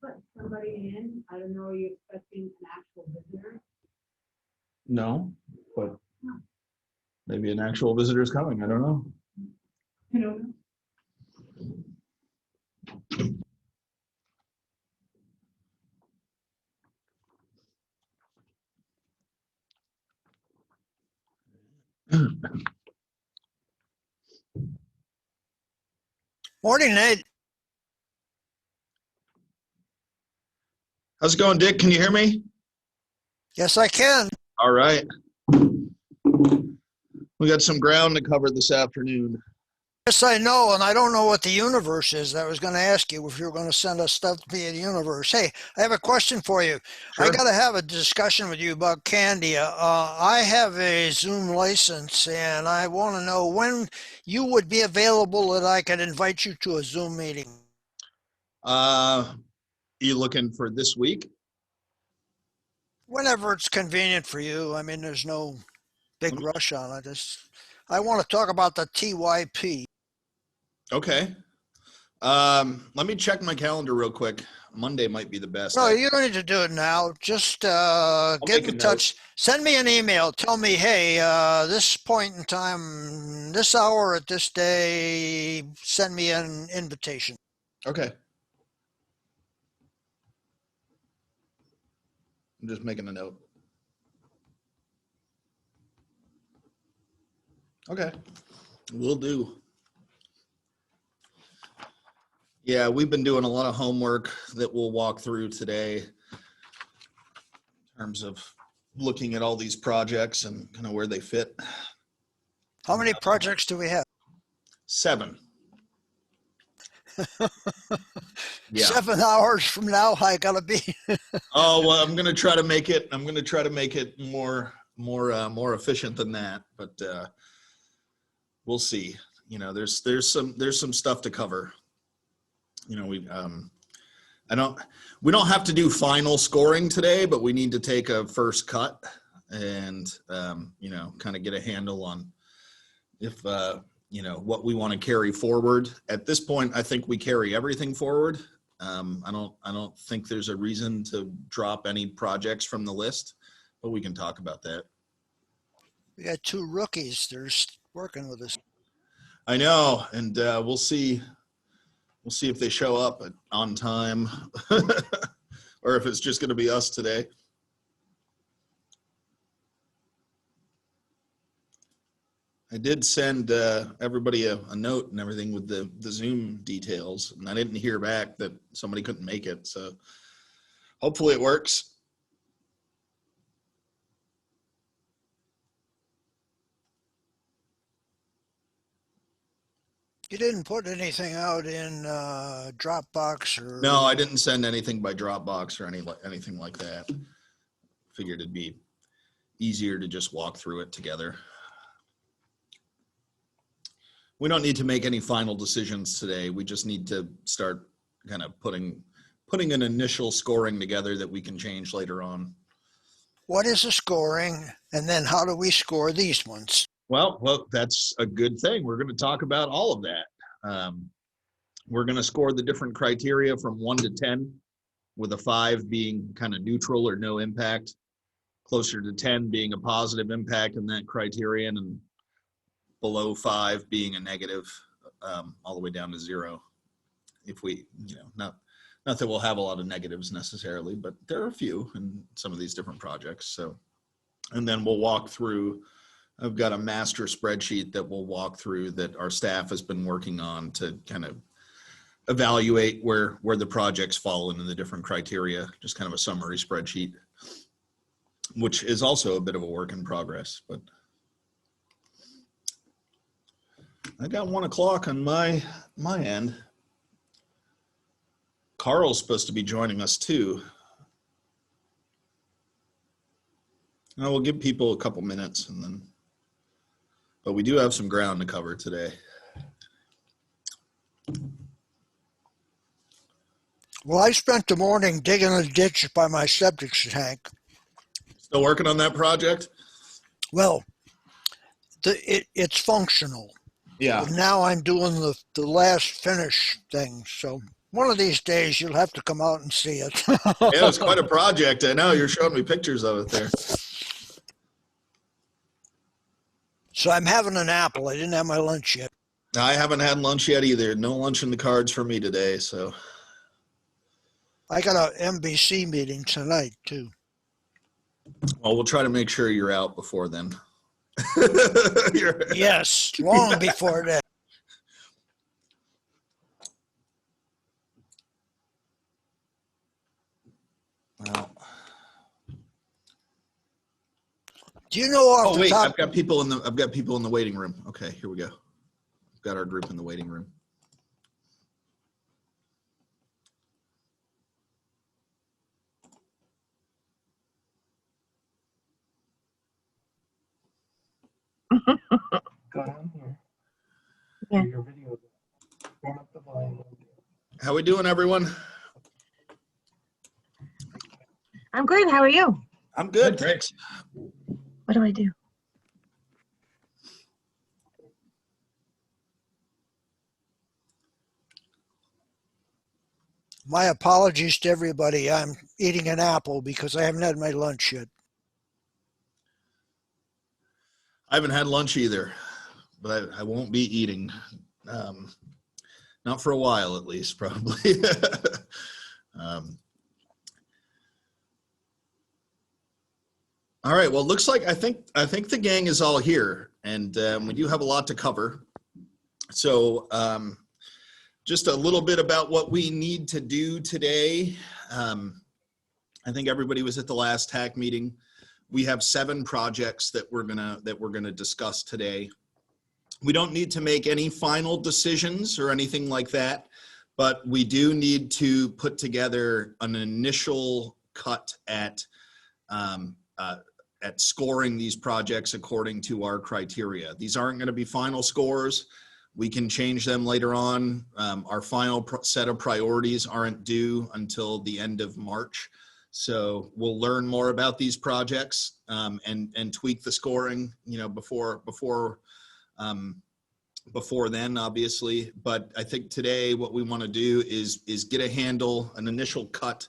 Put somebody in. I don't know, are you expecting an actual visitor? No, but maybe an actual visitor is coming. I don't know. I don't know. Morning, Nate. How's it going, Dick? Can you hear me? Yes, I can. All right. We got some ground to cover this afternoon. Yes, I know, and I don't know what the universe is. I was going to ask you if you were going to send us stuff via the universe. Hey, I have a question for you. Sure. I got to have a discussion with you about Candia. I have a Zoom license, and I want to know when you would be available that I could invite you to a Zoom meeting. You looking for this week? Whenever it's convenient for you. I mean, there's no big rush on it. I want to talk about the TYP. Okay. Let me check my calendar real quick. Monday might be the best. No, you don't need to do it now. Just get in touch. Send me an email. Tell me, hey, this point in time, this hour at this day, send me an invitation. Okay. I'm just making a note. Okay. Will do. Yeah, we've been doing a lot of homework that we'll walk through today in terms of looking at all these projects and kind of where they fit. How many projects do we have? 7. Yeah. 7 hours from now, I gotta be. Oh, well, I'm gonna try to make it more efficient than that, but we'll see. You know, there's some stuff to cover. You know, we don't have to do final scoring today, but we need to take a first cut and you know, kind of get a handle on if you know, what we want to carry forward. At this point, I think we carry everything forward. I don't think there's a reason to drop any projects from the list, but we can talk about that. We got 2 rookies. They're working with us. I know, and we'll see if they show up on time or if it's just going to be us today. I did send everybody a note and everything with the Zoom details, and I didn't hear back that somebody couldn't make it. So hopefully it works. You didn't put anything out in Dropbox or? No, I didn't send anything by Dropbox or anything like that. Figured it'd be easier to just walk through it together. We don't need to make any final decisions today. We just need to start kind of putting an initial scoring together that we can change later on. what is the scoring? And then how do we score these ones? Well, that's a good thing. We're going to talk about all of that. We're going to score the different criteria from 1 to 10, with a 5 being kind of neutral or no impact, closer to 10 being a positive impact in that criterion, and below 5 being a negative, all the way down to 0. If we, not that we'll have a lot of negatives necessarily, but there are a few in some of these different projects. So, and then we'll walk through. I've got a master spreadsheet that we'll walk through that our staff has been working on to kind of evaluate where the projects fall into the different criteria, just kind of a summary spreadsheet, which is also a bit of a work in progress. But I got 1 o'clock on my end. Carl's supposed to be joining us too. And I will give people a couple minutes, and then, but we do have some ground to cover today. Well, I spent the morning digging a ditch by my septic tank. Still working on that project? Well, it's functional. Yeah. But now I'm doing the last finish thing. So one of these days you'll have to come out and see it. Yeah, it's quite a project. I know, you're showing me pictures of it there. So I'm having an apple. I didn't have my lunch yet. I haven't had lunch yet either. No lunch in the cards for me today, so. I got a MBC meeting tonight too. Well, we'll try to make sure you're out before then. Yes, long before that. Well. Do you know off the wait, top? I've got people in the waiting room. Okay, here we go. I've got our group in the waiting room. Go down here. Yeah. Your video. Turn up the volume. How we doing, everyone? I'm good. How are you? I'm good, thanks. What do I do? My apologies to everybody. I'm eating an apple because I haven't had my lunch yet. I haven't had lunch either, but I won't be eating. Not for a while, at least, probably. All right. Well, it looks like I think the gang is all here, and we do have a lot to cover. So, just a little bit about what we need to do today. I think everybody was at the last TAC meeting. We have 7 projects that we're gonna discuss today. We don't need to make any final decisions or anything like that, but we do need to put together an initial cut at scoring these projects according to our criteria. These aren't going to be final scores. We can change them later on. Our final set of priorities aren't due until the end of March. So we'll learn more about these projects and tweak the scoring, before then, obviously. But I think today what we want to do is get a handle, an initial cut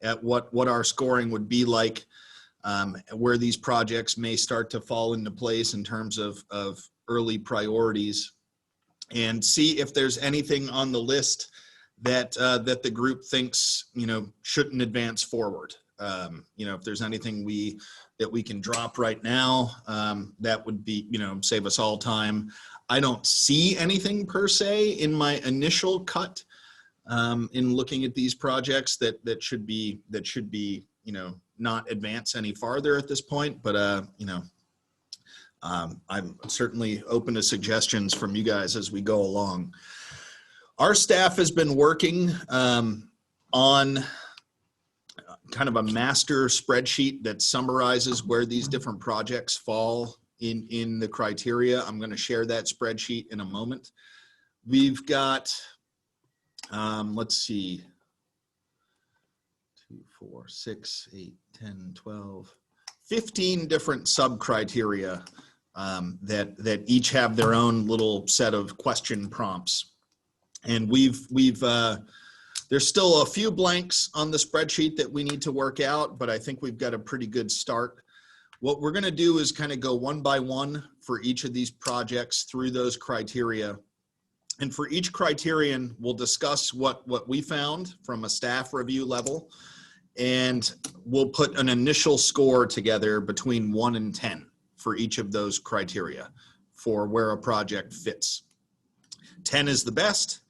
at what our scoring would be like, where these projects may start to fall into place in terms of early priorities, and see if there's anything on the list that the group thinks shouldn't advance forward. If there's anything that we can drop right now, that would be save us all time. I don't see anything per se in my initial cut in looking at these projects that should be not advance any farther at this point, but I'm certainly open to suggestions from you guys as we go along. Our staff has been working on kind of a master spreadsheet that summarizes where these different projects fall in the criteria. I'm going to share that spreadsheet in a moment. We've got, let's see, 2, 4, 6, 8, 10, 12, 15 different sub-criteria that each have their own little set of question prompts. And there's still a few blanks on the spreadsheet that we need to work out, but I think we've got a pretty good start. What we're going to do is kind of go one by one for each of these projects through those criteria. And for each criterion, we'll discuss what we found from a staff review level, and we'll put an initial score together between 1 and 10 for each of those criteria for where a project fits. 10 is the best,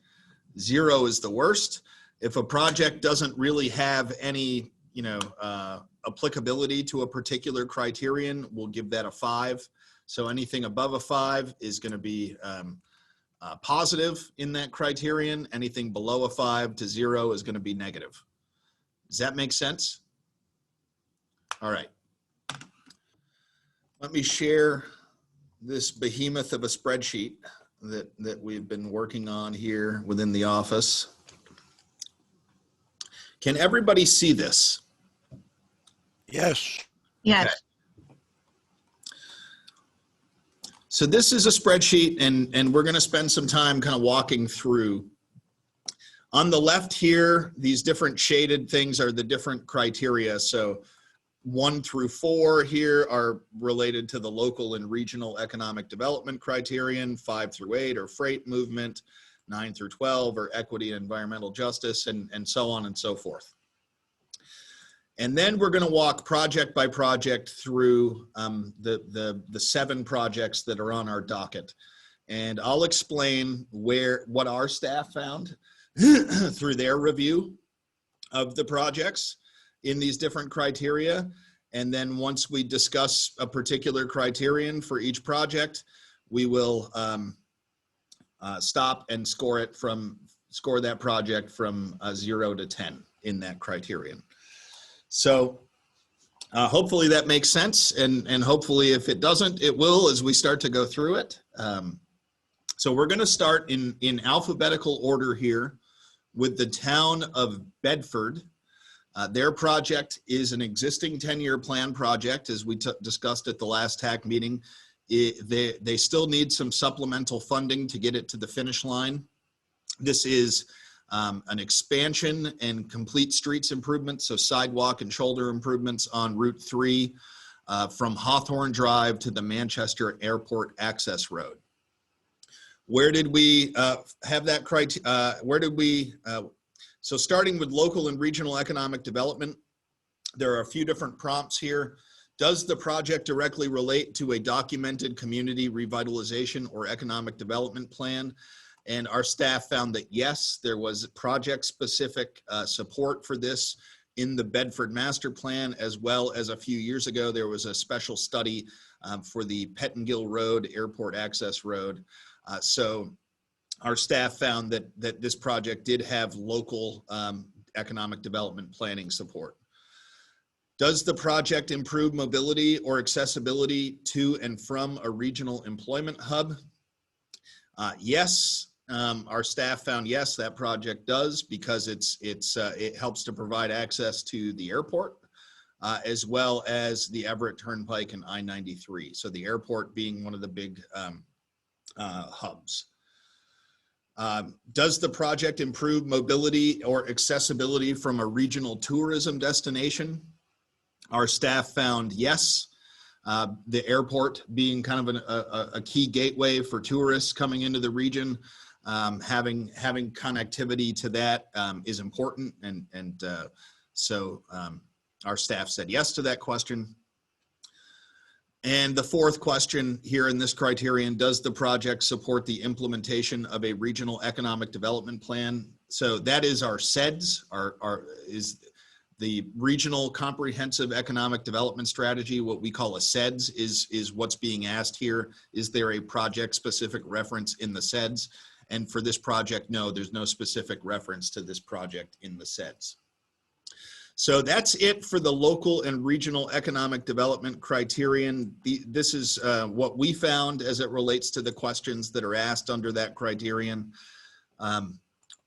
0 is the worst. If a project doesn't really have any, applicability to a particular criterion, we'll give that a 5. So anything above a 5 is going to be positive in that criterion. Anything below a 5 to 0 is going to be negative. Does that make sense? All right. Let me share this behemoth of a spreadsheet that we've been working on here within the office. Can everybody see this? Yes. Yes. Okay. So this is a spreadsheet, and we're going to spend some time kind of walking through. On the left here, these different shaded things are the different criteria. So 1 through 4 here are related to the local and regional economic development criterion. 5 through 8 are freight movement. 9 through 12 are equity and environmental justice, and so on and so forth. And then we're going to walk project by project through the 7 projects that are on our docket. And I'll explain what our staff found through their review of the projects in these different criteria. And then once we discuss a particular criterion for each project, we will stop and score that project from 0 to 10 in that criterion. So hopefully that makes sense, and hopefully if it doesn't, it will as we start to go through it. So we're going to start in alphabetical order here with the town of Bedford. Their project is an existing 10-year plan project, as we discussed at the last TAC meeting. They still need some supplemental funding to get it to the finish line. This is an expansion and complete streets improvements, so sidewalk and shoulder improvements on Route 3 from Hawthorne Drive to the Manchester Airport Access Road. Where did we have that criteria? So starting with local and regional economic development, there are a few different prompts here. Does the project directly relate to a documented community revitalization or economic development plan? And our staff found that yes, there was project-specific support for this in the Bedford Master Plan, as well as a few years ago, there was a special study for the Pettingill Road, Airport Access Road. So our staff found that this project did have local economic development planning support. Does the project improve mobility or accessibility to and from a regional employment hub? Yes, our staff found yes, that project does, because it helps to provide access to the airport as well as the Everett Turnpike and I-93. So the airport being one of the big hubs. Does the project improve mobility or accessibility from a regional tourism destination? Our staff found yes. The airport being kind of a key gateway for tourists coming into the region, having connectivity to that is important, and so our staff said yes to that question. And the fourth question here in this criterion, does the project support the implementation of a regional economic development plan? So that is our SEDS, is the Regional Comprehensive Economic Development Strategy. What we call a SEDS is what's being asked here. Is there a project-specific reference in the SEDS? And for this project, no, there's no specific reference to this project in the SEDS. So that's it for the local and regional economic development criterion. This is what we found as it relates to the questions that are asked under that criterion.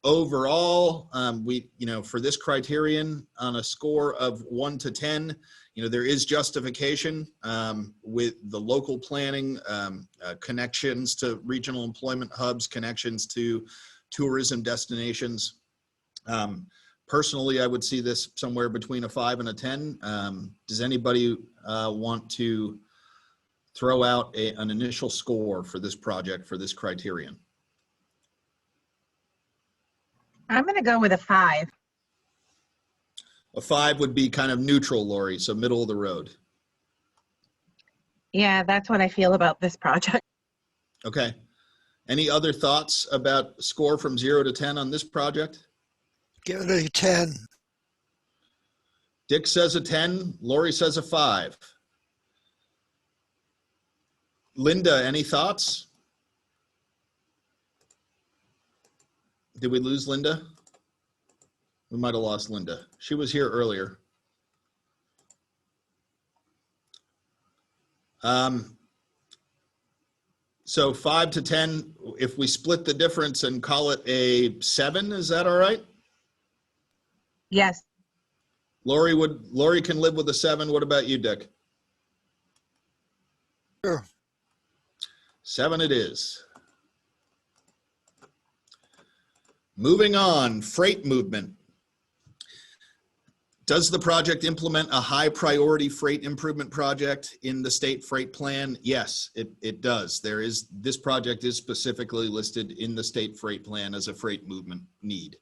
overall, for this criterion on a score of 1 to 10, there is justification with the local planning, connections to regional employment hubs, connections to tourism destinations. Personally, I would see this somewhere between a 5 and a 10. Does anybody want to throw out an initial score for this project, for this criterion? I'm going to go with a 5. A 5 would be kind of neutral, Lori, so middle of the road. Yeah, that's what I feel about this project. Okay. Any other thoughts about score from 0 to 10 on this project? Give it a 10. Dick says a 10. Lori says a 5. Linda, any thoughts? Did we lose Linda? We might have lost Linda. She was here earlier. So 5 to 10, if we split the difference and call it a 7, is that all right? Yes. Lori can live with a 7. What about you, Dick? Sure. 7 it is. Moving on, freight movement. Does the project implement a high priority freight improvement project in the state freight plan? Yes, it does. This project is specifically listed in the state freight plan as a freight movement need.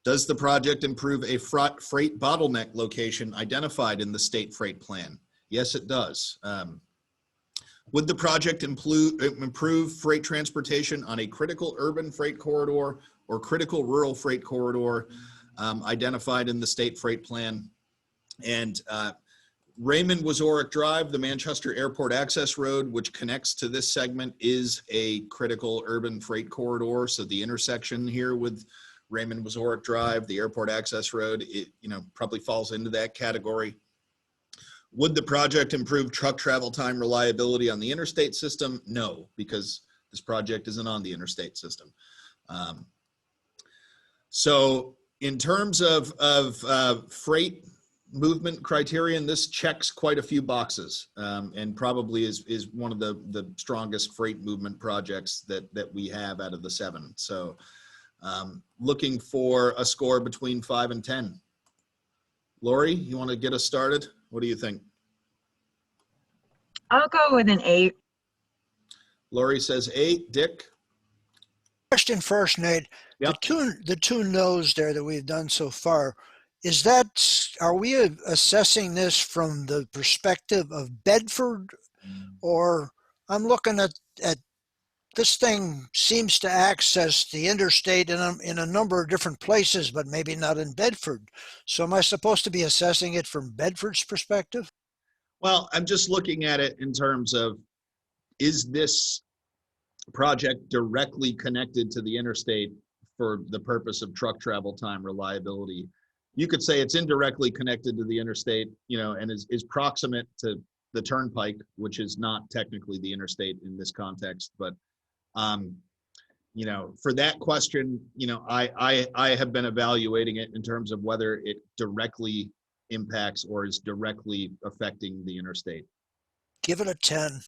Does the project improve a freight bottleneck location identified in the state freight plan? Yes, it does. Would the project improve freight transportation on a critical urban freight corridor or critical rural freight corridor identified in the state freight plan? And Raymond Wazorek Drive, the Manchester Airport Access Road, which connects to this segment, is a critical urban freight corridor. So the intersection here with Raymond Wazorek Drive, the Airport Access Road, it probably falls into that category. Would the project improve truck travel time reliability on the interstate system? No, because this project isn't on the interstate system. So in terms of freight movement criterion, this checks quite a few boxes, and probably is one of the strongest freight movement projects that we have out of the 7. So looking for a score between 5 and 10. Lori, you want to get us started? What do you think? I'll go with an 8. Lori says 8. Dick? Question first, Nate. Yep. The two no's there that we've done so far, are we assessing this from the perspective of Bedford, or I'm looking at this thing seems to access the interstate in a number of different places, but maybe not in Bedford. So am I supposed to be assessing it from Bedford's perspective? Well, I'm just looking at it in terms of, is this project directly connected to the interstate for the purpose of truck travel time reliability? You could say it's indirectly connected to the interstate, and is proximate to the turnpike, which is not technically the interstate in this context. But, for that question, I have been evaluating it in terms of whether it directly impacts or is directly affecting the interstate. Give it a 10.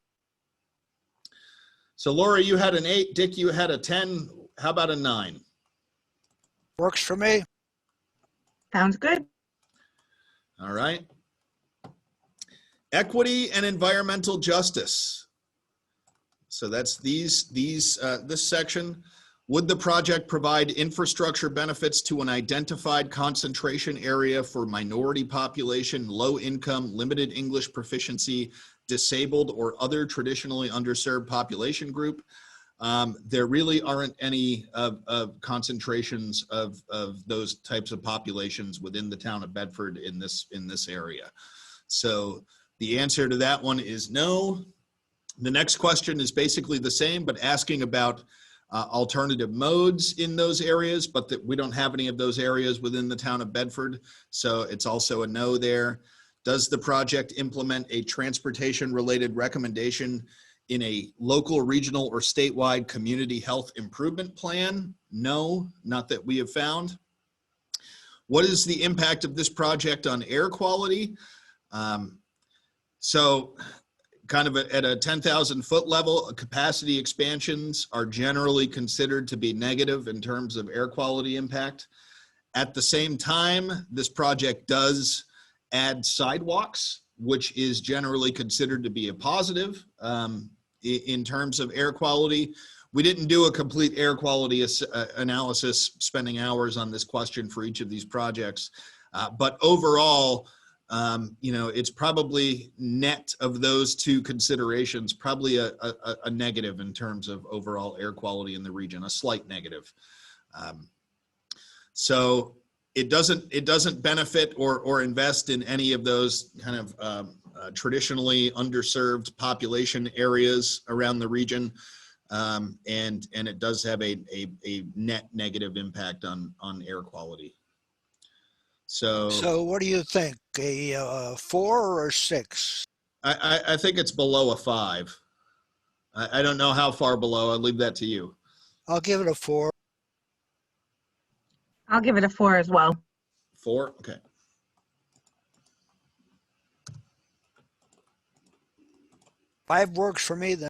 So Laura, you had an 8. Dick, you had a 10. How about a 9? Works for me. Sounds good. All right. Equity and environmental justice. So that's this section. Would the project provide infrastructure benefits to an identified concentration area for minority population, low income, limited English proficiency, disabled, or other traditionally underserved population group? There really aren't any concentrations of those types of populations within the town of Bedford in this area. So the answer to that one is no. The next question is basically the same, but asking about alternative modes in those areas, but that we don't have any of those areas within the town of Bedford. So it's also a no there. Does the project implement a transportation related recommendation in a local, regional, or statewide community health improvement plan? No, not that we have found. What is the impact of this project on air quality? So kind of at a 10,000 foot level, capacity expansions are generally considered to be negative in terms of air quality impact. At the same time, this project does add sidewalks, which is generally considered to be a positive in terms of air quality. We didn't do a complete air quality analysis, spending hours on this question for each of these projects. But overall, it's probably net of those two considerations, probably a negative in terms of overall air quality in the region, a slight negative. So it doesn't benefit or invest in any of those kind of traditionally underserved population areas around the region. And it does have a net negative impact on air quality. So what do you think? A 4 or 6? I think it's below a 5. I don't know how far below. I'll leave that to you. I'll give it a 4. I'll give it a 4 as well. 4? Okay. Five works for me then.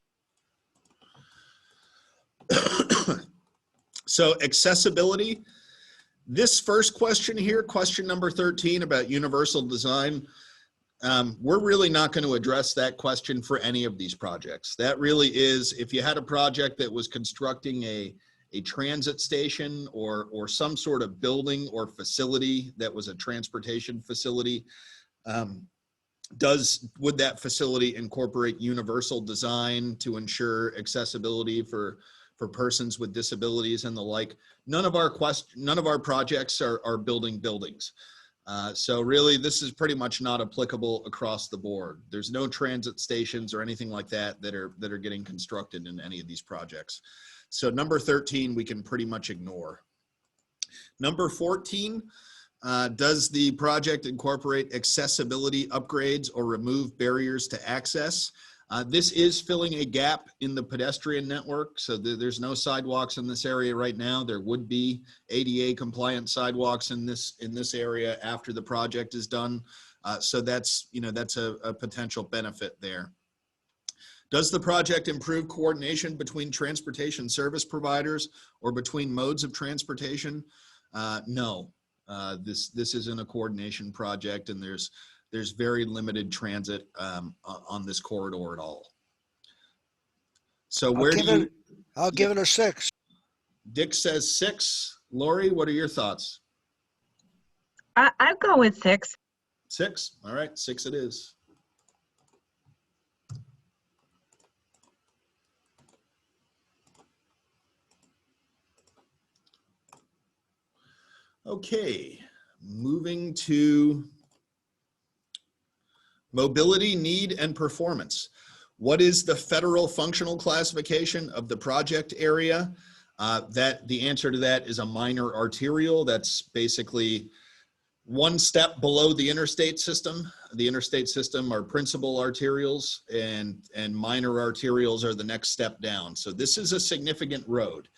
So accessibility, this first question here, question number 13 about universal design, we're really not going to address that question for any of these projects. That really is, if you had a project that was constructing a transit station or some sort of building or facility that was a transportation facility, would that facility incorporate universal design to ensure accessibility for persons with disabilities and the like? None of our projects are building buildings. So really, this is pretty much not applicable across the board. There's no transit stations or anything like that that are getting constructed in any of these projects. So number 13, we can pretty much ignore. Number 14, does the project incorporate accessibility upgrades or remove barriers to access? This is filling a gap in the pedestrian network. So there's no sidewalks in this area right now. There would be ADA compliant sidewalks in this area after the project is done. So that's a potential benefit there. Does the project improve coordination between transportation service providers or between modes of transportation? No, this isn't a coordination project, and there's very limited transit on this corridor at all. So I'll give it a 6. Dick says 6. Lori, what are your thoughts? I'll go with 6. 6. All right, 6 it is. Okay, moving to mobility, need, and performance. What is the federal functional classification of the project area? The answer to that is a minor arterial. That's basically one step below the interstate system. The interstate system are principal arterials, and minor arterials are the next step down. So this is a significant road.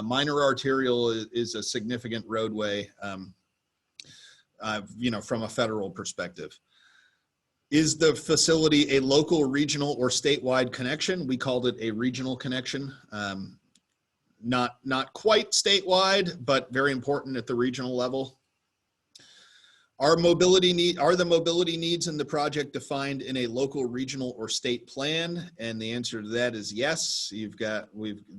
Minor arterial is a significant roadway, from a federal perspective. Is the facility a local, regional, or statewide connection? We called it a regional connection. Not quite statewide, but very important at the regional level. Are the mobility needs in the project defined in a local, regional, or state plan? And the answer to that is yes. We've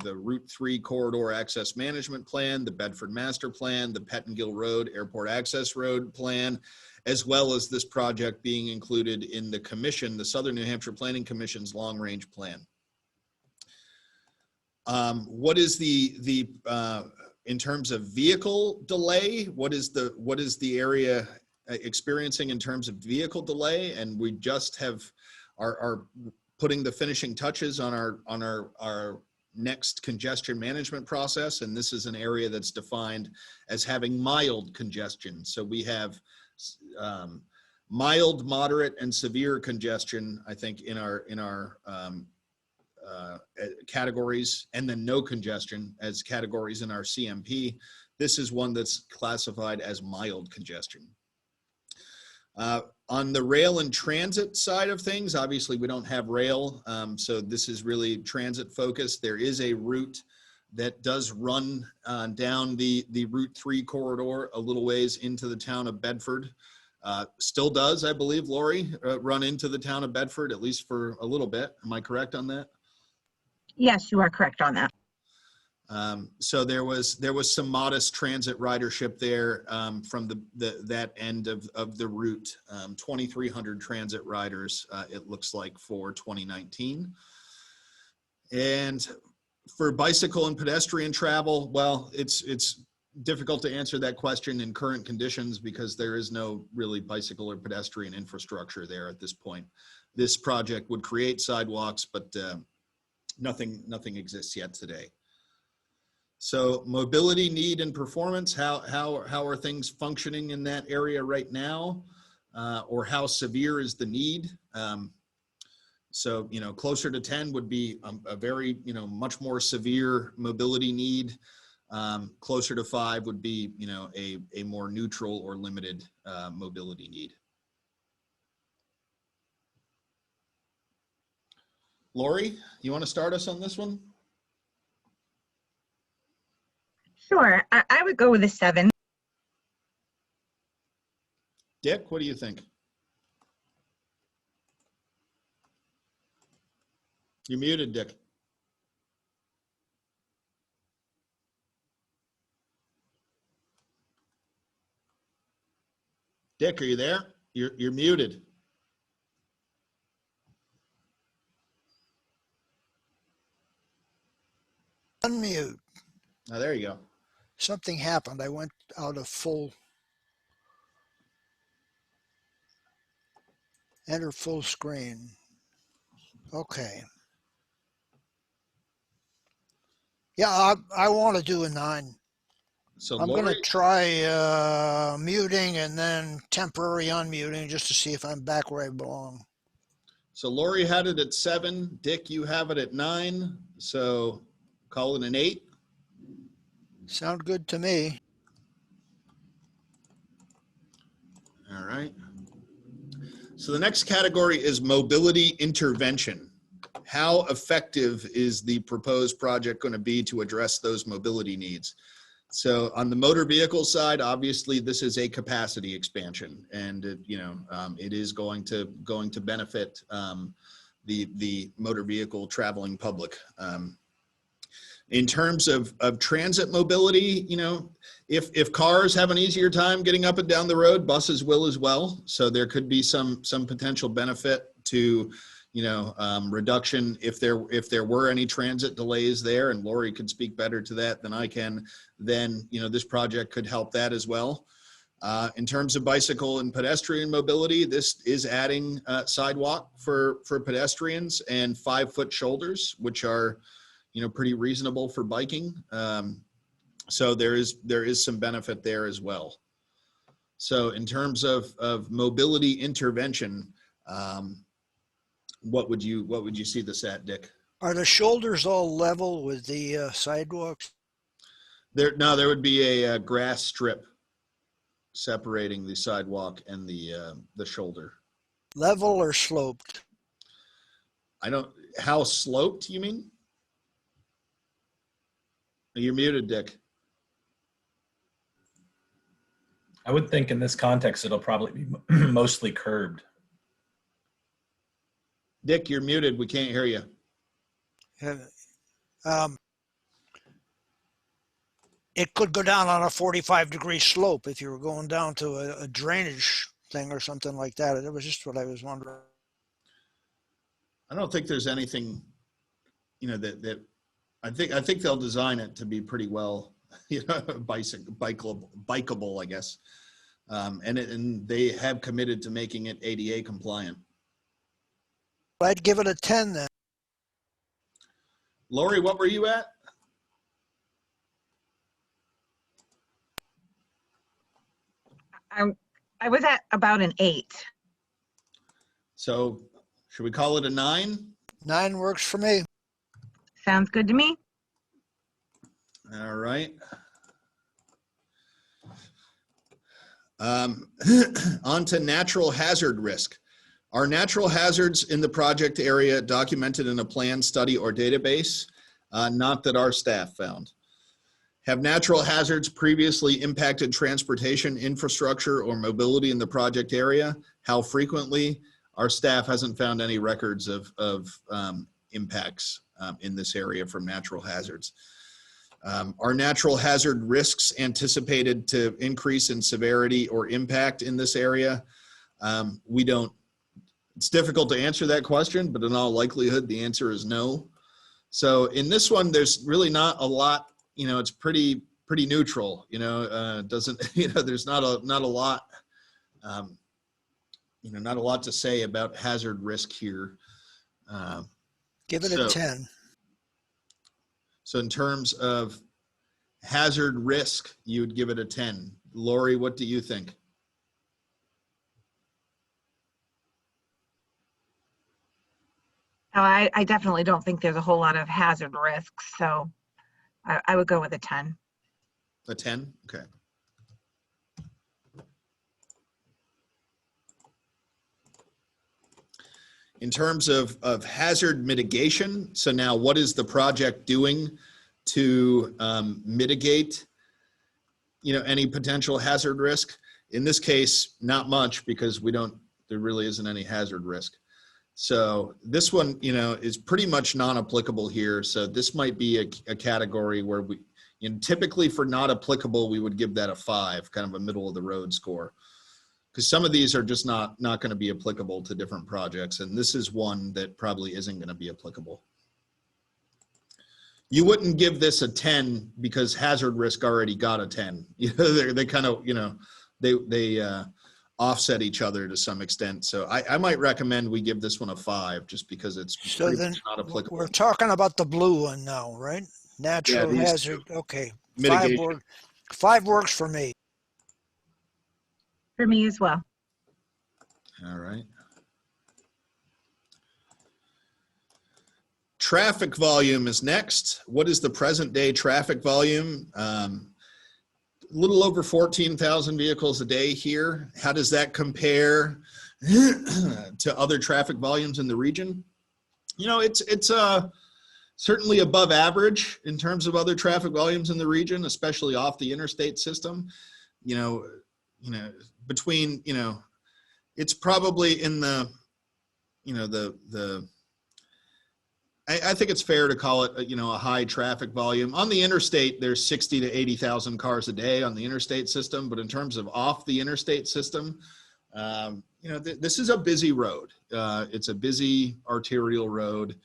the Route 3 Corridor Access Management Plan, the Bedford Master Plan, the Pettingill Road Airport Access Road Plan, as well as this project being included in the Southern New Hampshire Planning Commission's Long Range Plan. What is in terms of vehicle delay? What is the area experiencing in terms of vehicle delay? And we just are putting the finishing touches on our next congestion management process, and this is an area that's defined as having mild congestion. So we have mild, moderate, and severe congestion, I think, in our categories, and then no congestion as categories in our CMP. This is one that's classified as mild congestion. On the rail and transit side of things, obviously we don't have rail, so this is really transit focused. There is a route that does run down the Route 3 corridor a little ways into the town of Bedford. Still does, I believe, Lori, run into the town of Bedford, at least for a little bit. Am I correct on that? Yes, you are correct on that. So there was some modest transit ridership there from that end of the route. 2,300 transit riders, it looks like, for 2019. And for bicycle and pedestrian travel, well, it's difficult to answer that question in current conditions because there is no really bicycle or pedestrian infrastructure there at this point. This project would create sidewalks, but nothing exists yet today. So mobility need and performance, how are things functioning in that area right now? Or how severe is the need? So, closer to 10 would be a very, much more severe mobility need. Closer to 5 would be, a more neutral or limited mobility need. Lori, you want to start us on this one? Sure, I would go with a 7. Dick, what do you think? You're muted, Dick. Dick, are you there? You're muted. Unmute. Oh, there you go. Something happened. I went out of enter full screen. Okay. Yeah, I want to do a 9. So I'm Lori, going to try muting and then temporary unmuting just to see if I'm back where I belong. So Lori had it at 7. Dick, you have it at 9. So call it an 8. Sound good to me. All right. So the next category is mobility intervention. How effective is the proposed project going to be to address those mobility needs? So on the motor vehicle side, obviously this is a capacity expansion, and it is going to benefit the motor vehicle traveling public. In terms of transit mobility, if cars have an easier time getting up and down the road, buses will as well. So there could be some potential benefit to reduction if there were any transit delays there, and Lori could speak better to that than I can, then this project could help that as well. In terms of bicycle and pedestrian mobility, this is adding sidewalk for pedestrians and 5-foot shoulders, which are pretty reasonable for biking. So there is some benefit there as well. So in terms of mobility intervention, what would you see this at, Dick? Are the shoulders all level with the sidewalks? There would be a grass strip separating the sidewalk and the shoulder. Level or sloped? How sloped, you mean? You're muted, Dick. I would think in this context, it'll probably be mostly curbed. Dick, you're muted. We can't hear you. It could go down on a 45-degree slope if you were going down to a drainage thing or something like that. That was just what I was wondering. I don't think there's anything, that I think they'll design it to be pretty well, bikeable, I guess. And they have committed to making it ADA compliant. I'd give it a 10 then. Lori, what were you at? I was at about an 8. So should we call it a 9? 9 works for me. Sounds good to me. All right. On to natural hazard risk. Are natural hazards in the project area documented in a plan, study, or database? Not that our staff found. Have natural hazards previously impacted transportation, infrastructure, or mobility in the project area? How frequently? Our staff hasn't found any records of impacts in this area from natural hazards. Are natural hazard risks anticipated to increase in severity or impact in this area? We don't. It's difficult to answer that question, but in all likelihood, the answer is no. So in this one, there's really not a lot. It's pretty neutral. Doesn't there's not a lot. Not a lot to say about hazard risk here. Give it a 10. So in terms of hazard risk, you would give it a 10. Lori, what do you think? Oh, I definitely don't think there's a whole lot of hazard risks, so I would go with a 10. A 10? Okay. In terms of hazard mitigation, so now what is the project doing to mitigate, any potential hazard risk? In this case, not much, because there really isn't any hazard risk. So this one, is pretty much non-applicable here. So this might be a category where typically for not applicable, we would give that a 5, kind of a middle of the road score. Because some of these are just not going to be applicable to different projects. And this is one that probably isn't going to be applicable. You wouldn't give this a 10 because hazard risk already got a 10. They kind of, they offset each other to some extent. So I might recommend we give this one a 5 just because it's So then not applicable. we're talking about the blue one now, right? Natural hazard. Okay. Mitigation. 5 works for me. For me as well. All right. Traffic volume is next. What is the present day traffic volume? A little over 14,000 vehicles a day here. How does that compare to other traffic volumes in the region? It's certainly above average in terms of other traffic volumes in the region, especially off the interstate system. Between, it's probably in the, I think it's fair to call it, a high traffic volume. On the interstate, there's 60 to 80,000 cars a day on the interstate system. But in terms of off the interstate system, this is a busy road. It's a busy arterial road.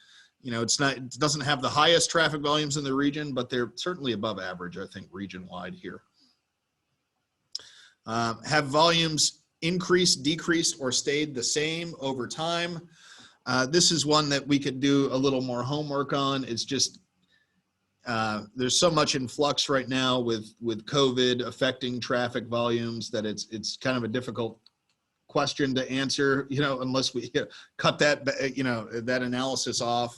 It doesn't have the highest traffic volumes in the region, but they're certainly above average, I think, region-wide here. Have volumes increased, decreased, or stayed the same over time? This is one that we could do a little more homework on. It's just, there's so much in flux right now with COVID affecting traffic volumes that it's kind of a difficult question to answer, unless we cut that, that analysis off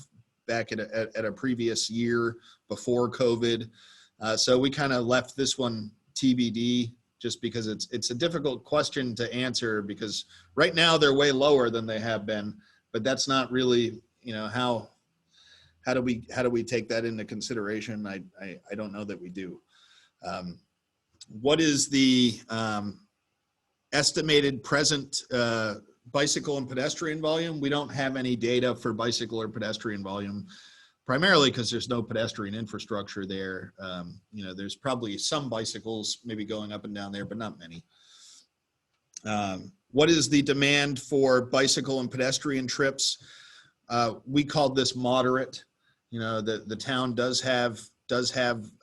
back at a previous year before COVID. So we kind of left this one TBD, just because it's a difficult question to answer, because right now they're way lower than they have been, but that's not really, how do we take that into consideration? I don't know that we do. What is the estimated present bicycle and pedestrian volume? We don't have any data for bicycle or pedestrian volume, primarily because there's no pedestrian infrastructure there. There's probably some bicycles maybe going up and down there, but not many. What is the demand for bicycle and pedestrian trips? We called this moderate. The town does have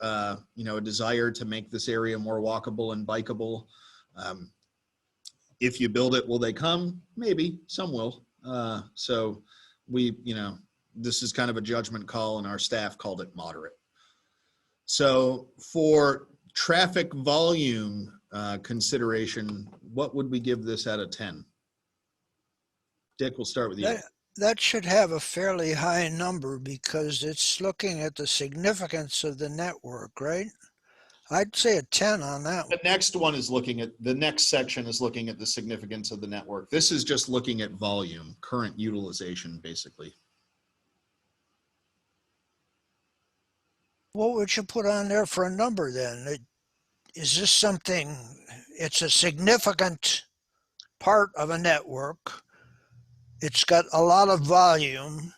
a desire to make this area more walkable and bikeable. If you build it, will they come? Maybe, some will. So this is kind of a judgment call, and our staff called it moderate. So for traffic volume consideration, what would we give this out of 10? Dick, we'll start with you. that should have a fairly high number because it's looking at the significance of the network, right? I'd say a 10 on that one. The next one is looking at, the next section is looking at the significance of the network. This is just looking at volume, current utilization, basically. What would you put on there for a number then? Is this something, it's a significant part of a network. It's got a lot of volume.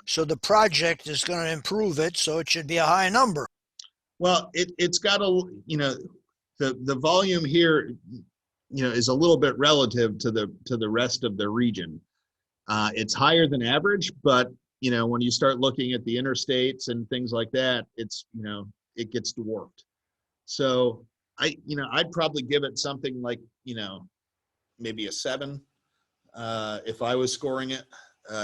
So the project is going to improve it. So it should be a high number. Well, it's got a, you know, the volume here, you know, is a little bit relative to the rest of the region. It's higher than average, but you know, when you start looking at the interstates and things like that, it's, you know, it gets dwarfed. So I'd probably give it something like, you know, maybe a 7 if I was scoring it,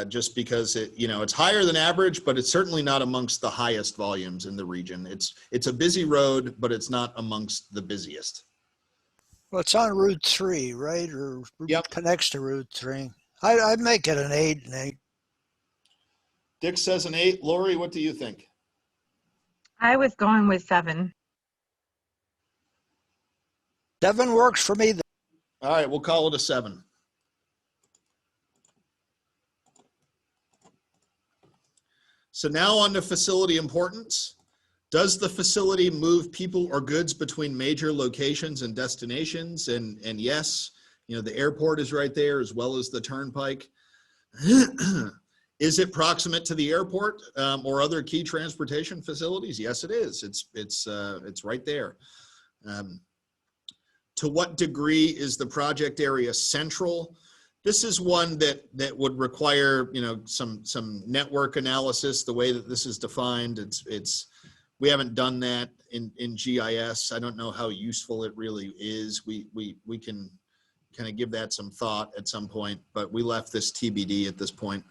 just because it, you know, it's higher than average, but it's certainly not amongst the highest volumes in the region. It's a busy road, but it's not amongst the busiest. Well, it's on Route 3, right? Or Yep. Connects to Route 3. I'd make it an 8 and 8. Dick says an 8. Lori, what do you think? I was going with 7. 7 works for me. All right, we'll call it a 7. So now on to facility importance. Does the facility move people or goods between major locations and destinations? And yes, you know, the airport is right there as well as the turnpike. Is it proximate to the airport or other key transportation facilities? Yes, it is. It's right there. To what degree is the project area central? This is one that would require, you know, some network analysis. The way that this is defined, we haven't done that in GIS. I don't know how useful it really is. We can kind of give that some thought at some point, but we left this TBD at this point.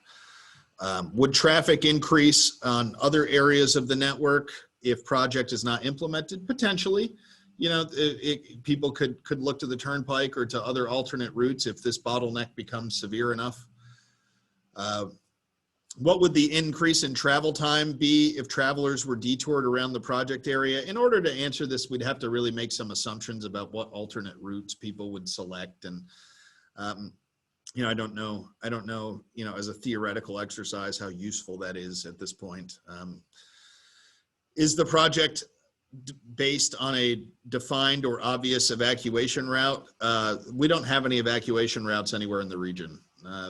Would traffic increase on other areas of the network if project is not implemented? Potentially. You know, people could look to the turnpike or to other alternate routes if this bottleneck becomes severe enough. What would the increase in travel time be if travelers were detoured around the project area? In order to answer this, we'd have to really make some assumptions about what alternate routes people would select. And, you know, I don't know, you know, as a theoretical exercise, how useful that is at this point. Is the project based on a defined or obvious evacuation route? We don't have any evacuation routes anywhere in the region.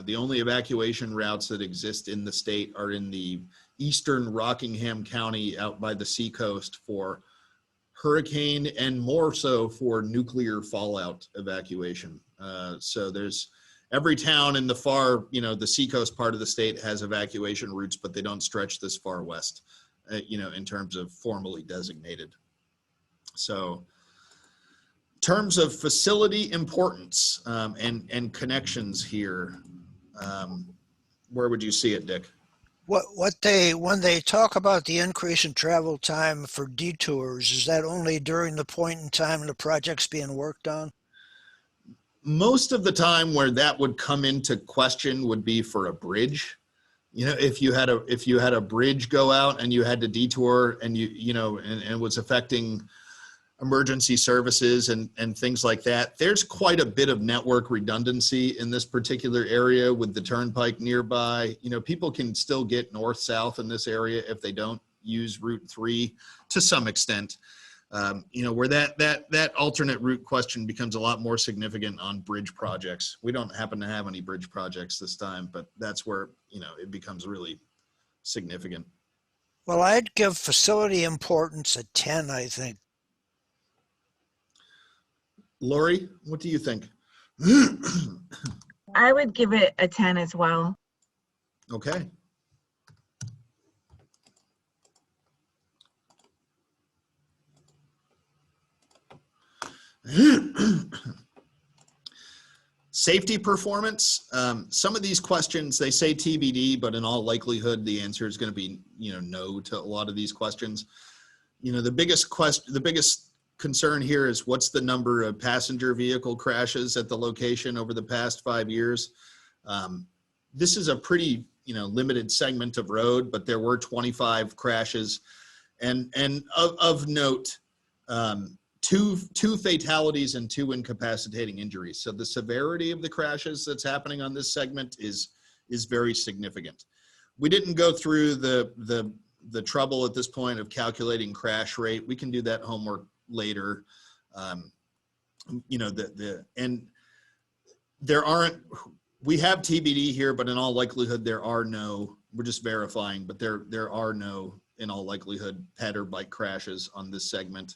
The only evacuation routes that exist in the state are in the eastern Rockingham County out by the seacoast for hurricane and more so for nuclear fallout evacuation. So there's every town in the far, you know, the seacoast part of the state has evacuation routes, but they don't stretch this far west. You know, in terms of formally designated. So terms of facility importance and connections here, where would you see it, Dick? When they talk about the increase in travel time for detours, is that only during the point in time the project's being worked on? Most of the time where that would come into question would be for a bridge. You know, if you had a bridge go out and you had to detour and you know, and it was affecting emergency services and things like that, there's quite a bit of network redundancy in this particular area with the turnpike nearby. You know, people can still get north-south in this area if they don't use Route 3 to some extent. You know, where that alternate route question becomes a lot more significant on bridge projects. We don't happen to have any bridge projects this time, but that's where, you know, it becomes really significant. Well, I'd give facility importance a 10, I think. Lori, what do you think? I would give it a 10 as well. Okay. Safety performance. Some of these questions, they say TBD, but in all likelihood, the answer is going to be, you know, no to a lot of these questions. You know, the biggest concern here is what's the number of passenger vehicle crashes at the location over the past 5 years. this is a pretty, limited segment of road, but there were 25 crashes. And of note, two fatalities and 2 incapacitating injuries. So the severity of the crashes that's happening on this segment is very significant. We didn't go through the trouble at this point of calculating crash rate. We can do that homework later. And there aren't, we have TBD here, but in all likelihood, we're just verifying, but there are no, in all likelihood, pet or bike crashes on this segment.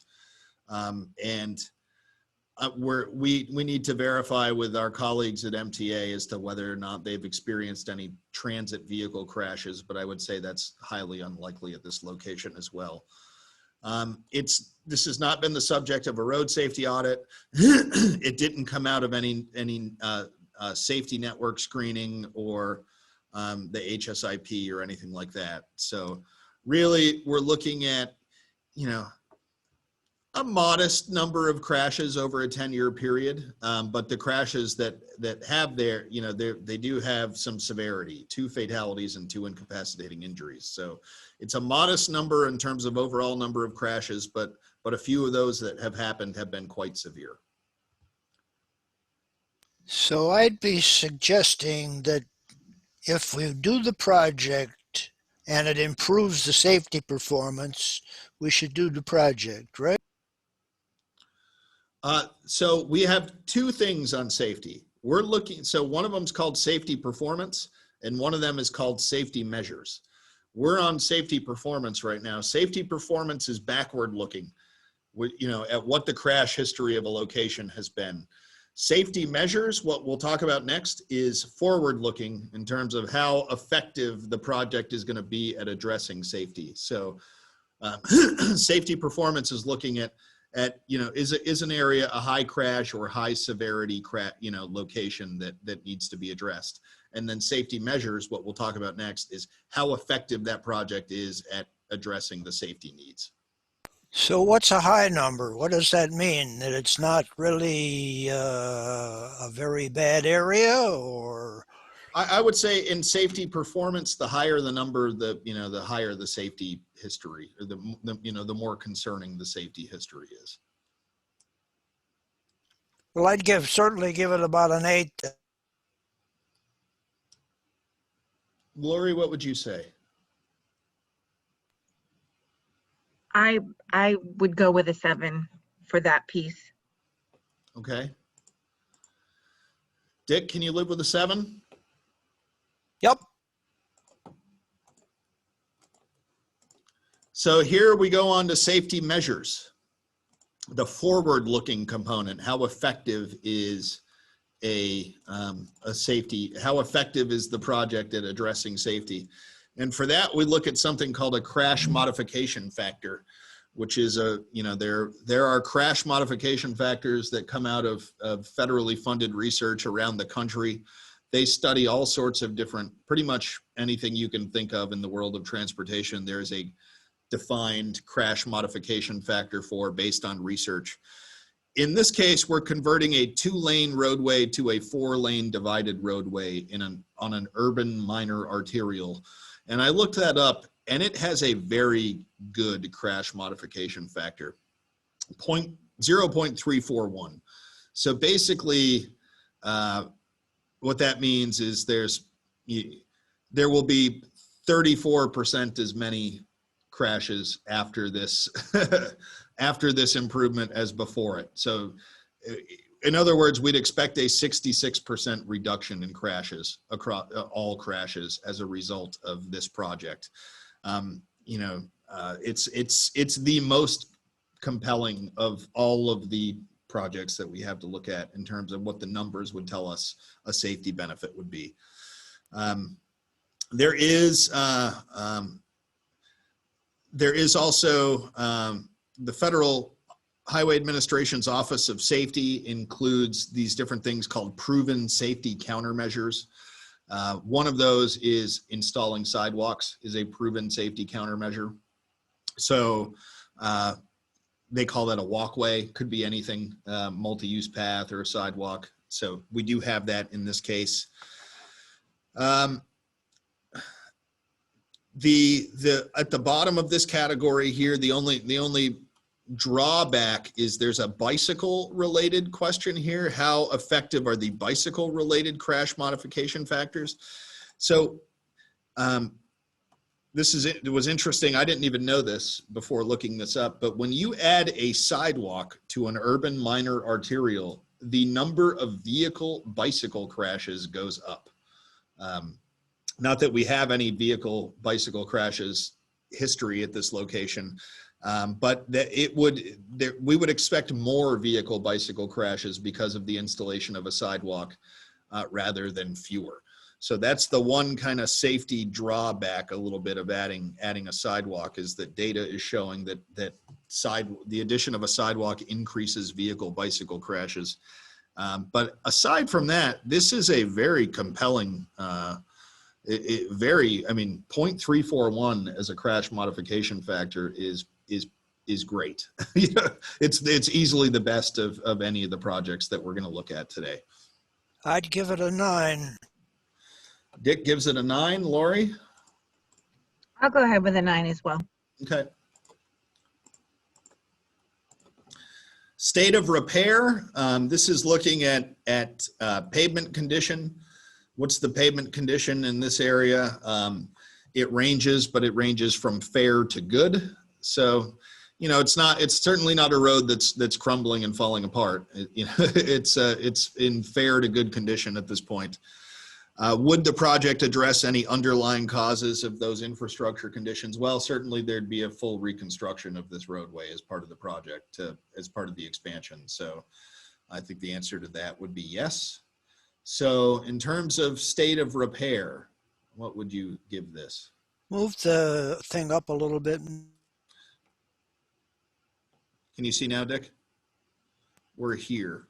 We need to verify with our colleagues at MTA as to whether or not they've experienced any transit vehicle crashes, but I would say that's highly unlikely at this location as well. This has not been the subject of a road safety audit. It didn't come out of any safety network screening or the HSIP or anything like that. So really, we're looking at, a modest number of crashes over a 10-year period, but the crashes that have they do have some severity, 2 fatalities and 2 incapacitating injuries. So it's a modest number in terms of overall number of crashes, but a few of those that have happened have been quite severe. So I'd be suggesting that if we do the project and it improves the safety performance, we should do the project, right? So we have 2 things on safety. So one of them is called safety performance, and one of them is called safety measures. We're on safety performance right now. Safety performance is backward looking, at what the crash history of a location has been. Safety measures, what we'll talk about next, is forward looking in terms of how effective the project is going to be at addressing safety. So safety performance is looking at is an area a high crash or high severity location that needs to be addressed. And then safety measures, what we'll talk about next, is how effective that project is at addressing the safety needs. So what's a high number? What does that mean? That it's not really a very bad area, or? I would say in safety performance, the higher the number, the higher the safety history, or the more concerning the safety history is. Well, I'd certainly give it about an 8. Lori, what would you say? I would go with a 7 for that piece. Okay. Dick, can you live with a 7? Yep. So here we go on to safety measures. The forward-looking component, how effective is a safety, how effective is the project at addressing safety? And for that, we look at something called a crash modification factor, which is there are crash modification factors that come out of federally funded research around the country. They study all sorts of different, pretty much anything you can think of in the world of transportation. There's a defined crash modification factor based on research. In this case, we're converting a 2-lane roadway to a 4-lane divided roadway on an urban minor arterial. And I looked that up, and it has a very good crash modification factor, 0.341. So basically, what that means is there will be 34% as many crashes after this after this improvement as before it. So in other words, we'd expect a 66% reduction in crashes across all crashes as a result of this project. It's the most compelling of all of the projects that we have to look at in terms of what the numbers would tell us a safety benefit would be. There is also the Federal Highway Administration's Office of Safety includes these different things called proven safety countermeasures. One of those is installing sidewalks is a proven safety countermeasure. So they call that a walkway, could be anything, multi-use path or a sidewalk. So we do have that in this case. Um, at the bottom of this category here, the only drawback is there's a bicycle related question here. How effective are the bicycle related crash modification factors? So it was interesting. I didn't even know this before looking this up, but when you add a sidewalk to an urban minor arterial, the number of bicycle crashes goes up. Not that we have any bicycle crashes history at this location, but that we would expect more bicycle crashes because of the installation of a sidewalk rather than fewer. So that's the one kind of safety drawback a little bit of adding a sidewalk, is that data is showing that the addition of a sidewalk increases bicycle crashes. But aside from that, this is a very compelling, 0.341 as a crash modification factor is great. It's easily the best of any of the projects that we're going to look at today. I'd give it a 9. Dick gives it a 9. Lori? I'll go ahead with a 9 as well. Okay. State of repair. This is looking at pavement condition. What's the pavement condition in this area? It ranges, but it ranges from fair to good. So, it's certainly not a road that's crumbling and falling apart. It's in fair to good condition at this point. Would the project address any underlying causes of those infrastructure conditions? Well, certainly there'd be a full reconstruction of this roadway as part of the project, as part of the expansion. So I think the answer to that would be yes. So in terms of state of repair, what would you give this? Move the thing up a little bit. Can you see now, Dick? We're here.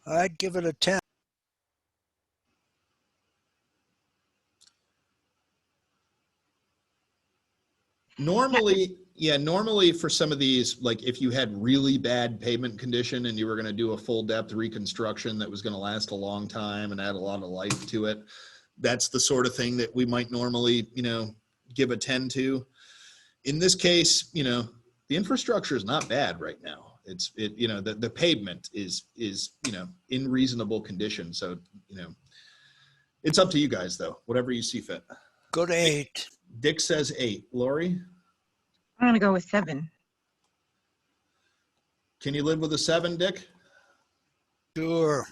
I'd give it a 10. Normally for some of these, like if you had really bad pavement condition and you were going to do a full depth reconstruction that was going to last a long time and add a lot of life to it, that's the sort of thing that we might normally, give a 10 to. In this case, the infrastructure is not bad right now. The pavement is in reasonable condition. So, it's up to you guys though, whatever you see fit. Go to 8. Dick says 8. Lori? I'm going to go with 7. Can you live with a 7, Dick? Sure.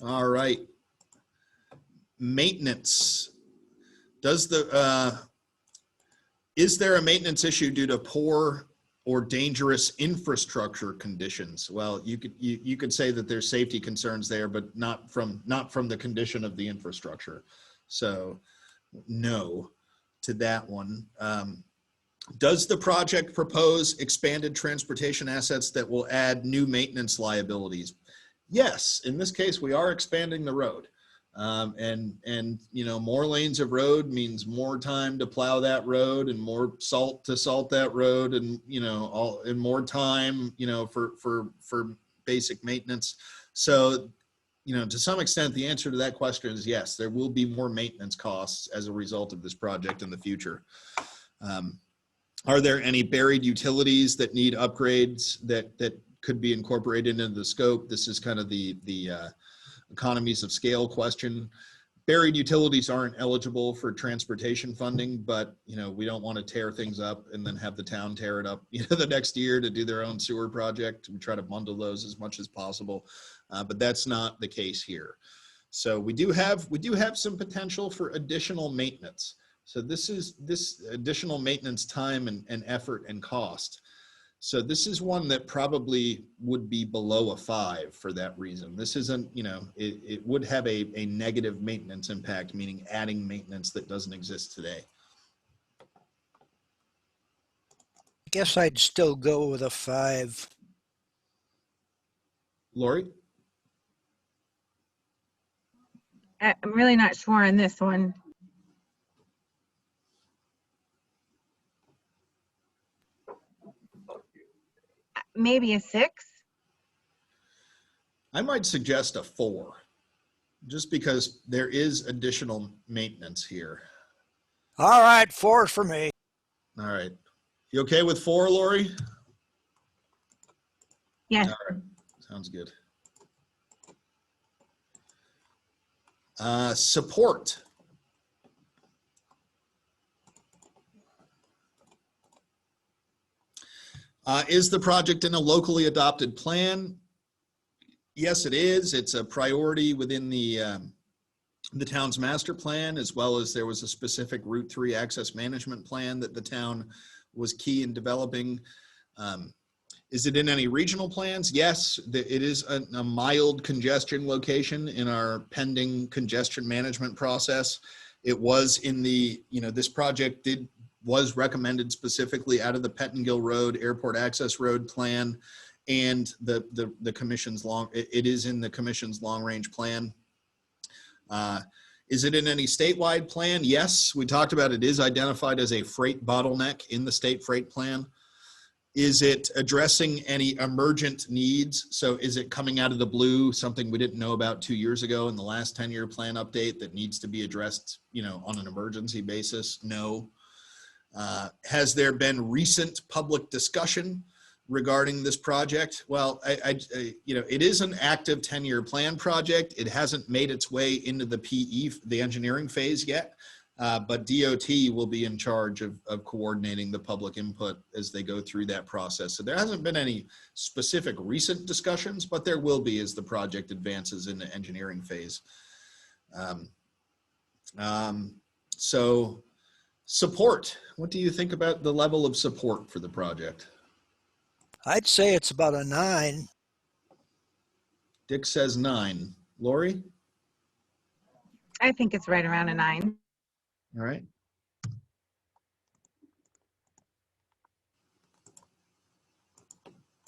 All right. Maintenance. Is there a maintenance issue due to poor or dangerous infrastructure conditions? Well, you could say that there's safety concerns there, but not from the condition of the infrastructure. So no to that one. Does the project propose expanded transportation assets that will add new maintenance liabilities? Yes, in this case, we are expanding the road. And more lanes of road means more time to plow that road and more salt to salt that road, and more time for basic maintenance. So to some extent the answer to that question is yes, there will be more maintenance costs as a result of this project in the future. Are there any buried utilities that need upgrades that could be incorporated into the scope? This is kind of the economies of scale question. Buried utilities aren't eligible for transportation funding, but we don't want to tear things up and then have the town tear it up the next year to do their own sewer project. We try to bundle those as much as possible, but that's not the case here. So we do have some potential for additional maintenance. So this additional maintenance time and effort and cost. So this is one that probably would be below a 5 for that reason. This isn't, it would have a negative maintenance impact, meaning adding maintenance that doesn't exist today. I guess I'd still go with a 5. Lori? I'm really not sure on this one. maybe a 6. I might suggest a 4, just because there is additional maintenance here. All right, 4 for me. All right. You okay with 4, Lori? Yes. All right. Sounds good. Support. Is the project in a locally adopted plan? Yes, it is. It's a priority within the town's master plan, as well as there was a specific Route 3 access management plan that the town was key in developing. Is it in any regional plans? Yes, it is a mild congestion location in our pending congestion management process. It was in the, this project was recommended specifically out of the Pettingill Road Airport Access Road plan and the commission's it is in the commission's long range plan. Is it in any statewide plan? Yes, we talked about it is identified as a freight bottleneck in the state freight plan. Is it addressing any emergent needs? So is it coming out of the blue, something we didn't know about 2 years ago in the last 10-year plan update that needs to be addressed, on an emergency basis? No. Has there been recent public discussion regarding this project? Well, it is an active 10-year plan project. It hasn't made its way into the PE, the engineering phase yet. But DOT will be in charge of coordinating the public input as they go through that process. So there hasn't been any specific recent discussions, but there will be as the project advances in the engineering phase. So support, what do you think about the level of support for the project? I'd say it's about a 9. Dick says 9. Lori? I think it's right around a 9. All right.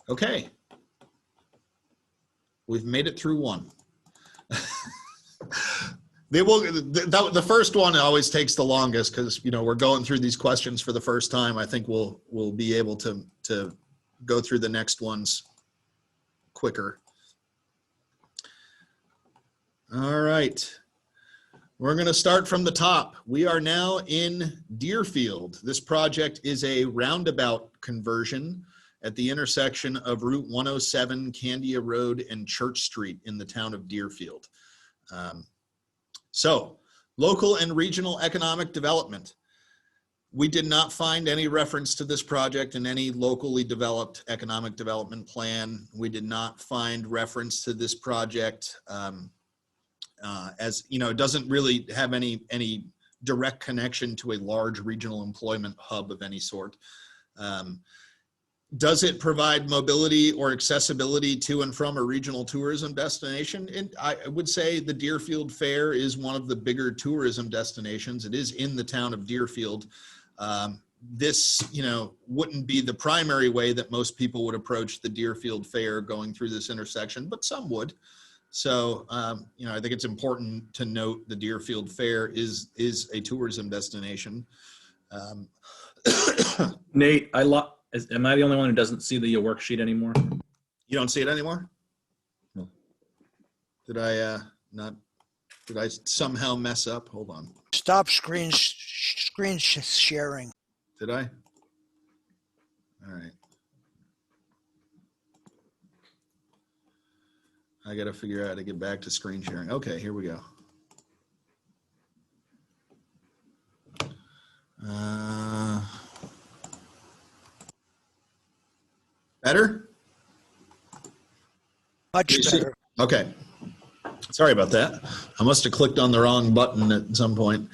Okay. We've made it through one. The first one always takes the longest because, we're going through these questions for the first time. I think we'll be able to go through the next ones quicker. All right. We're going to start from the top. We are now in Deerfield. This project is a roundabout conversion at the intersection of Route 107, Candia Road, and Church Street in the town of Deerfield. So, local and regional economic development. We did not find any reference to this project in any locally developed economic development plan. We did not find reference to this project as it doesn't really have any direct connection to a large regional employment hub of any sort. Does it provide mobility or accessibility to and from a regional tourism destination? And I would say the Deerfield Fair is one of the bigger tourism destinations. It is in the town of Deerfield. This, wouldn't be the primary way that most people would approach the Deerfield Fair going through this intersection, but some would. So, I think it's important to note the Deerfield Fair is a tourism destination. Nate, am I the only one who doesn't see the worksheet anymore? You don't see it anymore? No. Did I somehow mess up? Hold on. Stop screen sharing. Did I? All right. I got to figure out how to get back to screen sharing. Okay, here we go. Better? Much better. Okay. Sorry about that. I must have clicked on the wrong button at some point.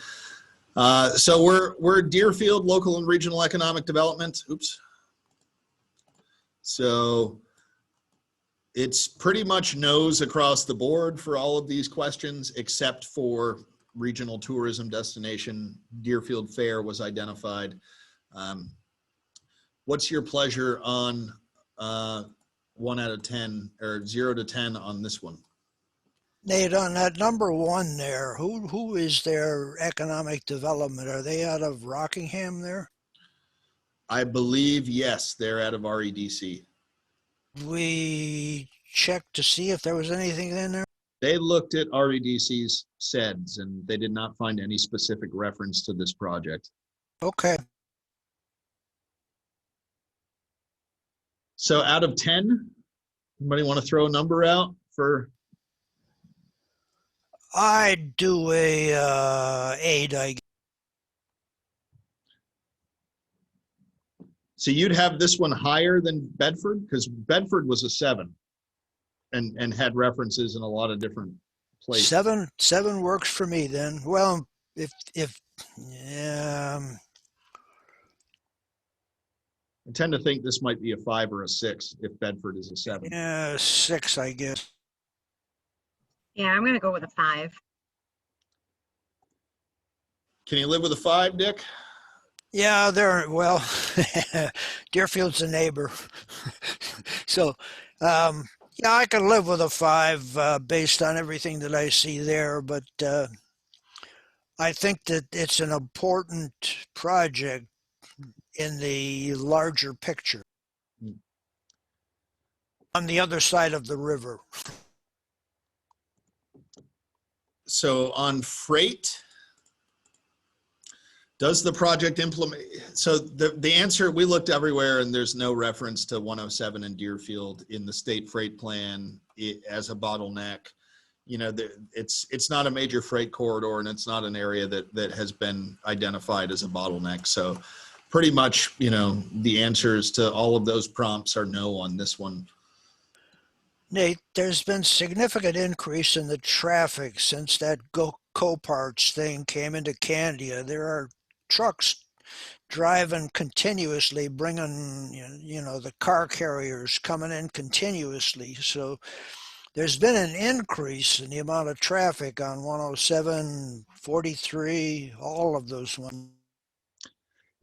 So we're Deerfield Local and Regional Economic Development. Oops. So it's pretty much no's across the board for all of these questions, except for regional tourism destination. Deerfield Fair was identified. What's your pleasure on 1 out of 10 or 0 to 10 on this one? Nate, on that number 1 there, who is their economic development? Are they out of Rockingham there? I believe, yes, they're out of REDC. We checked to see if there was anything in there. They looked at REDC's SEDS and they did not find any specific reference to this project. Okay. So out of 10, anybody want to throw a number out for? I'd do a 8, I guess. So you'd have this one higher than Bedford, because Bedford was a 7 and had references in a lot of different places. 7 works for me then. Well, if I tend to think this might be a 5 or a 6 if Bedford is a 7. 6, I guess. Yeah, I'm gonna go with a 5. Can you live with a 5, Dick? Yeah, well, Deerfield's a neighbor. So, yeah, I can live with a 5 based on everything that I see there, but I think that it's an important project in the larger picture on the other side of the river. So on freight, does the project implement? So the answer, we looked everywhere and there's no reference to 107 in Deerfield in the state freight plan as a bottleneck. You know, it's not a major freight corridor and it's not an area that has been identified as a bottleneck. So pretty much, you know, the answers to all of those prompts are no on this one. Nate, there's been significant increase in the traffic since that Coparts thing came into Candia. There are trucks driving continuously, bringing, you know, the car carriers coming in continuously. So there's been an increase in the amount of traffic on 107, 43, all of those ones.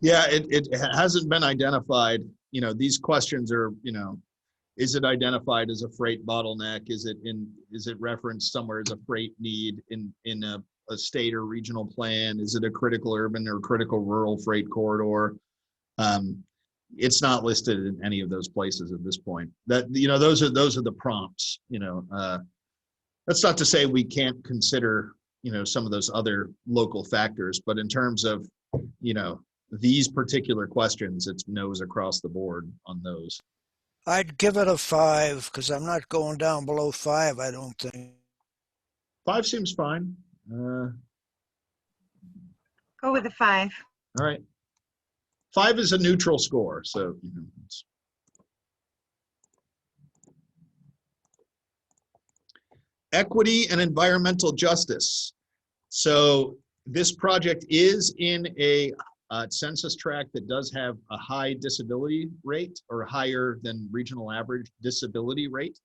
Yeah, it hasn't been identified. You know, these questions are, you know, is it identified as a freight bottleneck? Is it referenced somewhere as a freight need in a state or regional plan? Is it a critical urban or critical rural freight corridor? It's not listed in any of those places at this point. That, you know, those are the prompts. You know, that's not to say we can't consider, you know, some of those other local factors, but in terms of, you know, these particular questions, it's no's across the board on those. I'd give it a 5 because I'm not going down below 5, I don't think. 5 seems fine. Go with a 5. All right. 5 is a neutral score, so you know, equity and environmental justice. So this project is in a census tract that does have a high disability rate or higher than regional average disability rate.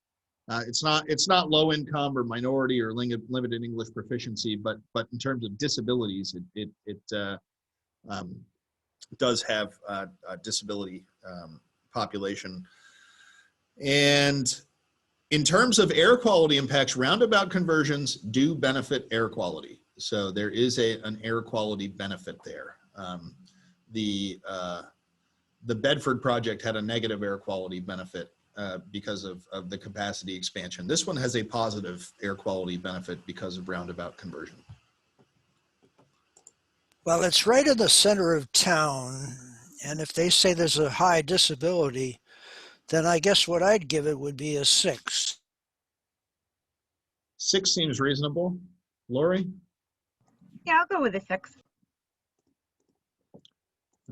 It's not low income or minority or limited English proficiency, but in terms of disabilities, it does have a disability population. And in terms of air quality impacts, roundabout conversions do benefit air quality. So there is an air quality benefit there. The Bedford project had a negative air quality benefit because of the capacity expansion. This one has a positive air quality benefit because of roundabout conversion. Well, it's right in the center of town, and if they say there's a high disability, then I guess what I'd give it would be a 6. 6 seems reasonable. Lori? Yeah, I'll go with a 6.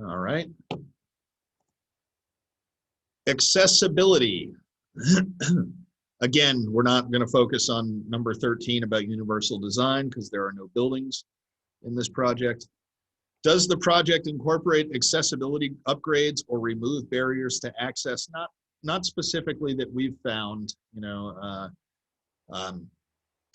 All right. Accessibility. Again, we're not going to focus on number 13 about universal design because there are no buildings in this project. Does the project incorporate accessibility upgrades or remove barriers to access? Not specifically that we've found, you know,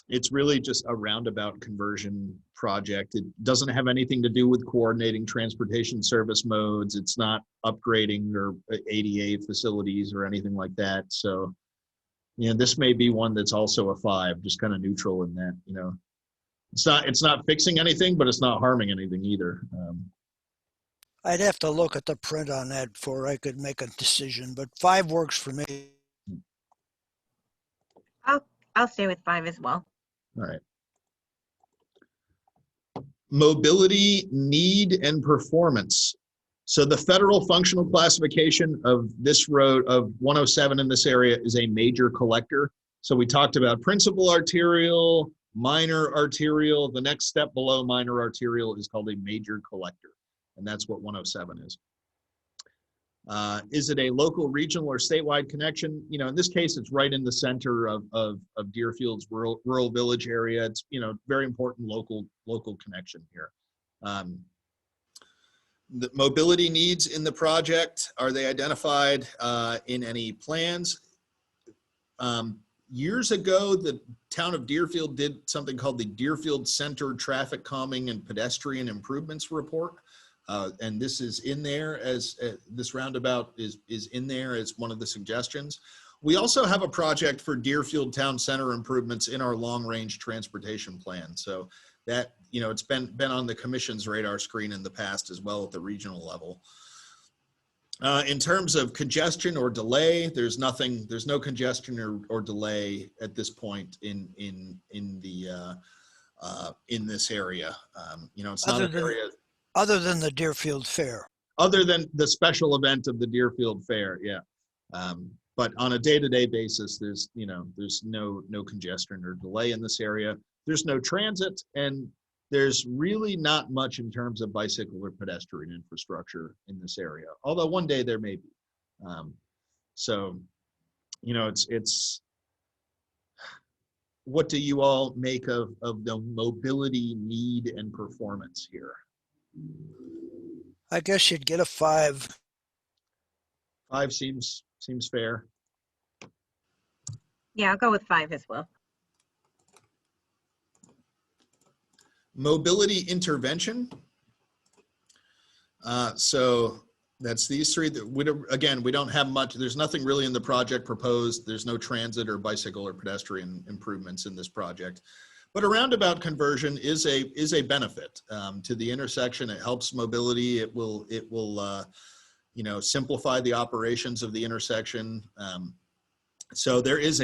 it's really just a roundabout conversion project. It doesn't have anything to do with coordinating transportation service modes. It's not upgrading or ADA facilities or anything like that. So, you know, this may be one that's also a 5, just kind of neutral in that, you know, it's not fixing anything, but it's not harming anything either. I'd have to look at the print on that before I could make a decision, but 5 works for me. I'll stay with 5 as well. All right. Mobility need and performance. So the federal functional classification of this road of 107 in this area is a major collector. So we talked about principal arterial, minor arterial. The next step below minor arterial is called a major collector. And that's what 107 is. Is it a local, regional, or statewide connection? You know, in this case, it's right in the center of Deerfield's rural village area. It's, you know, very important local connection here. The mobility needs in the project, are they identified in any plans? Years ago, the town of Deerfield did something called the Deerfield Center Traffic Calming and Pedestrian Improvements Report. And this is in there as this roundabout is in there as one of the suggestions. We also have a project for Deerfield Town Center improvements in our long-range transportation plan. So that, you know, it's been on the commission's radar screen in the past as well at the regional level. In terms of congestion or delay, there's no congestion or delay at this point in this area. You know, it's not an area. Other than the Deerfield Fair. Other than the special event of the Deerfield Fair, yeah. But on a day-to-day basis, there's no congestion or delay in this area. There's no transit, and there's really not much in terms of bicycle or pedestrian infrastructure in this area. Although one day there may be. So, you know, it's what do you all make of the mobility need and performance here? I guess you'd get a 5. 5 seems fair. Yeah, I'll go with 5 as well. Mobility intervention. So that's these 3. Again, we don't have much. There's nothing really in the project proposed. There's no transit or bicycle or pedestrian improvements in this project. But a roundabout conversion is a benefit to the intersection. It helps mobility. It will you know, simplify the operations of the intersection. So there is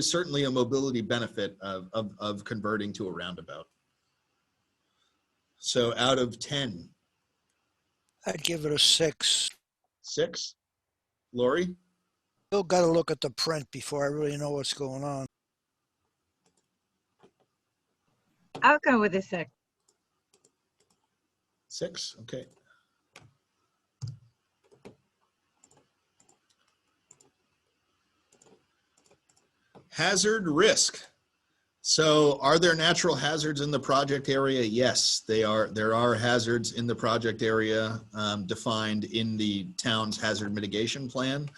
certainly a mobility benefit of converting to a roundabout. So out of 10, I'd give it a 6. 6. Lori? Still got to look at the print before I really know what's going on. I'll go with a 6. 6, okay. Hazard risk. So are there natural hazards in the project area? Yes, there are hazards in the project area defined in the town's hazard mitigation plan.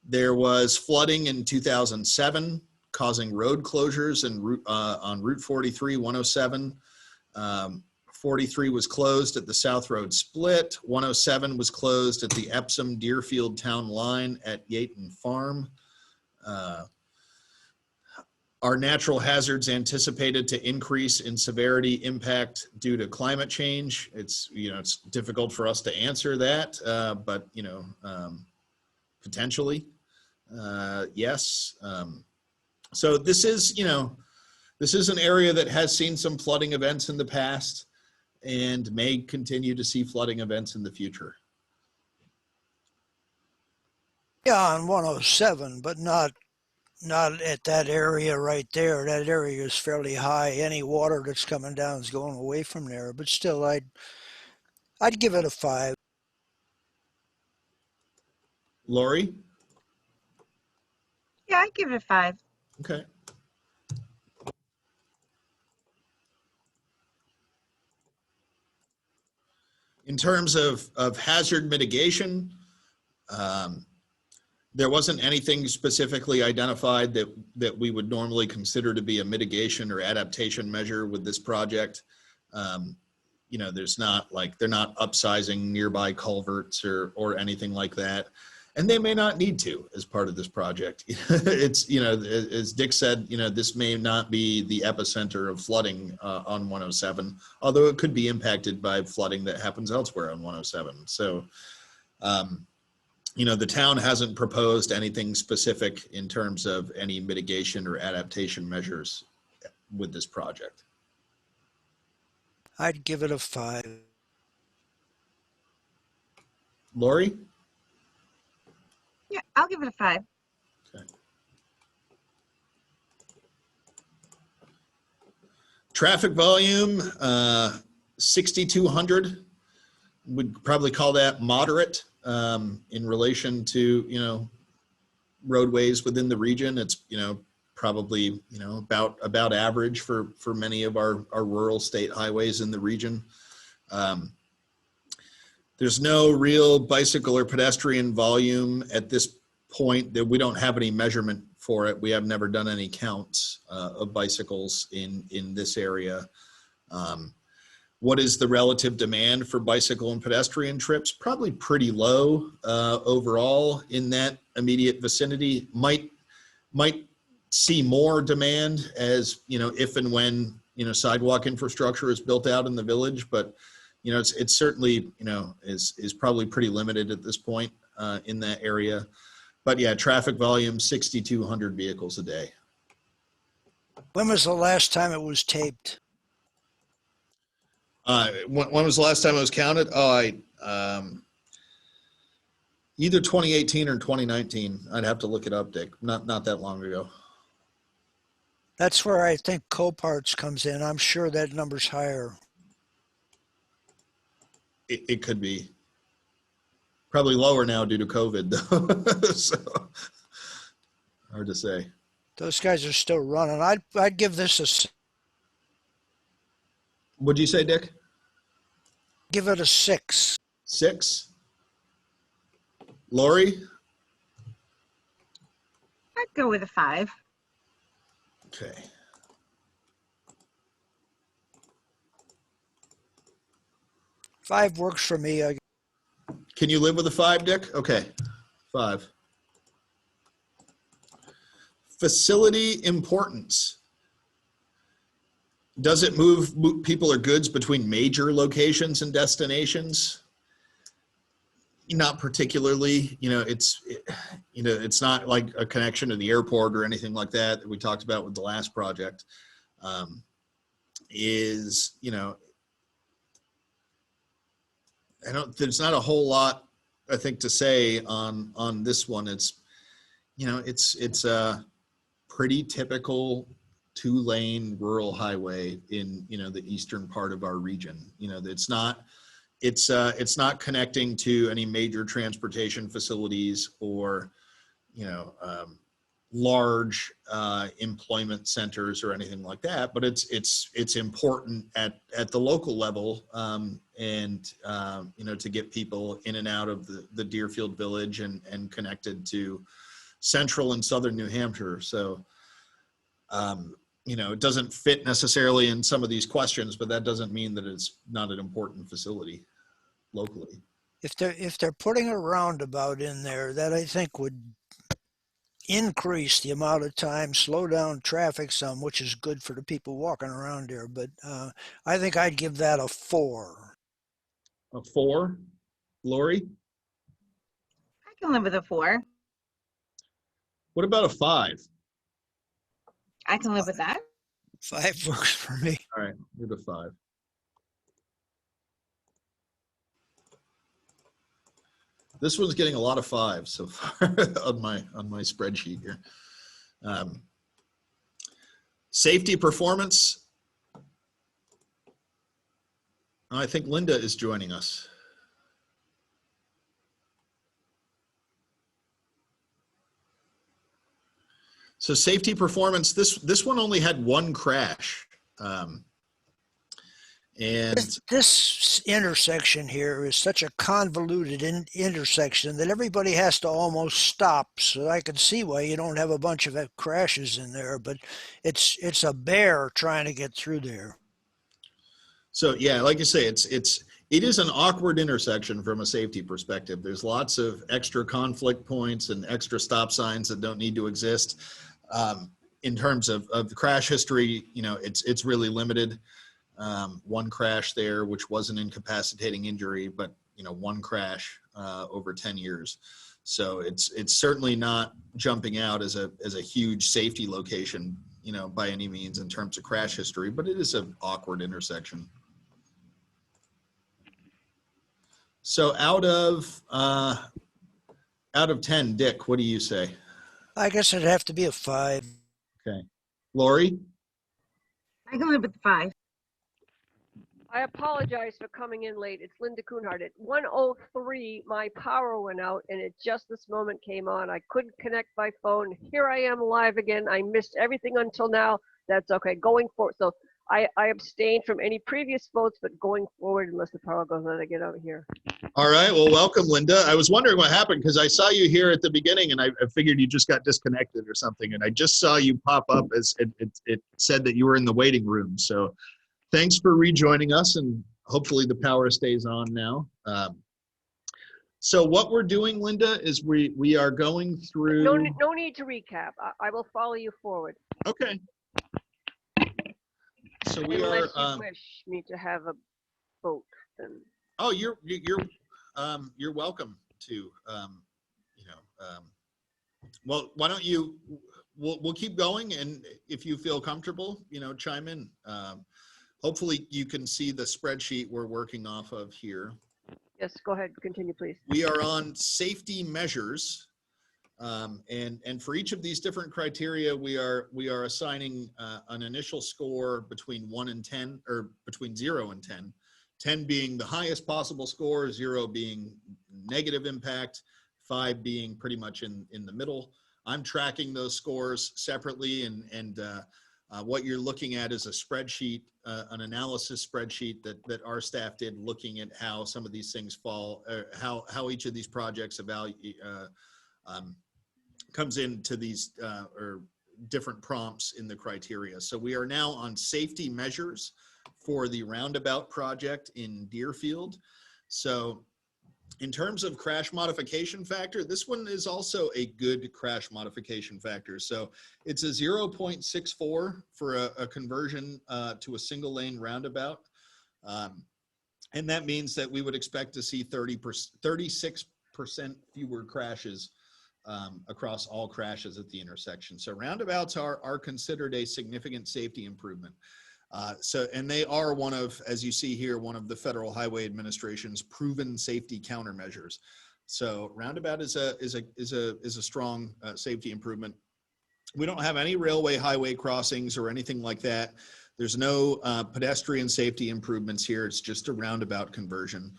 There was flooding in 2007 causing road closures on Route 43, 107. 43 was closed at the South Road split. 107 was closed at the Epsom Deerfield town line at Yaton Farm. Are natural hazards anticipated to increase in severity impact due to climate change? It's difficult for us to answer that, but potentially, yes. So this is an area that has seen some flooding events in the past and may continue to see flooding events in the future. Yeah, on 107, but not at that area right there. That area is fairly high. Any water that's coming down is going away from there. But still, I'd give it a 5. Lori? Yeah, I'd give it a 5. Okay. In terms of hazard mitigation, there wasn't anything specifically identified that we would normally consider to be a mitigation or adaptation measure with this project. There's not they're not upsizing nearby culverts or anything like that. And they may not need to as part of this project. It's, as Dick said, this may not be the epicenter of flooding on 107, although it could be impacted by flooding that happens elsewhere on 107. So, you know, the town hasn't proposed anything specific in terms of any mitigation or adaptation measures with this project. I'd give it a 5. Lori? Yeah, I'll give it a 5. Okay. Traffic volume, 6,200. Would probably call that moderate in relation to, you know, roadways within the region. It's, you know, probably, you know, about average for many of our rural state highways in the region. There's no real bicycle or pedestrian volume at this point. That we don't have any measurement for it. We have never done any counts of bicycles in this area. What is the relative demand for bicycle and pedestrian trips? Probably pretty low overall in that immediate vicinity. Might see more demand as, you know, if and when, you know, sidewalk infrastructure is built out in the village, but, you know, it's certainly, you know, is probably pretty limited at this point in that area. But yeah, traffic volume, 6,200 vehicles a day. When was the last time it was taped? When was the last time it was counted? Oh, either 2018 or 2019. I'd have to look it up, Dick. Not that long ago. That's where I think Coparts comes in. I'm sure that number's higher. It could be. Probably lower now due to COVID, though. So, hard to say. Those guys are still running. I'd give this a. What'd you say, Dick? Give it a 6. 6? Lori? I'd go with a 5. Okay. Five works for me. Can you live with a 5, Dick? Okay, 5. Facility importance. Does it move people or goods between major locations and destinations? Not particularly. You know, it's not like a connection to the airport or anything like that that we talked about with the last project. You know, there's not a whole lot, I think, to say on this one. It's, you know, it's a pretty typical 2-lane rural highway in, you know, the eastern part of our region. You know, it's not connecting to any major transportation facilities or, you know, large employment centers or anything like that, but it's important at the local level, and you know, to get people in and out of the Deerfield Village and connected to central and southern New Hampshire. So you know, it doesn't fit necessarily in some of these questions, but that doesn't mean that it's not an important facility locally. If they're putting a roundabout in there, that I think would increase the amount of time, slow down traffic some, which is good for the people walking around there. But I think I'd give that a 4. A 4? Lori? I can live with a 4. What about a 5? I can live with that. 5 works for me. All right, give it a 5. This one's getting a lot of 5s so far on my spreadsheet here. Safety performance. I think Linda is joining us. So safety performance, this one only had 1 crash. And this intersection here is such a convoluted intersection that everybody has to almost stop. So I can see why you don't have a bunch of crashes in there, but it's a bear trying to get through there. So yeah, like you say, it is an awkward intersection from a safety perspective. There's lots of extra conflict points and extra stop signs that don't need to exist. In terms of the crash history, you know, it's really limited. 1 crash there, which was an incapacitating injury, but, you know, 1 crash over 10 years. So it's certainly not jumping out as a huge safety location, you know, by any means in terms of crash history, but it is an awkward intersection. So out of 10, Dick, what do you say? I guess it'd have to be a 5. Okay. Lori? I can live with 5. I apologize for coming in late. It's Linda Kuhnhart. At 1:03, my power went out, and it just this moment came on. I couldn't connect by phone. Here I am live again. I missed everything until now. That's okay. Going forward, so I abstained from any previous votes, but going forward, unless the power goes out, I get out of here. All right. Well, welcome, Linda. I was wondering what happened because I saw you here at the beginning and I figured you just got disconnected or something. And I just saw you pop up as it said that you were in the waiting room. So thanks for rejoining us, and hopefully the power stays on now. So what we're doing, Linda, is we are going through. No need to recap. I will follow you forward. Okay. So we Unless are. you wish me to have a vote, then. Oh, you're welcome to. Well, why don't you? We'll keep going, and if you feel comfortable, chime in. Hopefully you can see the spreadsheet we're working off of here. Yes, go ahead. Continue, please. We are on safety measures, and for each of these different criteria, we are assigning an initial score between 1 and 10, or between 0 and 10. 10 being the highest possible score, 0 being negative impact, 5 being pretty much in the middle. I'm tracking those scores separately, and what you're looking at is a spreadsheet, an analysis spreadsheet that our staff did, looking at how some of these things fall, how each of these projects comes into these or different prompts in the criteria. So we are now on safety measures for the roundabout project in Deerfield. So in terms of crash modification factor, this one is also a good crash modification factor. So it's a 0.64 for a conversion to a single lane roundabout. And that means that we would expect to see 36% fewer crashes across all crashes at the intersection. So roundabouts are considered a significant safety improvement. And they are one of, as you see here, one of the Federal Highway Administration's proven safety countermeasures. So roundabout is a strong safety improvement. We don't have any railway highway crossings or anything like that. There's no pedestrian safety improvements here. It's just a roundabout conversion.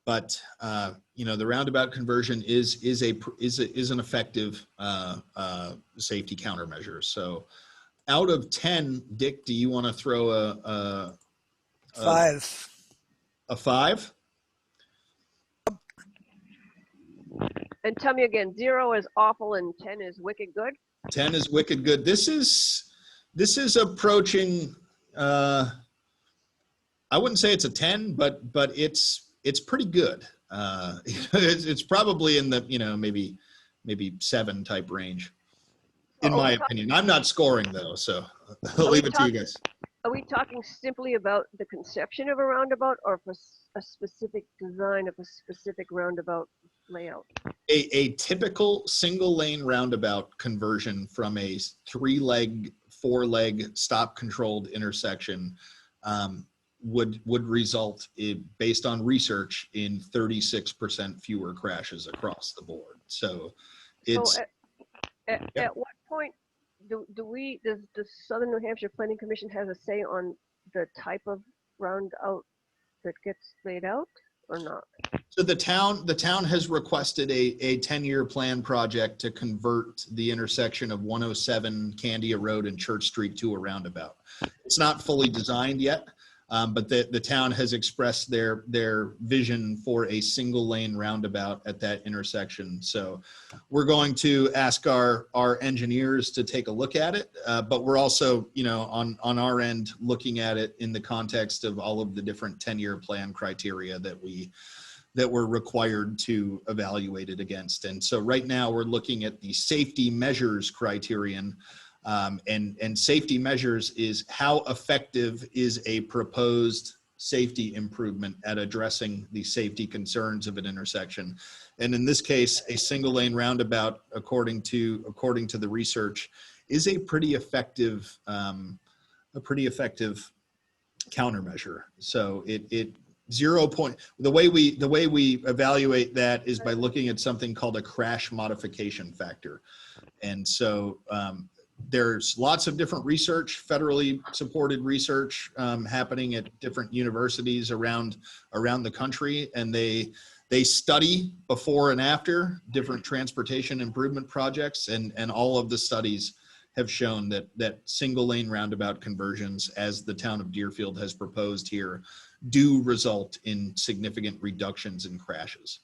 But the roundabout conversion is an effective safety countermeasure. So out of 10, Dick, do you want to throw a 5? A 5? And tell me again, 0 is awful and 10 is wicked good? 10 is wicked good. This is approaching, I wouldn't say it's a 10, but it's pretty good. It's probably in the, maybe 7 type range. In my opinion. I'm not scoring though, so I'll leave it to you guys. Are we talking simply about the conception of a roundabout, or for a specific design of a specific roundabout layout? A typical single lane roundabout conversion from a 3-leg, 4-leg stop controlled intersection would result based on research in 36% fewer crashes across the board. So it's at what point does the Southern New Hampshire Planning Commission have a say on the type of roundabout that gets laid out, or not? So the town has requested a 10-year plan project to convert the intersection of 107 Candia Road and Church Street to a roundabout. It's not fully designed yet, but the town has expressed their vision for a single lane roundabout at that intersection. So we're going to ask our engineers to take a look at it, but we're also, on our end, looking at it in the context of all of the different 10-year plan criteria that we're required to evaluate it against. And so right now we're looking at the safety measures criterion. And safety measures is how effective is a proposed safety improvement at addressing the safety concerns of an intersection. And in this case, a single lane roundabout, according to the research, is a pretty effective countermeasure. So it 0 point, the way we evaluate that is by looking at something called a crash modification factor. And so there's lots of different research, federally supported research happening at different universities around the country, and they study before and after different transportation improvement projects, and all of the studies have shown that single lane roundabout conversions, as the town of Deerfield has proposed here, do result in significant reductions in crashes.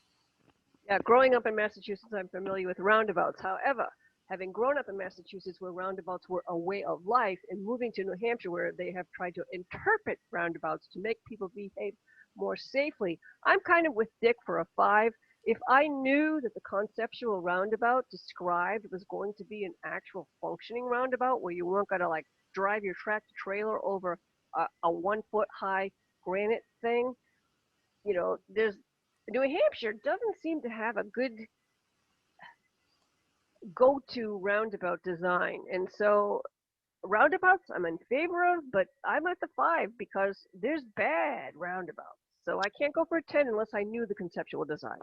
Yeah, growing up in Massachusetts, I'm familiar with roundabouts. However, having grown up in Massachusetts where roundabouts were a way of life, and moving to New Hampshire where they have tried to interpret roundabouts to make people behave more safely, I'm kind of with Dick for a 5. If I knew that the conceptual roundabout described was going to be an actual functioning roundabout where you weren't going to like drive your tractor trailer over a 1 foot high granite thing, you know, New Hampshire doesn't seem to have a good go-to roundabout design. And so roundabouts I'm in favor of, but I'm at the 5 because there's bad roundabouts. So I can't go for a 10 unless I knew the conceptual design.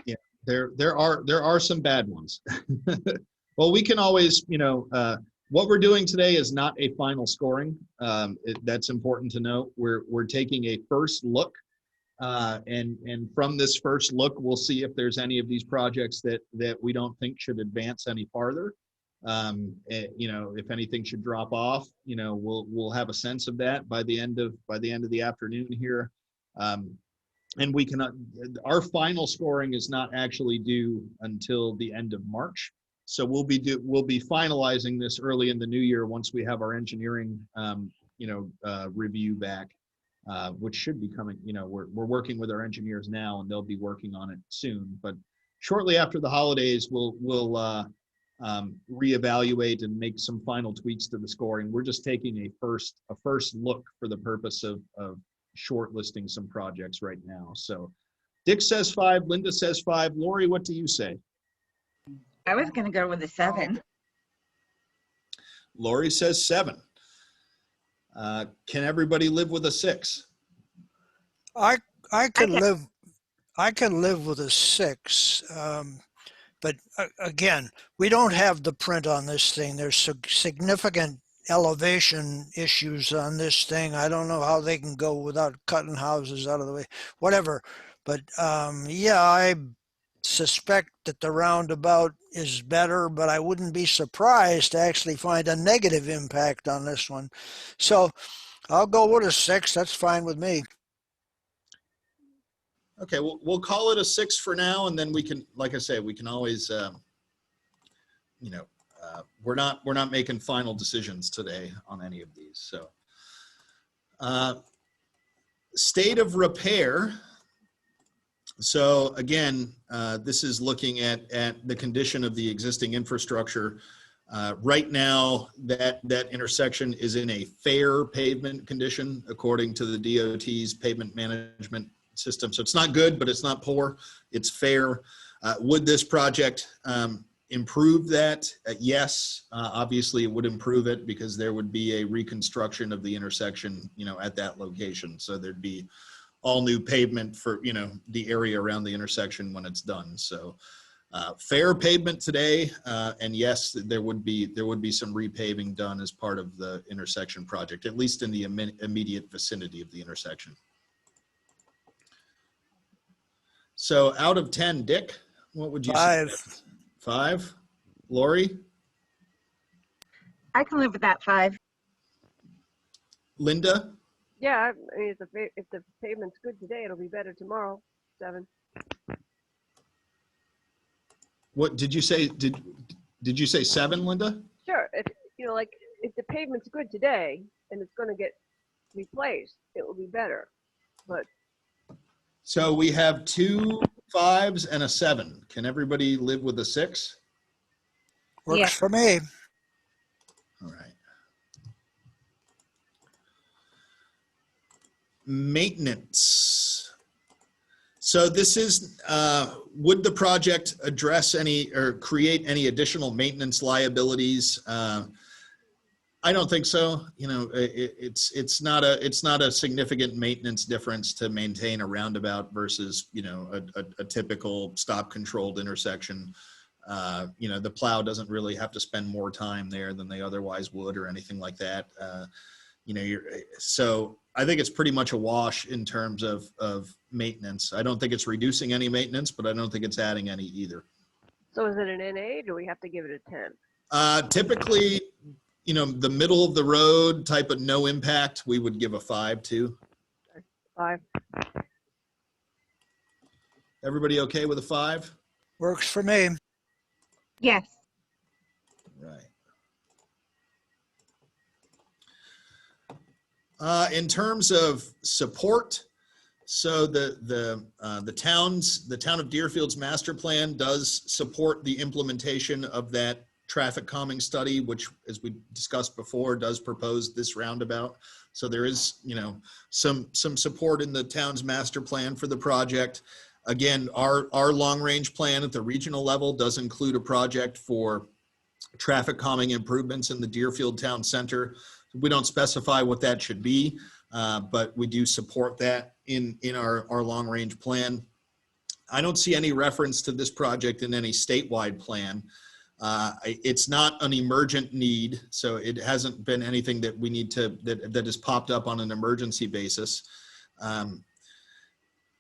Yeah, there are some bad ones. Well, we can always, what we're doing today is not a final scoring. That's important to note. We're taking a first look, and from this first look, we'll see if there's any of these projects that we don't think should advance any farther. If anything should drop off, we'll have a sense of that by the end of the afternoon here. And we cannot, our final scoring is not actually due until the end of March. So we'll be finalizing this early in the new year once we have our engineering, review back, which should be coming. We're working with our engineers now, and they'll be working on it soon. But shortly after the holidays, we'll reevaluate and make some final tweaks to the scoring. We're just taking a first look for the purpose of shortlisting some projects right now. So Dick says 5, Linda says 5. Lori, what do you say? I was going to go with a 7. Lori says 7. Can everybody live with a 6? I can live with a 6. But again, we don't have the print on this thing. There's significant elevation issues on this thing. I don't know how they can go without cutting houses out of the way, whatever. But yeah, I suspect that the roundabout is better, but I wouldn't be surprised to actually find a negative impact on this one. So I'll go with a 6. That's fine with me. Okay, we'll call it a 6 for now, and then we can, like I say, we can always, we're not making final decisions today on any of these. So, state of repair. So again, this is looking at the condition of the existing infrastructure. Right now, that intersection is in a fair pavement condition according to the DOT's pavement management system. So it's not good, but it's not poor. It's fair. Would this project improve that? Yes, obviously it would improve it because there would be a reconstruction of the intersection, at that location. So there'd be all new pavement for, the area around the intersection when it's done. So fair pavement today, and yes, there would be some repaving done as part of the intersection project, at least in the immediate vicinity of the intersection. So out of 10, Dick, what would you say? 5. Lori? I can live with that 5. Linda? Yeah, I mean, if the pavement's good today, it'll be better tomorrow. 7. What did you say? Did you say 7, Linda? Sure. If the pavement's good today and it's going to get replaced, it will be better. But So we have 2 5s and a 7. Can everybody live with a 6? Works for me. All right. maintenance. So this is, would the project address any or create any additional maintenance liabilities? I don't think so. You know, it's not a significant maintenance difference to maintain a roundabout versus, you know, a typical stop controlled intersection. You know, the plow doesn't really have to spend more time there than they otherwise would or anything like that. You know, so I think it's pretty much a wash in terms of maintenance. I don't think it's reducing any maintenance, but I don't think it's adding any either. So is it an NA? Do we have to give it a 10? Typically, you know, the middle of the road type of no impact, we would give a 5 to. 5. Everybody okay with a 5? Works for me. Yes. Right. In terms of support, so the town of Deerfield's master plan does support the implementation of that traffic calming study, which, as we discussed before, does propose this roundabout. So there is, you know, some support in the town's master plan for the project. Again, our long range plan at the regional level does include a project for traffic calming improvements in the Deerfield Town Center. We don't specify what that should be, but we do support that in our long range plan. I don't see any reference to this project in any statewide plan. It's not an emergent need, so it hasn't been anything that we need to, that has popped up on an emergency basis.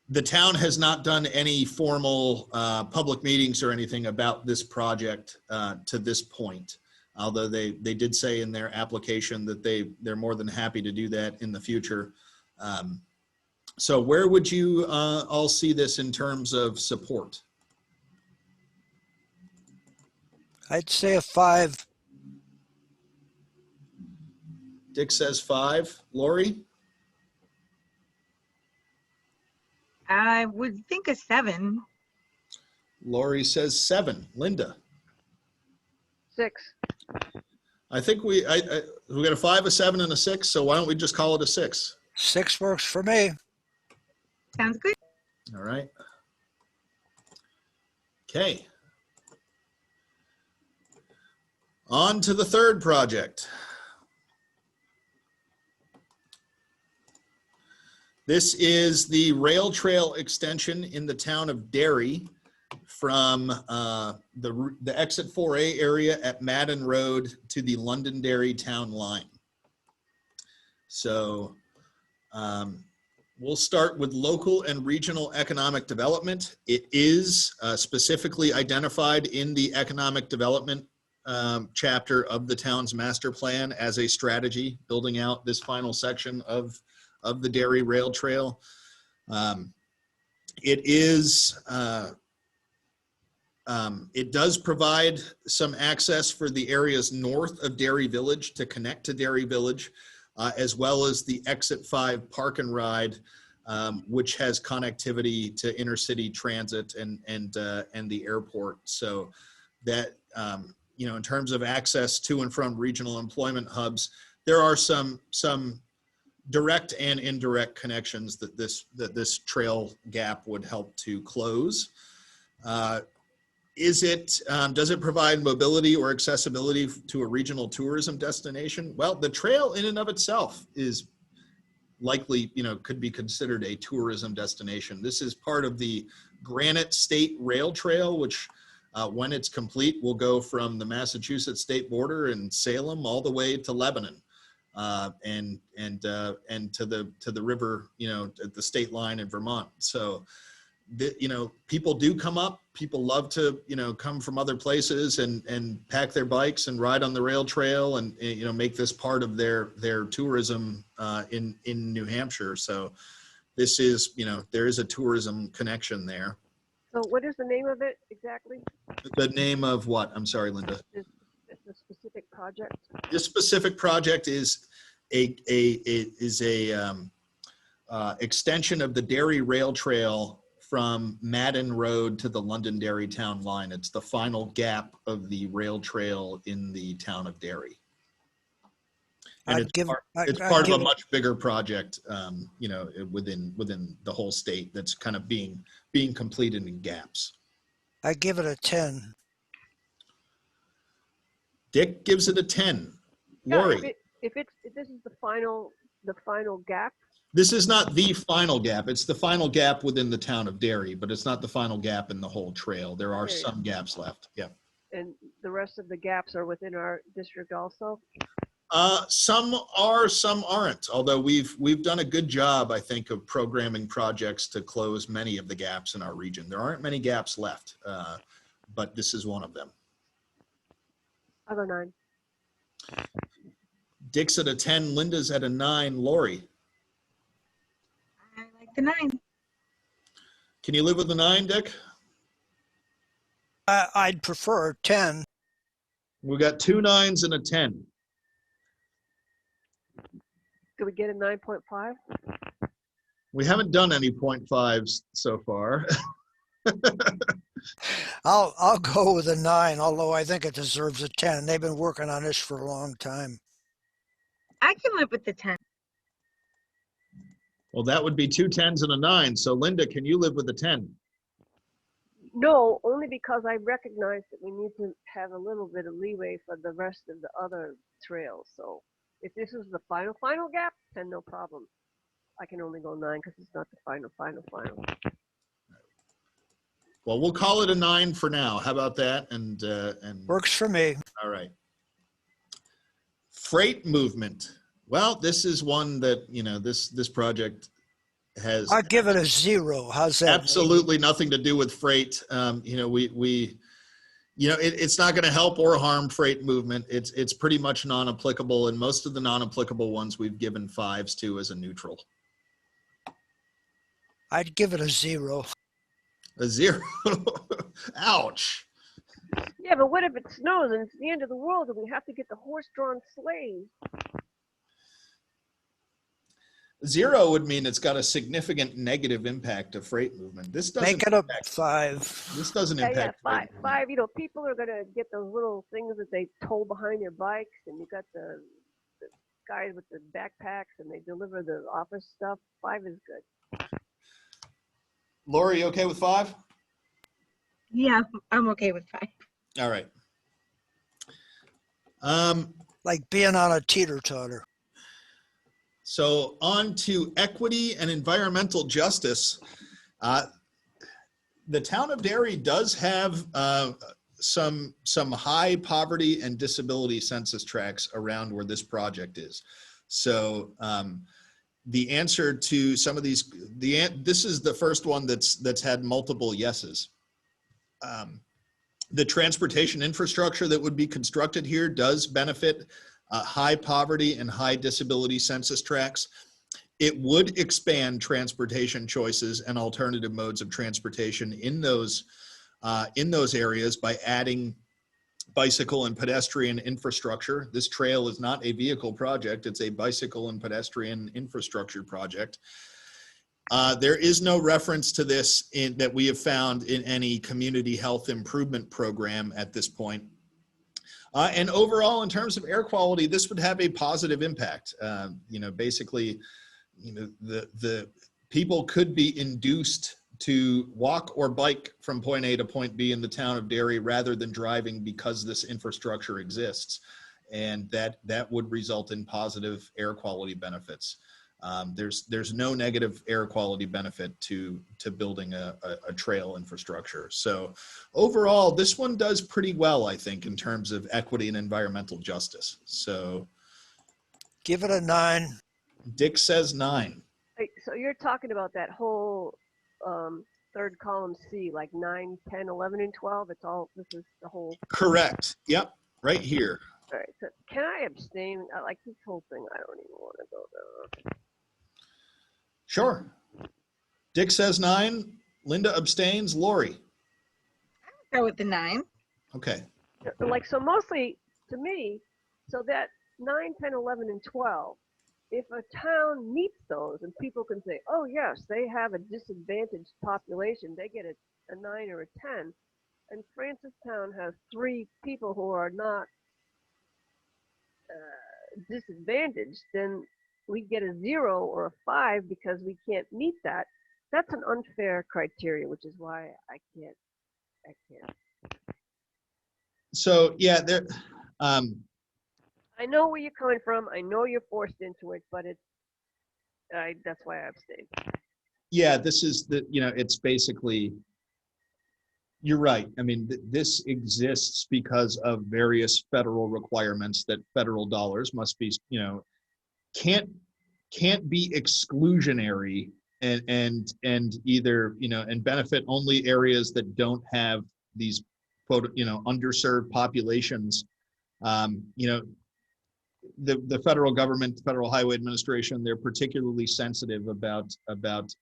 The town has not done any formal public meetings or anything about this project to this point. Although they did say in their application that they're more than happy to do that in the future. So where would you all see this in terms of support? I'd say a 5. Dick says 5. Lori? I would think a 7. Lori says 7. Linda? 6. I think we got a 5, a 7, and a 6. So why don't we just call it a 6? 6 works for me. Sounds good. All right. Okay. On to the third project. This is the rail trail extension in the town of Derry from the exit 4A area at Madden Road to the Londonderry town line. So we'll start with local and regional economic development. It is specifically identified in the economic development chapter of the town's master plan as a strategy, building out this final section of the Derry Rail Trail. It does provide some access for the areas north of Derry Village to connect to Derry Village, as well as the Exit 5 Park and Ride, which has connectivity to intercity transit and the airport. So that, you know, in terms of access to and from regional employment hubs, there are some direct and indirect connections that this trail gap would help to close. Does it provide mobility or accessibility to a regional tourism destination? Well, the trail in and of itself is likely, you know, could be considered a tourism destination. This is part of the Granite State Rail Trail, which when it's complete, will go from the Massachusetts state border in Salem all the way to Lebanon. And to the river, you know, at the state line in Vermont. So, you know, people do come up. People love to, you know, come from other places and pack their bikes and ride on the rail trail and, you know, make this part of their tourism in New Hampshire. So, this is, you know, there is a tourism connection there. So what is the name of it exactly? The name of what? I'm sorry, Linda. It's a specific project. This specific project is a extension of the Derry Rail Trail from Madden Road to the Londonderry town line. It's the final gap of the rail trail in the town of Derry. And I'd give, it's I'd part of give a it, much bigger project, you know, within the whole state that's kind of being completed in gaps. I'd give it a 10. Dick gives it a 10. Yeah, Lori, if this is the final gap, this is not the final gap. It's the final gap within the town of Derry, but it's not the final gap in the whole trail. There are Yeah, yeah. some gaps left. Yeah. and the rest of the gaps are within our district also. Some are, some aren't. Although we've done a good job, I think, of programming projects to close many of the gaps in our region. There aren't many gaps left, but this is one of them. I'll go 9. Dick's at a 10. Linda's at a 9. Lori, I like the 9. can you live with the 9, Dick? I'd prefer 10. We got 2 9s and a 10. Could we get a 9.5? We haven't done any 0.5s so far. I'll go with a 9, although I think it deserves a 10. They've been working on this for a long time. I can live with the 10. Well, that would be 2 10s and a 9. So Linda, can you live with a 10? No, only because I recognize that we need to have a little bit of leeway for the rest of the other trails. So if this is the final gap, then no problem. I can only go 9 because it's not the final. Well, we'll call it a 9 for now. How about that? And Works for me. all right. Freight movement. Well, this is one that, you know, this project has I'd give it a 0. How's that? absolutely nothing to do with freight. You know, it's not going to help or harm freight movement. It's pretty much non-applicable, and most of the non-applicable ones we've given 5s to as a neutral. I'd give it a 0. A 0. Ouch. Yeah, but what if it snows and it's the end of the world and we have to get the horse-drawn sleighs? 0 would mean it's got a significant negative impact of freight movement. This doesn't Make it a impact, 5. this doesn't Yeah, impact freight five. movement. 5. You know, people are gonna get those little things that they tow behind their bikes, and you got the guys with the backpacks, and they deliver the office stuff. 5 is good. Lori, you okay with 5? Yeah, I'm okay with 5. All right. Like being on a teeter-totter. So on to equity and environmental justice. The town of Derry does have some high poverty and disability census tracts around where this project is. So the answer to some of these, this is the first one that's had multiple yeses. The transportation infrastructure that would be constructed here does benefit high poverty and high disability census tracts. It would expand transportation choices and alternative modes of transportation in those areas by adding bicycle and pedestrian infrastructure. This trail is not a vehicle project, it's a bicycle and pedestrian infrastructure project. There is no reference to this that we have found in any community health improvement program at this point. And overall, in terms of air quality, this would have a positive impact. You know, basically, you know, the people could be induced to walk or bike from point A to point B in the town of Derry rather than driving because this infrastructure exists. And that would result in positive air quality benefits. There's no negative air quality benefit to building a trail infrastructure. So overall, this one does pretty well, I think, in terms of equity and environmental justice. So Give it a 9. Dick says 9. So you're talking about that whole third column C, like 9, 10, 11, and 12. This is the whole. Correct. Yep. Right here. All right. So can I abstain? I like this whole thing. I don't even want to go there. Sure. Dick says 9. Linda abstains. Lori. Go with the 9. Okay. Like, so mostly to me, so that 9, 10, 11, and 12, if a town meets those and people can say, oh yes, they have a disadvantaged population, they get a 9 or a 10, and Francistown has 3 people who are not disadvantaged, then we get a 0 or a 5 because we can't meet that. That's an unfair criteria, which is why I can't. So yeah, I know where you're coming from. I know you're forced into it, but that's why I abstained. yeah, this is it's basically, you're right. I mean, this exists because of various federal requirements that federal dollars must be, can't be exclusionary and either, and benefit only areas that don't have these quote, underserved populations. The federal government, Federal Highway Administration, they're particularly sensitive about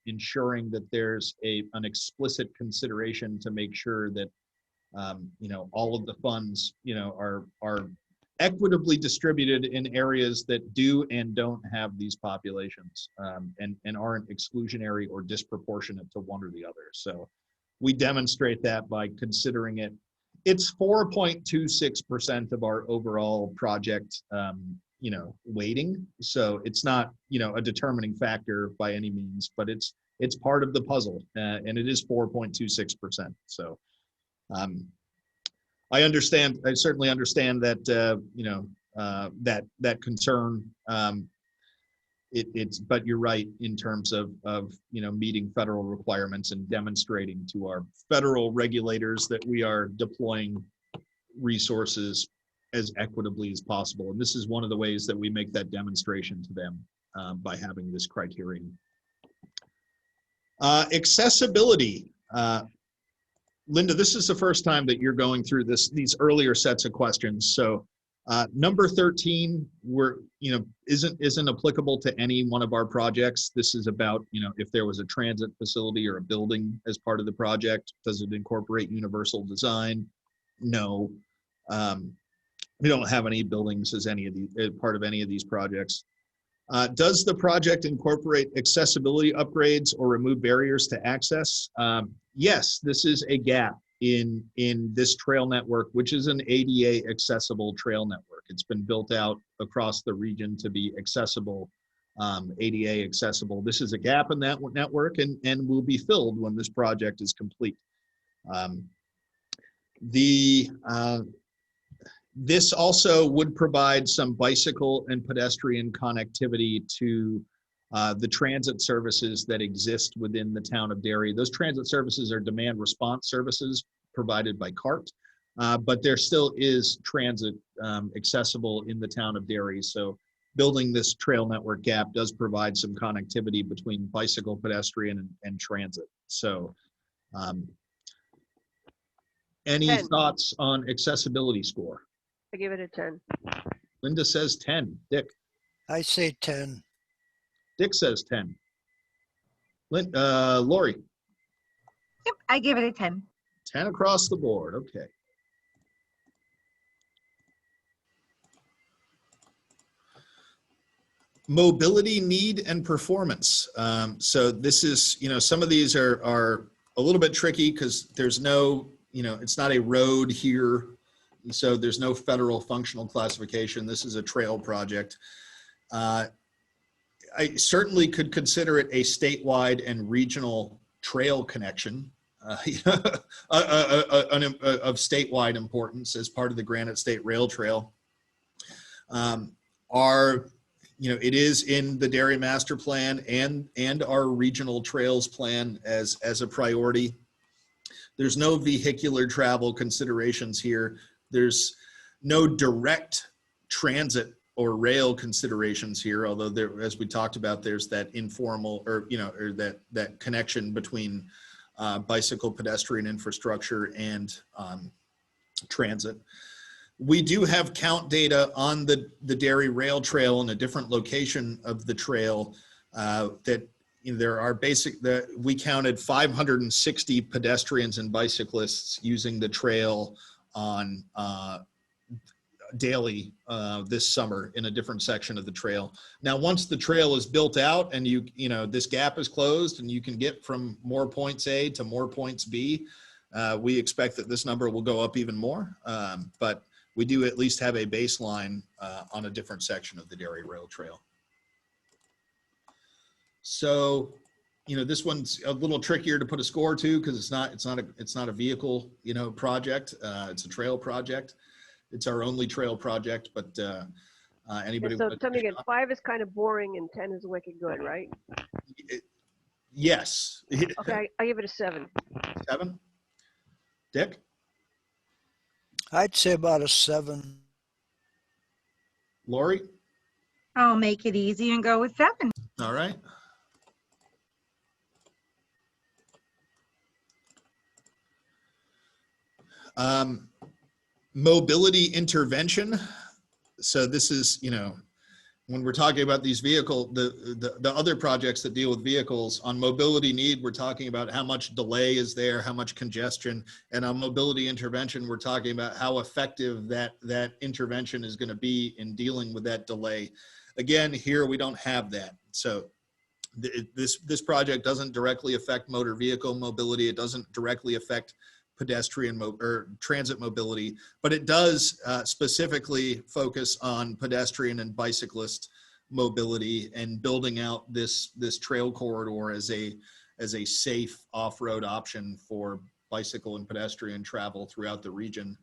ensuring that there's an explicit consideration to make sure that all of the funds are equitably distributed in areas that do and don't have these populations, and aren't exclusionary or disproportionate to one or the other. So we demonstrate that by considering it. It's 4.26% of our overall project, weighting. So it's not, a determining factor by any means, but it's part of the puzzle, and it is 4.26%. So I certainly understand that, that concern. But you're right in terms of meeting federal requirements and demonstrating to our federal regulators that we are deploying resources as equitably as possible. And this is one of the ways that we make that demonstration to them, by having this criterion. Accessibility. Linda, this is the first time that you're going through these earlier sets of questions. So number 13, isn't applicable to any one of our projects. This is about, if there was a transit facility or a building as part of the project, does it incorporate universal design? No. We don't have any buildings as part of any of these projects. Does the project incorporate accessibility upgrades or remove barriers to access? Yes, this is a gap in this trail network, which is an ADA accessible trail network. It's been built out across the region to be accessible, ADA accessible. This is a gap in that network and will be filled when this project is complete. This also would provide some bicycle and pedestrian connectivity to the transit services that exist within the town of Derry. Those transit services are demand response services provided by CART, but there still is transit accessible in the town of Derry. So building this trail network gap does provide some connectivity between bicycle, pedestrian, and transit. So any 10. thoughts on accessibility score? I give it a 10. Linda says 10. Dick? I say 10. Dick says 10. Lori? Yep, I give it a 10. 10 across the board. Okay. Mobility need and performance. So this is, some of these are a little bit tricky because there's no, it's not a road here. So there's no federal functional classification. This is a trail project. I certainly could consider it a statewide and regional trail connection of statewide importance as part of the Granite State Rail Trail. It is in the Derry Master Plan and our regional trails plan as a priority. There's no vehicular travel considerations here. There's no direct transit or rail considerations here, although there, as we talked about, there's that informal or that connection between bicycle pedestrian infrastructure and transit. We do have count data on the Derry Rail Trail in a different location of the trail that there are we counted 560 pedestrians and bicyclists using the trail on daily this summer in a different section of the trail. Now, once the trail is built out and this gap is closed and you can get from more points A to more points B, we expect that this number will go up even more. But we do at least have a baseline on a different section of the Dairy Rail Trail. So, you know, this one's a little trickier to put a score to because it's not a vehicle, you know, project. It's a trail project. It's our only trail project, but anybody. So tell me again, 5 is kind of boring and 10 is wicked good, right? Yes. Okay, I give it a 7. 7. Dick? I'd say about a 7. Lori? I'll make it easy and go with 7. All right. Mobility intervention. So this is, you know, when we're talking about these the other projects that deal with vehicles, on mobility need, we're talking about how much delay is there, how much congestion, and on mobility intervention, we're talking about how effective that intervention is going to be in dealing with that delay. Again, here we don't have that. So this project doesn't directly affect motor vehicle mobility. It doesn't directly affect pedestrian or transit mobility, but it does specifically focus on pedestrian and bicyclist mobility and building out this trail corridor as a safe off-road option for bicycle and pedestrian travel throughout the region.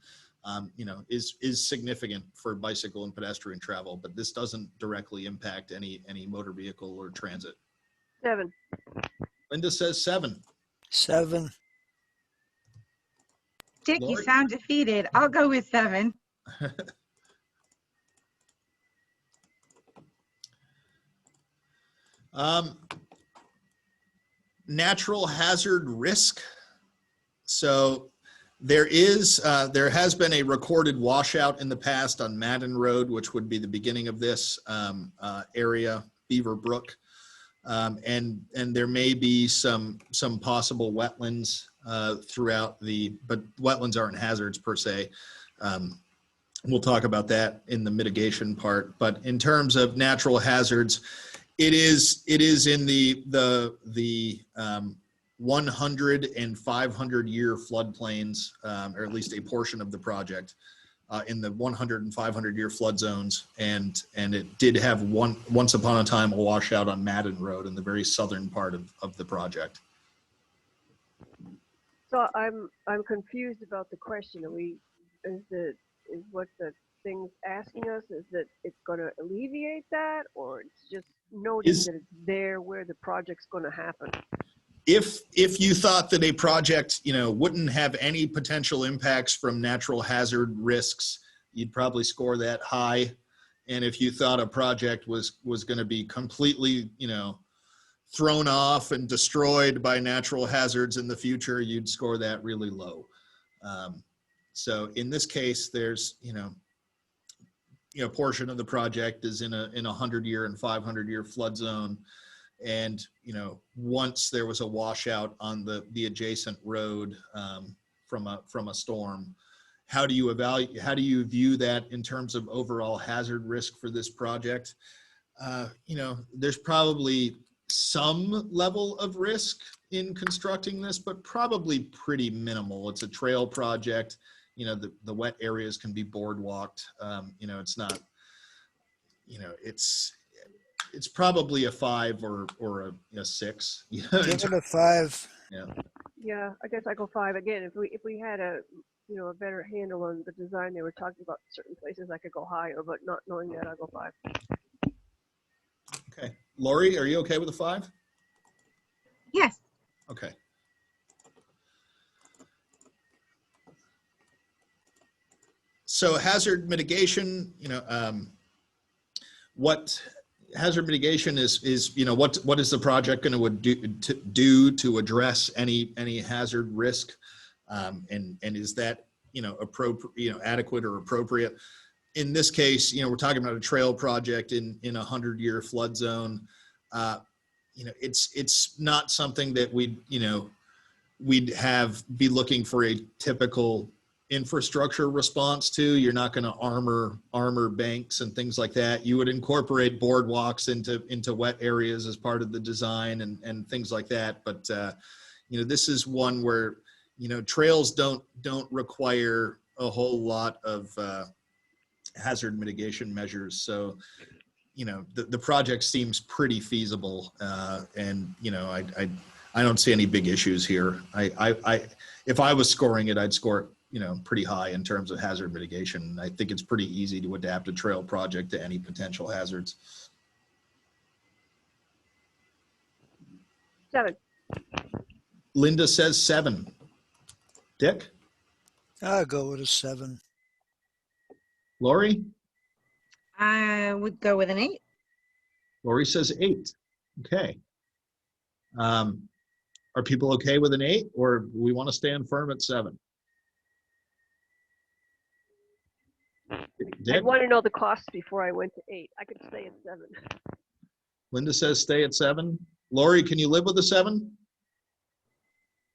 You know, is significant for bicycle and pedestrian travel, but this doesn't directly impact any motor vehicle or transit. 7. Linda says 7. 7. Dick, you Lori? sound defeated. I'll go with 7. Natural hazard risk. So there has been a recorded washout in the past on Madden Road, which would be the beginning of this area, Beaver Brook. And there may be some possible wetlands throughout but wetlands aren't hazards per se. We'll talk about that in the mitigation part. But in terms of natural hazards, it is in the 100 and 500 year floodplains, or at least a portion of the project. In the 100 and 500 year flood zones, and it did have once upon a time a washout on Madden Road in the very southern part of the project. So I'm confused about the question. Is what the thing's asking us is that it's going to alleviate that, or it's just noting that it's there where the project's going to happen? If you thought that a project, you know, wouldn't have any potential impacts from natural hazard risks, you'd probably score that high. And if you thought a project was going to be completely, you know, thrown off and destroyed by natural hazards in the future, you'd score that really low. So in this case, there's, you know, a portion of the project is in a 100-year and 500-year flood zone. And, you know, once there was a washout on the adjacent road from a storm, how do you view that in terms of overall hazard risk for this project? You know, there's probably some level of risk in constructing this, but probably pretty minimal. It's a trail project. You know, the wet areas can be boardwalked. You know, it's not, you know, it's probably a 5 or a 6. Give it a 5. Yeah. Yeah, I guess I go 5 again. If we had a better handle on the design they were talking about certain places, I could go higher, but not knowing that, I'll go 5. Okay. Lori, are you okay with a 5? Yes. Okay. So hazard mitigation, you know, what hazard mitigation is, you know, what is the project going to do to address any hazard risk, and is that, you know, appropriate, you know, adequate or appropriate? In this case, you know, we're talking about a trail project in a 100-year flood zone. You know, it's not something that we'd be looking for a typical infrastructure response to. You're not going to armor banks and things like that. You would incorporate boardwalks into wet areas as part of the design and things like that. But you know, this is one where, you know, trails don't require a whole lot of hazard mitigation measures. So, you know, the project seems pretty feasible, and you know, I don't see any big issues here. If I was scoring it, I'd score it, you know, pretty high in terms of hazard mitigation. I think it's pretty easy to adapt a trail project to any potential hazards. 7. Linda says 7. Dick? I'll go with a 7. Lori? I would go with an 8. Lori says 8. Okay. Are people okay with an 8, or do we want to stand firm at 7? Dick? I'd want to know the cost before I went to 8. I could stay at 7. Linda says stay at 7. Lori, can you live with a 7?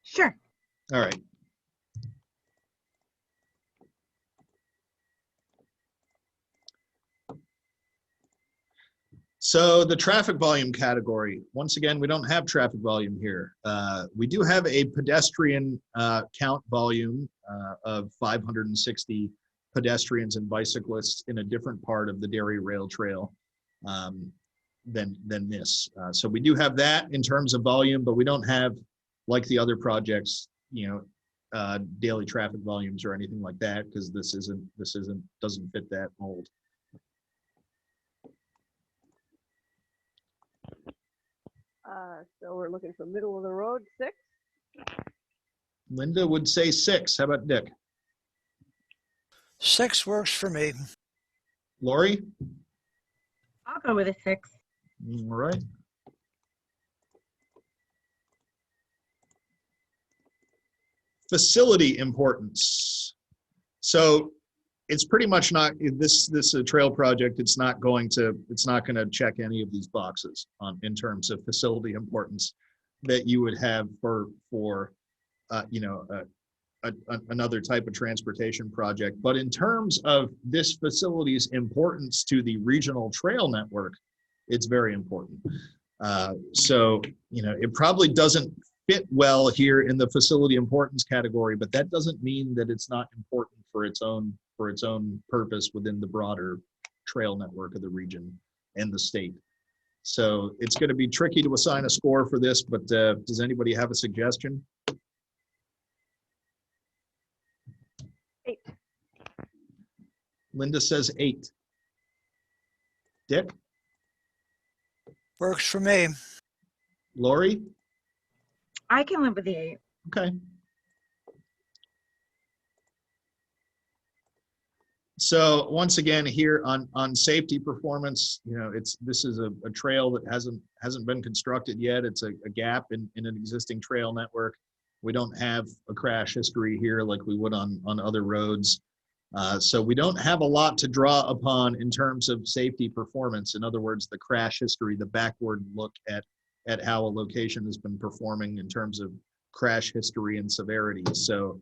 Sure. All right. So the traffic volume category, once again, we don't have traffic volume here. We do have a pedestrian count volume of 560 pedestrians and bicyclists in a different part of the Dairy Rail Trail than this. So we do have that in terms of volume, but we don't have, like the other projects, you know, daily traffic volumes or anything like that, because this doesn't fit that mold. So we're looking for middle of the road, 6. Linda would say 6. How about Dick? 6 works for me. Lori? I'll go with a 6. All right. Facility importance. So it's pretty much not this trail project. It's not going to check any of these boxes in terms of facility importance that you would have for you know, another type of transportation project. But in terms of this facility's importance to the regional trail network, it's very important. So, you know, it probably doesn't fit well here in the facility importance category, but that doesn't mean that it's not important for its own purpose within the broader trail network of the region and the state. So it's going to be tricky to assign a score for this, but does anybody have a suggestion? 8. Linda says 8. Dick? Works for me. Lori? I can live with the 8. Okay. So once again, here on safety performance, you know, this is a trail that hasn't been constructed yet. It's a gap in an existing trail network. We don't have a crash history here like we would on other roads. So we don't have a lot to draw upon in terms of safety performance. In other words, the crash history, the backward look at how a location has been performing in terms of crash history and severity. So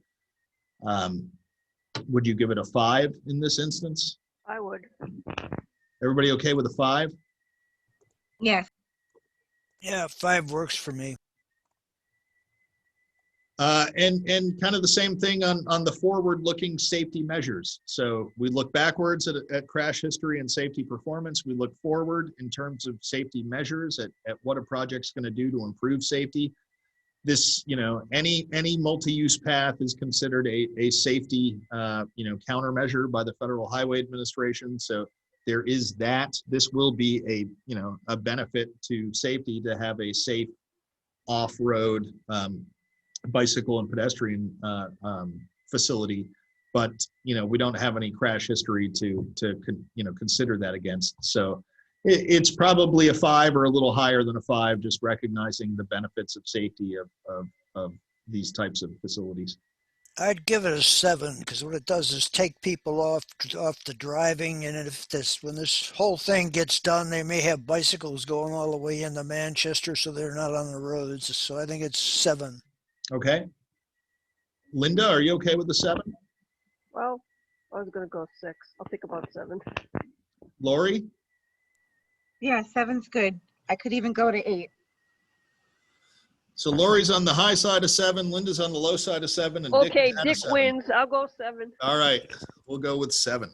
would you give it a 5 in this instance? I would. Everybody okay with a 5? Yes. Yeah, 5 works for me. And kind of the same thing on the forward-looking safety measures. So we look backwards at crash history and safety performance. We look forward in terms of safety measures at what a project's going to do to improve safety. This, you know, any multi-use path is considered a safety, you know, countermeasure by the Federal Highway Administration. So there is that. This will be a benefit to safety to have a safe off-road bicycle and pedestrian facility, but you know, we don't have any crash history to consider that against. So it's probably a 5 or a little higher than a 5, just recognizing the benefits of safety of these types of facilities. I'd give it a 7 because what it does is take people off the driving, and when this whole thing gets done, they may have bicycles going all the way into Manchester, so they're not on the roads. So I think it's 7. Okay. Linda, are you okay with the 7? Well, I was going to go 6. I'll think about 7. Lori? Yeah, 7's good. I could even go to 8. So Lori's on the high side of 7, Linda's on the low side of 7, and Okay, Dick Dick is at a 7. wins. I'll go 7. All right, we'll go with 7.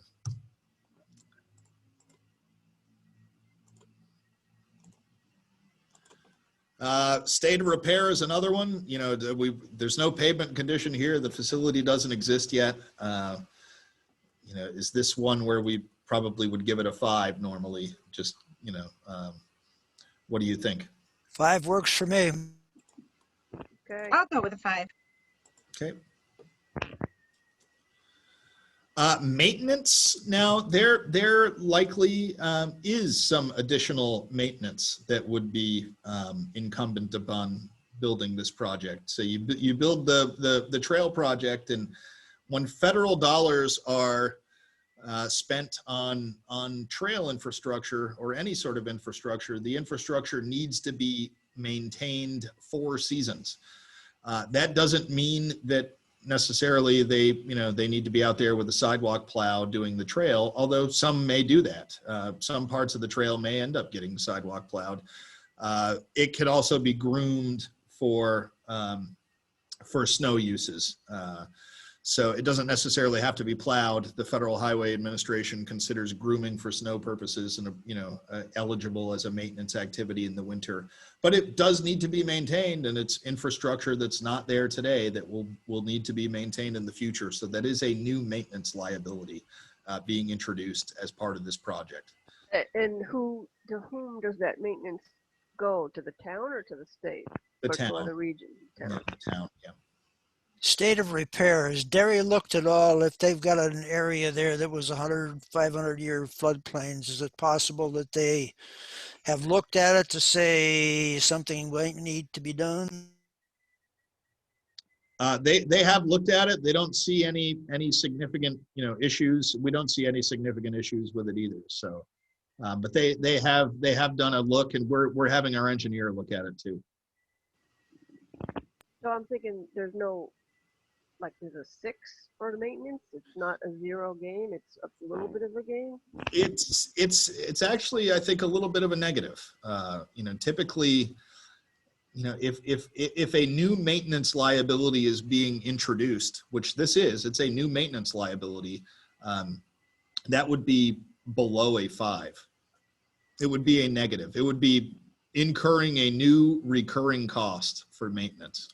State of repair is another one. You know, there's no pavement condition here. The facility doesn't exist yet. You know, is this one where we probably would give it a 5 normally? Just, you know, what do you think? 5 works for me. Okay. I'll go with a 5. Okay. Maintenance, now there likely is some additional maintenance that would be incumbent upon building this project. So you build the trail project, and when federal dollars are spent on trail infrastructure or any sort of infrastructure, the infrastructure needs to be maintained for seasons. That doesn't mean that necessarily they need to be out there with a sidewalk plow doing the trail, although some may do that. Some parts of the trail may end up getting sidewalk plowed. It could also be groomed for snow uses. So it doesn't necessarily have to be plowed. The Federal Highway Administration considers grooming for snow purposes and, eligible as a maintenance activity in the winter. But it does need to be maintained, and it's infrastructure that's not there today that will need to be maintained in the future. So that is a new maintenance liability being introduced as part of this project. And to whom does that maintenance go? To the town or to the state? The Or to town. the region? Yeah, the town, yeah. State of repair. Has Derry looked at all if they've got an area there that was 100, 500-year floodplains? Is it possible that they have looked at it to say something might need to be done? They have looked at it. They don't see any significant issues. We don't see any significant issues with it either. So, but they have done a look, and we're having our engineer look at it too. So I'm thinking there's a 6 for the maintenance. It's not a 0 gain. It's a little bit of a gain. It's actually, I think, a little bit of a negative. Typically, if a new maintenance liability is being introduced, which this is, it's a new maintenance liability, that would be below a 5. It would be a negative. It would be incurring a new recurring cost for maintenance.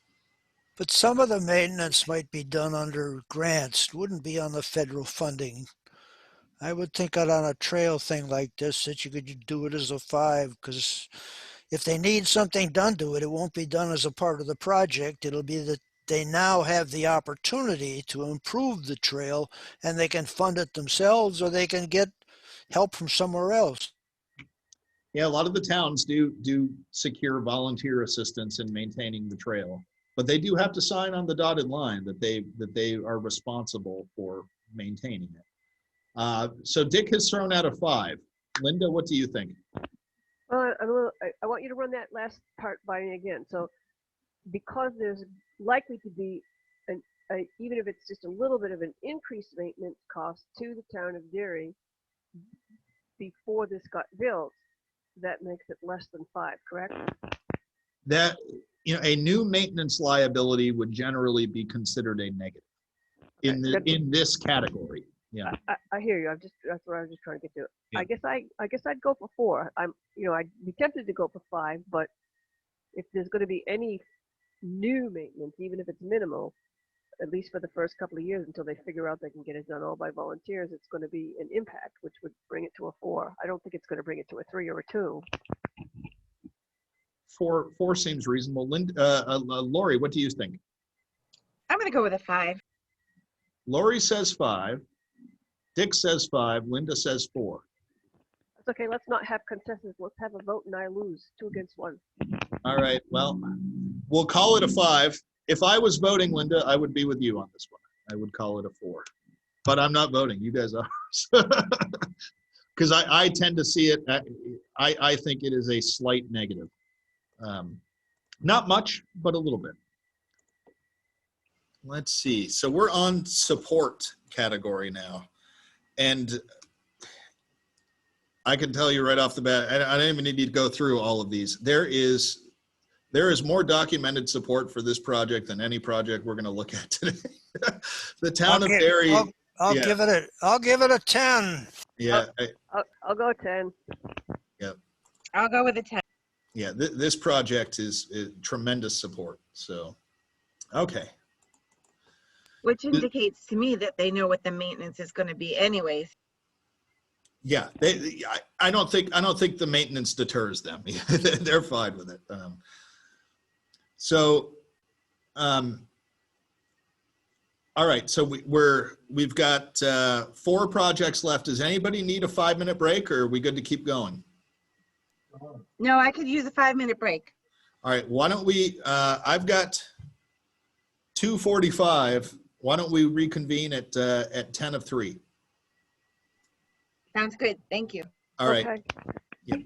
But some of the maintenance might be done under grants. It wouldn't be on the federal funding. I would think that on a trail thing like this, that you could do it as a 5, because if they need something done to it, it won't be done as a part of the project. It'll be that they now have the opportunity to improve the trail, and they can fund it themselves, or they can get help from somewhere else. Yeah, a lot of the towns do secure volunteer assistance in maintaining the trail, but they do have to sign on the dotted line that they are responsible for maintaining it. So Dick has thrown out a 5. Linda, what do you think? I want you to run that last part by me again. So because there's likely to be even if it's just a little bit of an increased maintenance cost to the town of Derry before this got built, that makes it less than 5, correct? That, a new maintenance liability would generally be considered a negative in this category. Yeah. I hear you. That's what I was just trying to get to. Yeah. I guess I'd go for 4. I'd be tempted to go for 5, but if there's going to be any new maintenance, even if it's minimal, at least for the first couple of years until they figure out they can get it done all by volunteers, it's going to be an impact, which would bring it to a 4. I don't think it's going to bring it to a 3 or a 2. 4 seems reasonable. Lori, what do you think? I'm going to go with a 5. Lori says 5. Dick says 5. Linda says 4. That's okay. Let's not have consensus. Let's have a vote and I lose 2 against 1. All right. Well, we'll call it a 5. If I was voting, Linda, I would be with you on this one. I would call it a 4. But I'm not voting. You guys are. Because I tend to see it. I think it is a slight negative. Not much, but a little bit. Let's see. So we're on support category now. And I can tell you right off the bat, I don't even need to go through all of these. There is more documented support for this project than any project we're going to look at today. The town of Derry. I'll give it a 10. Yeah. I'll go 10. Yep. I'll go with a 10. yeah, this project is tremendous support. So, okay. Which indicates to me that they know what the maintenance is going to be anyways. Yeah, I don't think the maintenance deters them. They're fine with it. All right. So we've got 4 projects left. Does anybody need a 5-minute break, or are we good to keep going? No, I could use a 5-minute break. All right. Why don't we? I've got 2:45. Why don't we reconvene at 10 of 3? Sounds good. Thank you. All right. Okay. Yep.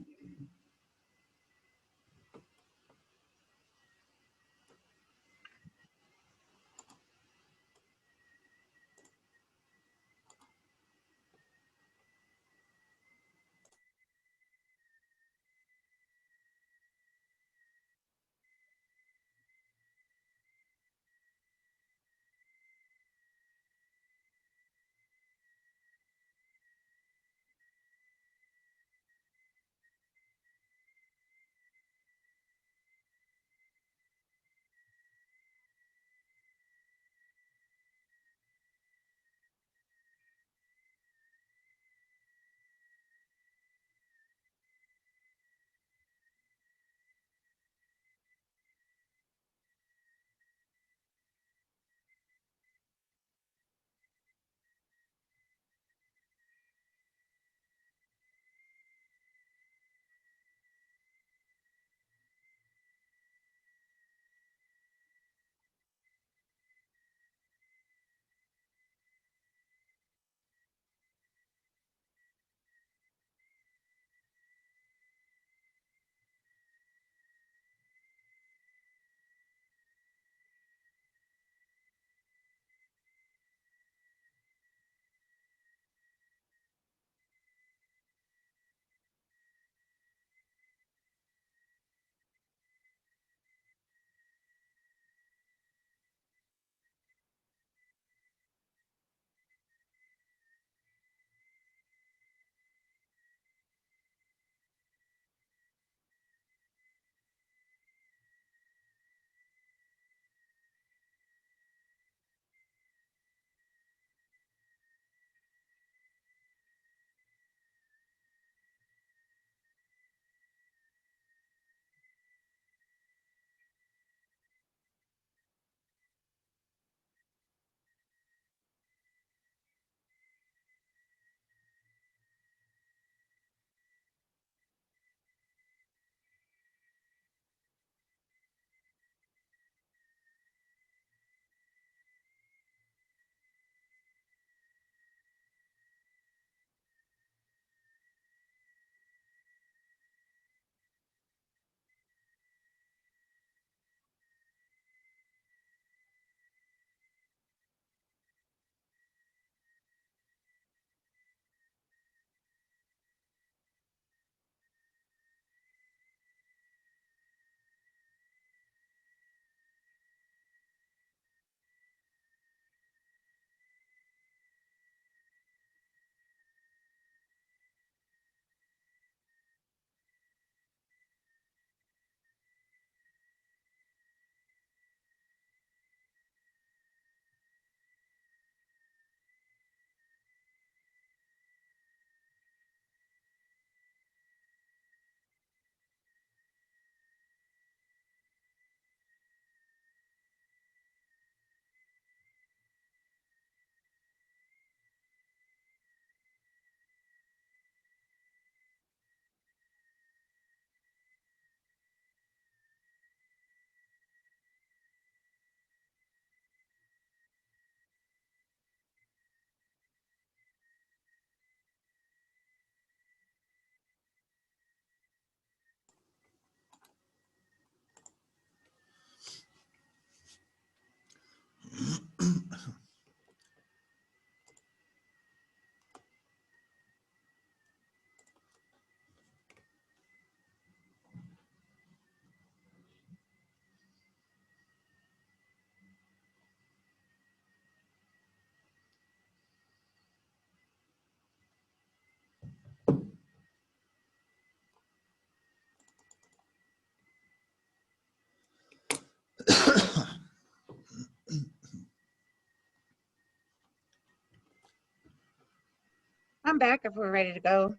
I'm back if we're ready to go.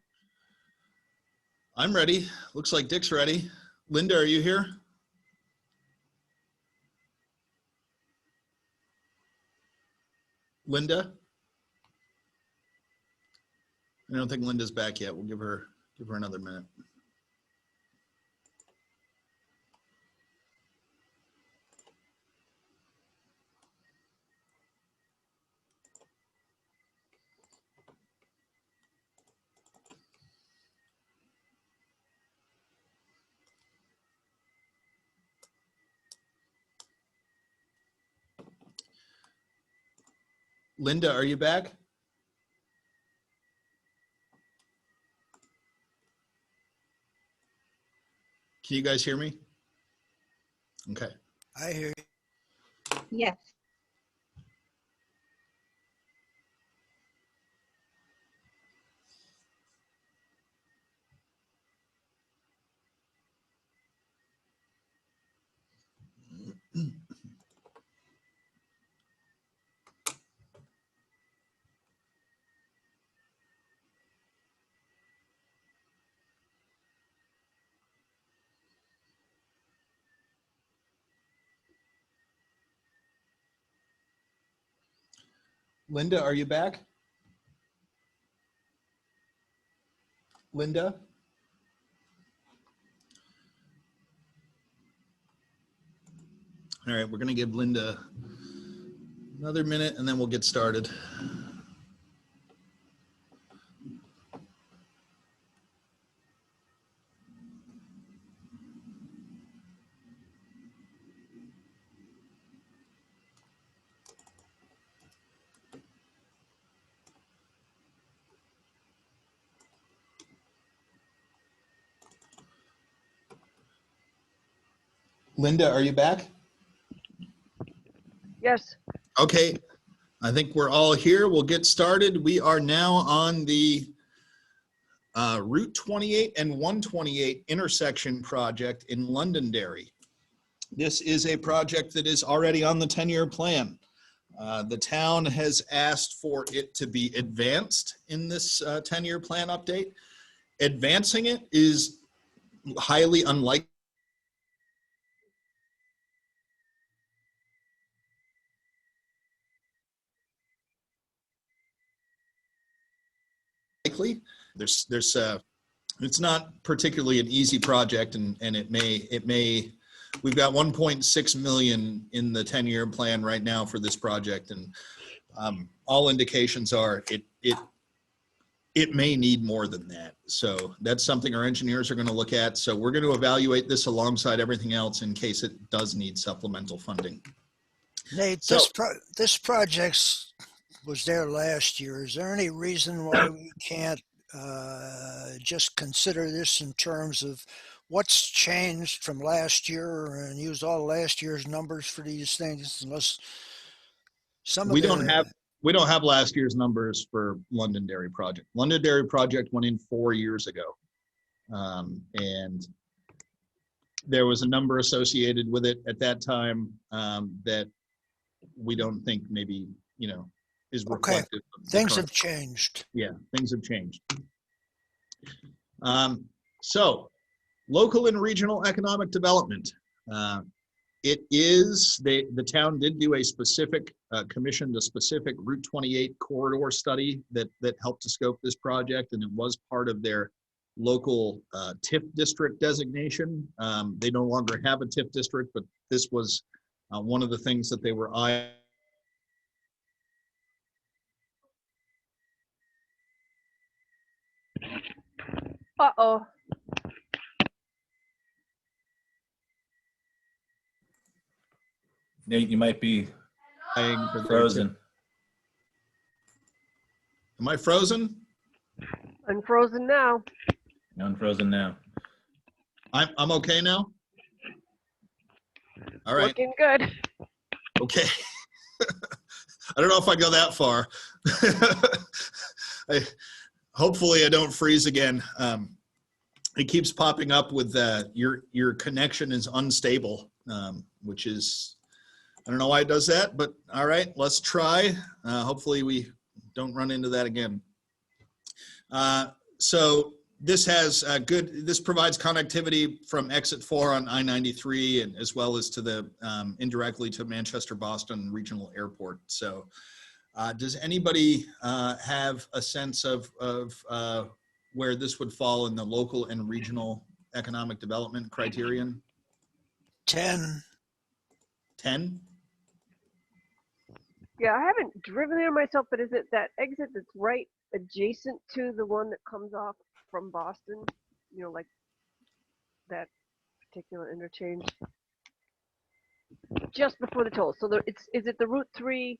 I'm ready. Looks like Dick's ready. Linda, are you here? Linda? I don't think Linda's back yet. We'll give her another minute. Linda, are you back? Can you guys hear me? Okay. I hear you. Yes. Linda, are you back? Linda? All right, we're going to give Linda another minute and then we'll get started. Linda, are you back? Yes. Okay, I think we're all here. We'll get started. We are now on the Route 28 and 128 intersection project in Londonderry. This is a project that is already on the 10-year plan. The town has asked for it to be advanced in this 10-year plan update. Advancing it is highly unlikely. It's not particularly an easy project, and it may. We've got 1.6 million in the 10-year plan right now for this project, and all indications are it may need more than that. So that's something our engineers are going to look at. So we're going to evaluate this alongside everything else in case it does need supplemental funding. Nate, So- this project was there last year. Is there any reason why we can't just consider this in terms of what's changed from last year and use all last year's numbers for these things? Unless some of We don't have last year's numbers for Londonderry project. Londonderry project went in 4 years ago. And there was a number associated with it at that time that we don't think maybe, is reflective. of the things current. have changed. Yeah, things have changed. So local and regional economic development. The town did do a specific, commissioned a specific Route 28 corridor study that helped to scope this project, and it was part of their local TIF district designation. They no longer have a TIF district, but this was one of the things that they were eyeing. Uh-oh. Nate, you might be eyeing for their frozen. Am I frozen? Unfrozen now. You're unfrozen now. I'm okay now? All right. Looking good. Okay. I don't know if I go that far. Hopefully I don't freeze again. It keeps popping up with your connection is unstable, which is, I don't know why it does that, but all right, let's try. Hopefully we don't run into that again. So this has this provides connectivity from exit 4 on I-93 and as well as to the indirectly to Manchester Boston Regional Airport. So does anybody have a sense of where this would fall in the local and regional economic development criterion? 10. 10? Yeah, I haven't driven there myself, but is it that exit that's right adjacent to the one that comes off from Boston? You know, like that particular interchange? Just before the toll. So is it the Route 3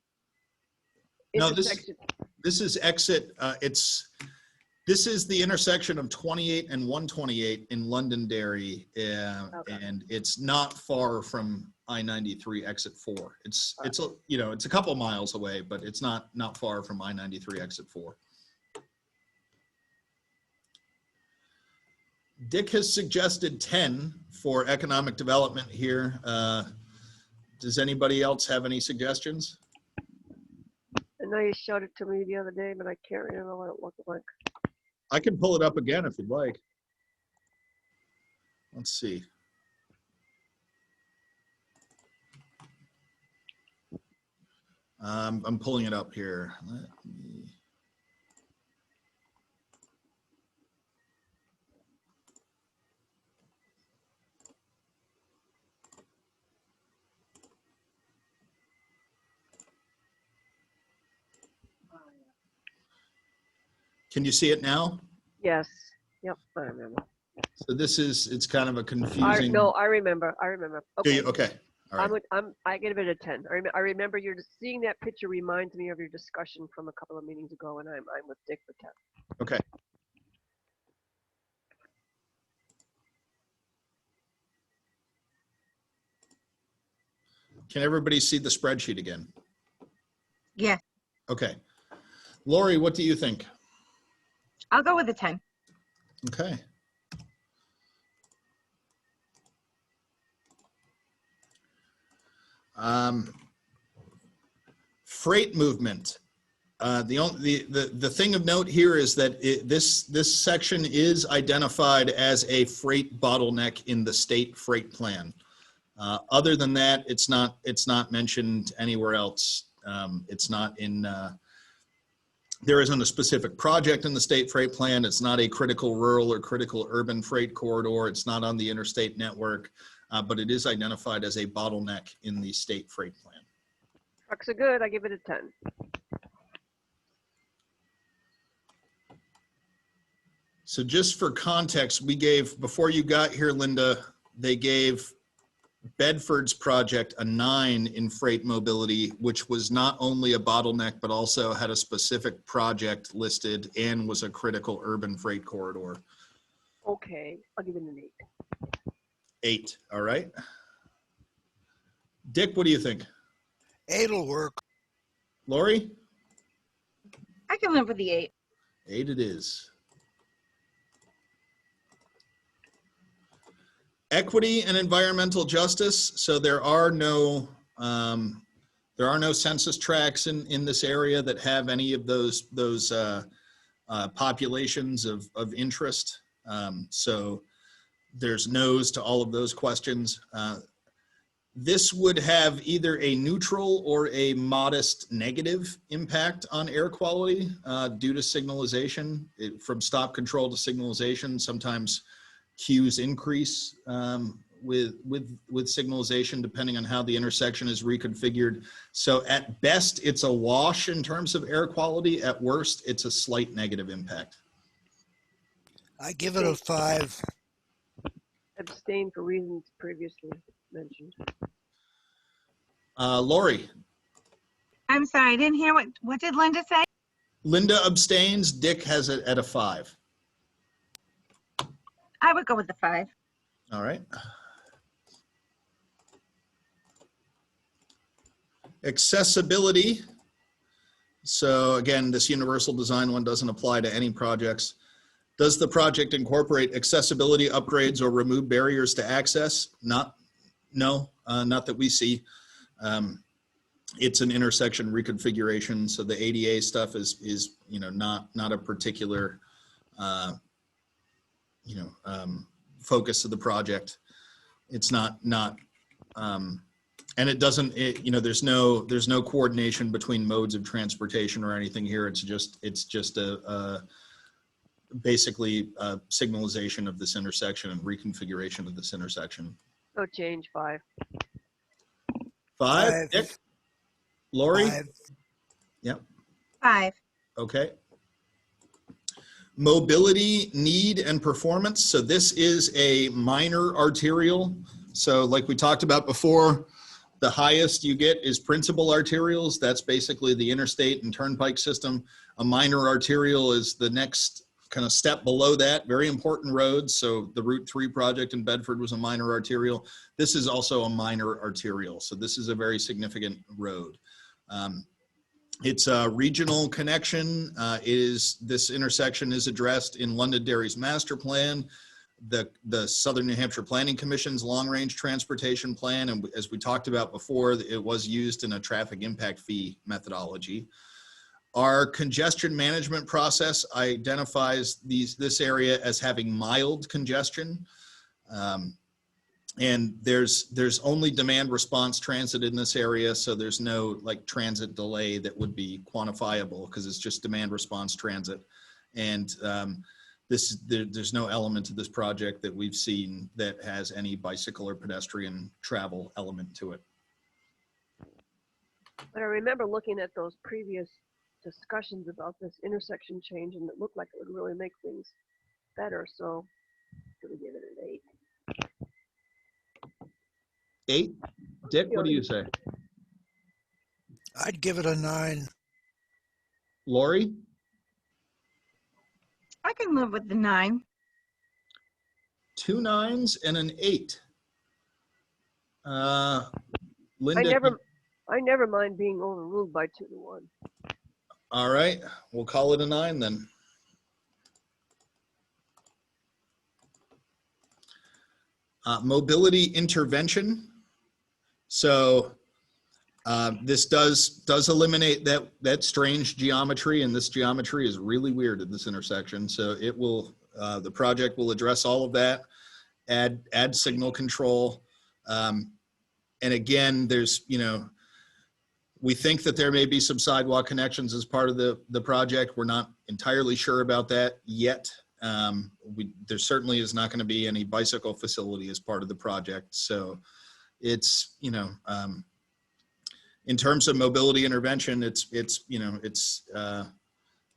No, intersection? this is exit, this is the intersection of 28 and 128 in Londonderry, and it's not far from I-93 exit 4. It's a couple miles away, but it's not far from I-93 exit 4. Dick has suggested 10 for economic development here. Does anybody else have any suggestions? I know you showed it to me the other day, but I can't remember what it looked like. I can pull it up again if you'd like. Let's see. I'm pulling it up here. Let me... Can you see it now? Yes. Yep, I remember. So it's kind of a confusing. No, I remember. Do Okay. you? Okay. All right. I give it a 10. I remember you're just seeing that picture reminds me of your discussion from a couple of meetings ago, and I'm with Dick for 10. Okay. Can everybody see the spreadsheet again? Yeah, Okay. Lori, what do you think? I'll go with a 10. Okay. Freight movement. The thing of note here is that this section is identified as a freight bottleneck in the state freight plan. Other than that, it's not mentioned anywhere else. It's not in. There isn't a specific project in the state freight plan. It's not a critical rural or critical urban freight corridor. It's not on the interstate network, but it is identified as a bottleneck in the state freight plan. Trucks are good. I give it a 10. So just for context, we gave, before you got here, Linda, they gave Bedford's project a 9 in freight mobility, which was not only a bottleneck, but also had a specific project listed and was a critical urban freight corridor. Okay, I'll give it an 8. 8, all right. Dick, what do you think? 8'll work. Lori? I can live with the 8. 8 it is. Equity and environmental justice. So there are no census tracts in this area that have any of those populations of interest. So there's no's to all of those questions. This would have either a neutral or a modest negative impact on air quality due to signalization. From stop control to signalization, sometimes queues increase with signalization depending on how the intersection is reconfigured. So at best, it's a wash in terms of air quality. At worst, it's a slight negative impact. I give it a 5. Abstain for reasons previously mentioned. Lori? I'm sorry, I didn't hear what did Linda say? Linda abstains. Dick has it at a 5. I would go with the 5. All right. Accessibility. So again, this universal design one doesn't apply to any projects. Does the project incorporate accessibility upgrades or remove barriers to access? No, not that we see. It's an intersection reconfiguration, so the ADA stuff is not a particular you know, focus of the project. It's not, and it doesn't, you know, there's no coordination between modes of transportation or anything here. It's just basically a signalization of this intersection and reconfiguration of this intersection. So change 5. 5, Dick? Lori? 5. Yep. 5. Okay. Mobility, need, and performance. So this is a minor arterial. So like we talked about before, the highest you get is principal arterials. That's basically the interstate and turnpike system. A minor arterial is the next kind of step below that. Very important roads. So the Route 3 project in Bedford was a minor arterial. This is also a minor arterial. So this is a very significant road. It's a regional connection. This intersection is addressed in Londonderry's master plan, the Southern New Hampshire Planning Commission's long-range transportation plan, and as we talked about before, it was used in a traffic impact fee methodology. Our congestion management process identifies this area as having mild congestion. And there's only demand response transit in this area, so there's no like transit delay that would be quantifiable because it's just demand response transit. And there's no element to this project that we've seen that has any bicycle or pedestrian travel element to it. But I remember looking at those previous discussions about this intersection change, and it looked like it would really make things better. So I'm gonna give it an 8. 8? Dick, what do you say? I'd give it a 9. Lori? I can live with the 9. 2 9s and an 8. Linda? I never mind being overruled by 2 to 1. All right, we'll call it a 9 then. Mobility intervention. So this does eliminate that strange geometry, and this geometry is really weird at this intersection. So it will, the project will address all of that, add signal control. And again, there's, you know, we think that there may be some sidewalk connections as part of the project. We're not entirely sure about that yet. There certainly is not going to be any bicycle facility as part of the project. So it's, you know, in terms of mobility intervention, I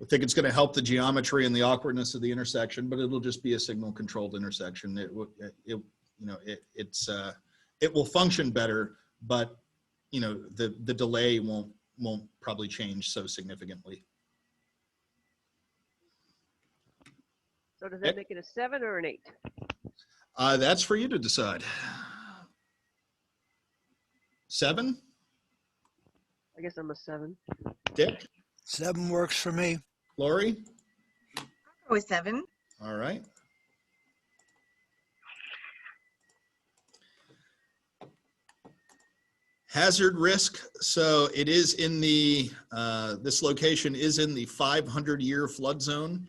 think it's going to help the geometry and the awkwardness of the intersection, but it'll just be a signal controlled intersection. It will function better, but you know, the delay won't probably change so significantly. So does that make it a 7 or an 8? That's for you to decide. 7? I guess I'm a 7. Dick? 7 works for me. Lori? I'll go with 7. All right. Hazard risk. So it is in the, this location is in the 500-year flood zone,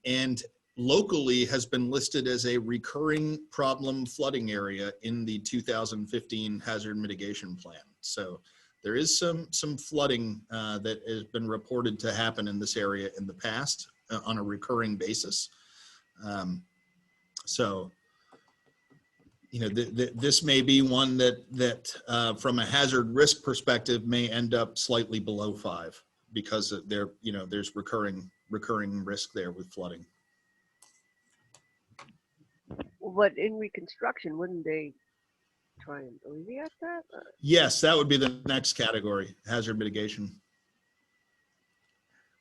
and locally has been listed as a recurring problem flooding area in the 2015 hazard mitigation plan. So there is some flooding that has been reported to happen in this area in the past on a recurring basis. So, you know, this may be one that from a hazard risk perspective may end up slightly below 5 because there, you know, there's recurring risk there with flooding. But in reconstruction, wouldn't they try and alleviate that? Yes, that would be the next category, hazard mitigation.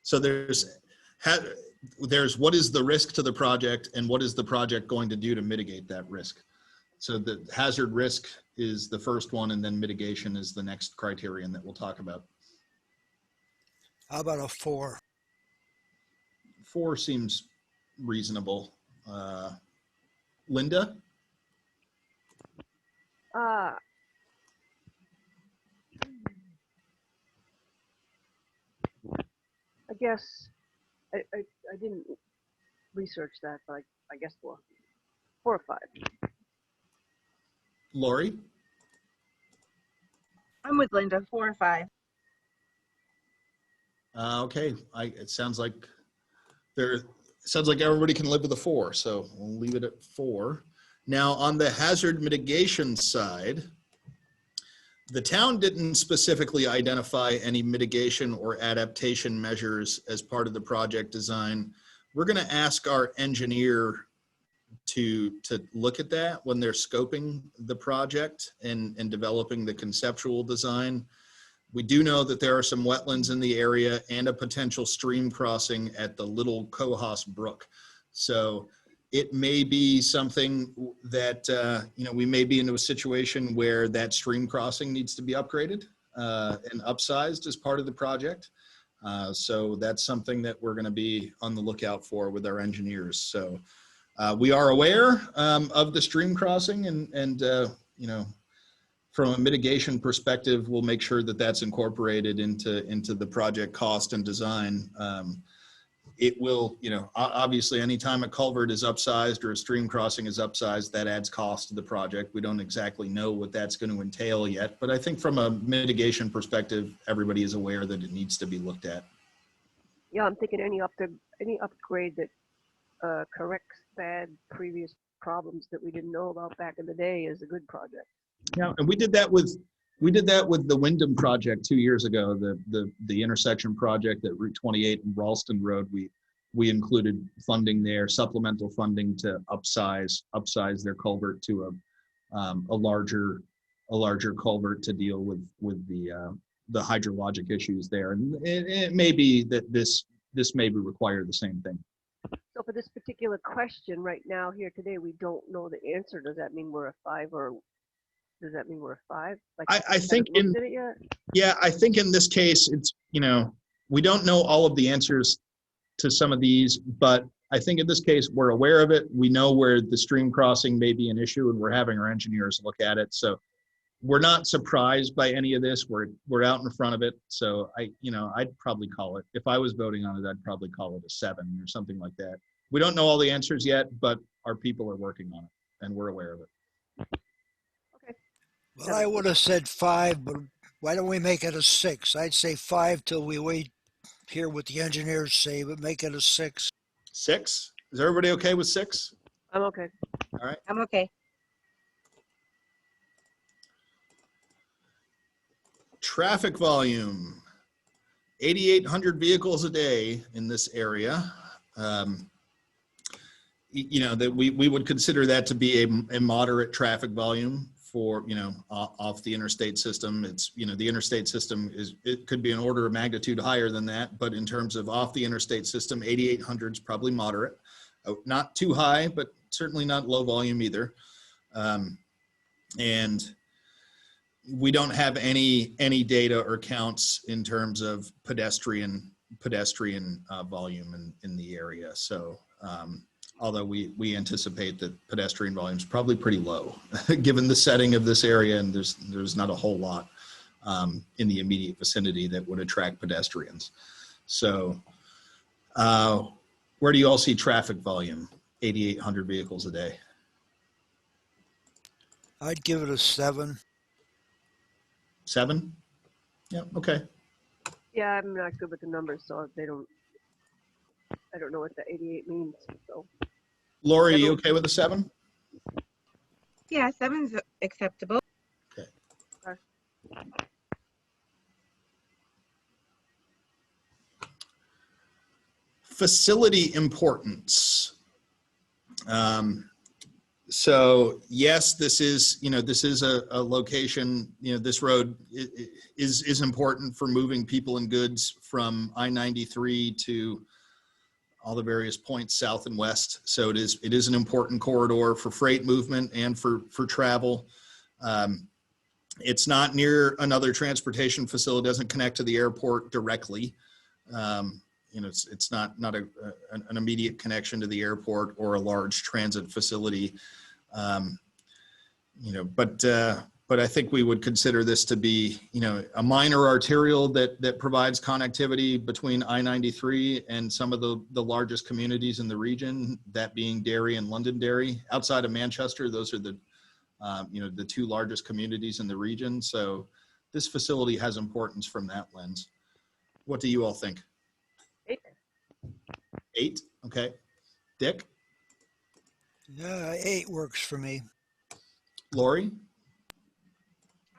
So there's what is the risk to the project and what is the project going to do to mitigate that risk? So the hazard risk is the first one, and then mitigation is the next criterion that we'll talk about. How about a 4? 4 seems reasonable. Linda? I guess I didn't research that, but I guess 4 or 5. Lori? I'm with Linda, 4 or 5. Okay, it sounds like everybody can live with a 4, so we'll leave it at 4. Now, on the hazard mitigation side, the town didn't specifically identify any mitigation or adaptation measures as part of the project design. We're going to ask our engineer to look at that when they're scoping the project and developing the conceptual design. We do know that there are some wetlands in the area and a potential stream crossing at the Little Cohos Brook. So it may be something that, we may be into a situation where that stream crossing needs to be upgraded and upsized as part of the project. So that's something that we're going to be on the lookout for with our engineers. So we are aware of the stream crossing and from a mitigation perspective, we'll make sure that that's incorporated into the project cost and design. It will, obviously anytime a culvert is upsized or a stream crossing is upsized, that adds cost to the project. We don't exactly know what that's going to entail yet, but I think from a mitigation perspective, everybody is aware that it needs to be looked at. Yeah, I'm thinking any upgrade that corrects bad previous problems that we didn't know about back in the day is a good project. Yeah, and we did that with the Wyndham project 2 years ago, the intersection project at Route 28 and Ralston Road. We included funding there, supplemental funding to upsize their culvert to a larger culvert to deal with the hydrologic issues there. And it may be that this may require the same thing. So for this particular question right now here today, we don't know the answer. Does that mean we're a 5 or does that mean we're a 5? Like I think looked at it yet? Yeah, I think in this case, it's, we don't know all of the answers to some of these, but I think in this case, we're aware of it. We know where the stream crossing may be an issue and we're having our engineers look at it. So we're not surprised by any of this. We're out in front of it. So I'd probably call it, if I was voting on it, I'd probably call it a 7 or something like that. We don't know all the answers yet, but our people are working on it and we're aware of it. Well, I would have said 5, but why don't we make it a 6? I'd say 5 till we wait, hear what the engineers say, but make it a 6. 6? Is everybody okay with 6? I'm okay. All right. I'm okay. Traffic volume, 8,800 vehicles a day in this area. That we would consider that to be a moderate traffic volume for, off the interstate system. It's, the interstate system it could be an order of magnitude higher than that, but in terms of off the interstate system, 8,800 is probably moderate. Not too high, but certainly not low volume either. And we don't have any data or counts in terms of pedestrian volume in the area. So, although we anticipate that pedestrian volume is probably pretty low, given the setting of this area, and there's not a whole lot in the immediate vicinity that would attract pedestrians. So, where do you all see traffic volume? 8,800 vehicles a day. I'd give it a 7. 7? Yeah, okay. Yeah, I'm not good with the numbers, so I don't know what the 88 means. So, Lori, you okay with a 7? Yeah, 7's acceptable. Okay. Facility importance. So yes, this is a location, this road is important for moving people and goods from I-93 to all the various points south and west. So it is an important corridor for freight movement and for travel. It's not near another transportation facility, doesn't connect to the airport directly. It's not an immediate connection to the airport or a large transit facility. But But I think we would consider this to be, you know, a minor arterial that provides connectivity between I-93 and some of the largest communities in the region, that being Derry and Londonderry. Outside of Manchester, those are the, you know, the two largest communities in the region. So this facility has importance from that lens. What do you all think? 8. 8, okay. Dick? 8 works for me. Lori?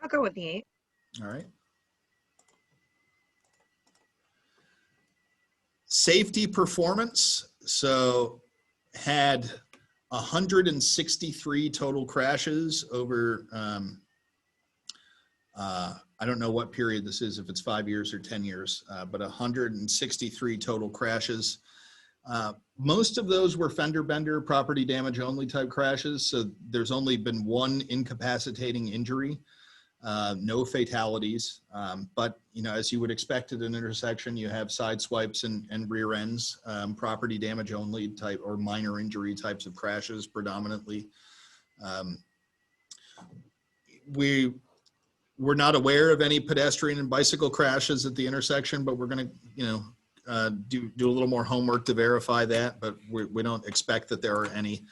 I'll go with the 8. All right. Safety performance. So had 163 total crashes over, I don't know what period this is, if it's 5 years or 10 years, but 163 total crashes. Most of those were fender bender, property damage only type crashes. So there's only been one incapacitating injury. No fatalities, but you know, as you would expect at an intersection, you have side swipes and rear ends, property damage only type or minor injury types of crashes predominantly. We're not aware of any pedestrian and bicycle crashes at the intersection, but we're going to, you know, do a little more homework to verify that, but we don't expect that there are any.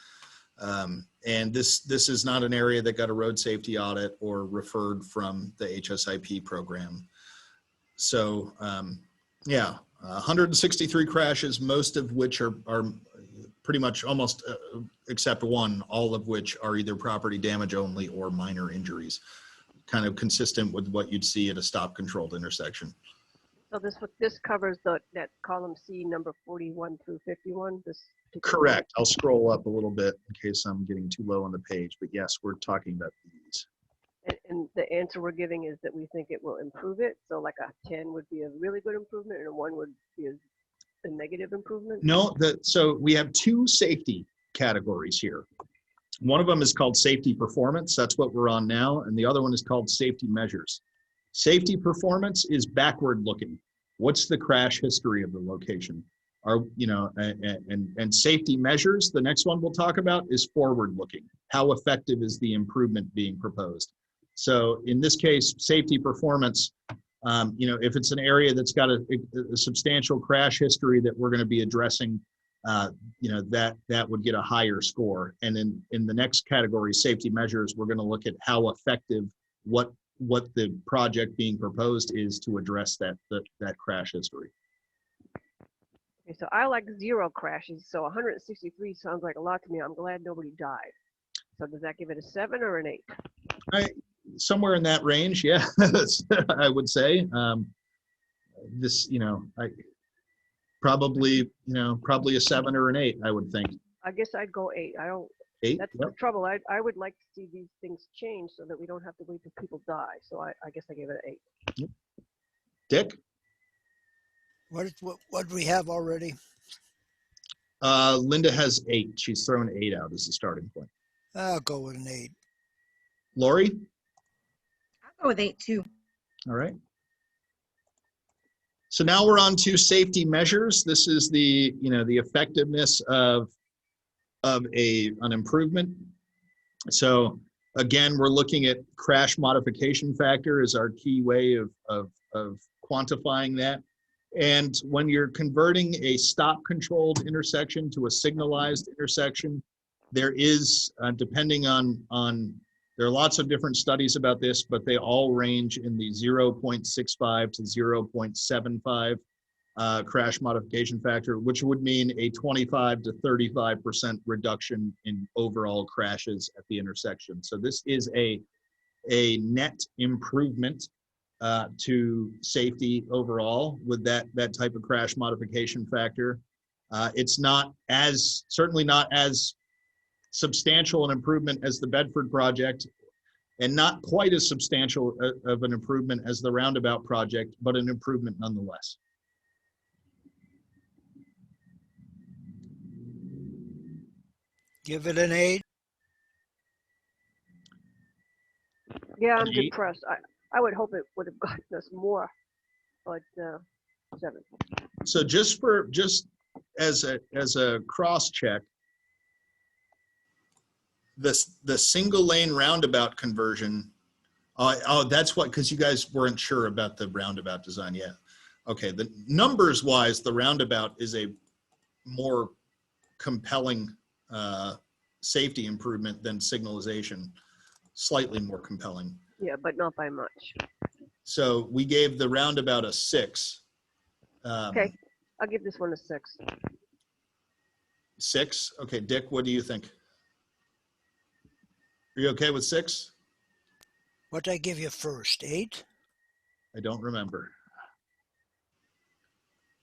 And this is not an area that got a road safety audit or referred from the HSIP program. So yeah, 163 crashes, most of which are pretty much almost except one, all of which are either property damage only or minor injuries, kind of consistent with what you'd see at a stop controlled intersection. So this covers that column C, number 41 through 51. This Correct. I'll scroll up a little bit in case I'm getting too low on the page, but yes, we're talking about these. And the answer we're giving is that we think it will improve it. So like a 10 would be a really good improvement, and a 1 would be a negative improvement. No, so we have two safety categories here. One of them is called safety performance. That's what we're on now. And the other one is called safety measures. Safety performance is backward looking. What's the crash history of the location? You know, and safety measures, the next one we'll talk about, is forward looking. How effective is the improvement being proposed? So in this case, safety performance, you know, if it's an area that's got a substantial crash history that we're going to be addressing, you know, that would get a higher score. And in the next category, safety measures, we're going to look at how effective, what the project being proposed is to address that crash history. Okay, so I like 0 crashes. So 163 sounds like a lot to me. I'm glad nobody died. So does that give it a 7 or an 8? Somewhere in that range, yeah, I would say. This, you know, probably a 7 or an 8, I would think. I guess I'd go 8. I don't. 8. That's Yep. the trouble. I would like to see these things change so that we don't have to wait till people die. So I guess I give it an 8. Yep. Dick? What do we have already? Linda has 8. She's thrown 8 out as a starting point. I'll go with an 8. Lori? I'll go with 8 too. All right. So now we're on to safety measures. This is the, you know, the effectiveness of an improvement. So again, we're looking at crash modification factor as our key way of quantifying that. And when you're converting a stop controlled intersection to a signalized intersection, there is, depending on, there are lots of different studies about this, but they all range in the 0.65 to 0.75 crash modification factor, which would mean a 25 to 35% reduction in overall crashes at the intersection. So this is a net improvement to safety overall with that type of crash modification factor. It's not as, certainly not as substantial an improvement as the Bedford project, and not quite as substantial of an improvement as the Roundabout project, but an improvement nonetheless. Give it an 8. Yeah, I'm An 8? depressed. I would hope it would have gotten us more, but 7. So just as a cross check, the single lane roundabout conversion Oh, that's what, because you guys weren't sure about the roundabout design yet. Okay, the numbers wise, the roundabout is a more compelling safety improvement than signalization, slightly more compelling. Yeah, but not by much. So we gave the roundabout a 6. Okay, I'll give this one a 6. 6? Okay, Dick, what do you think? Are you okay with 6? What did I give you first? 8? I don't remember.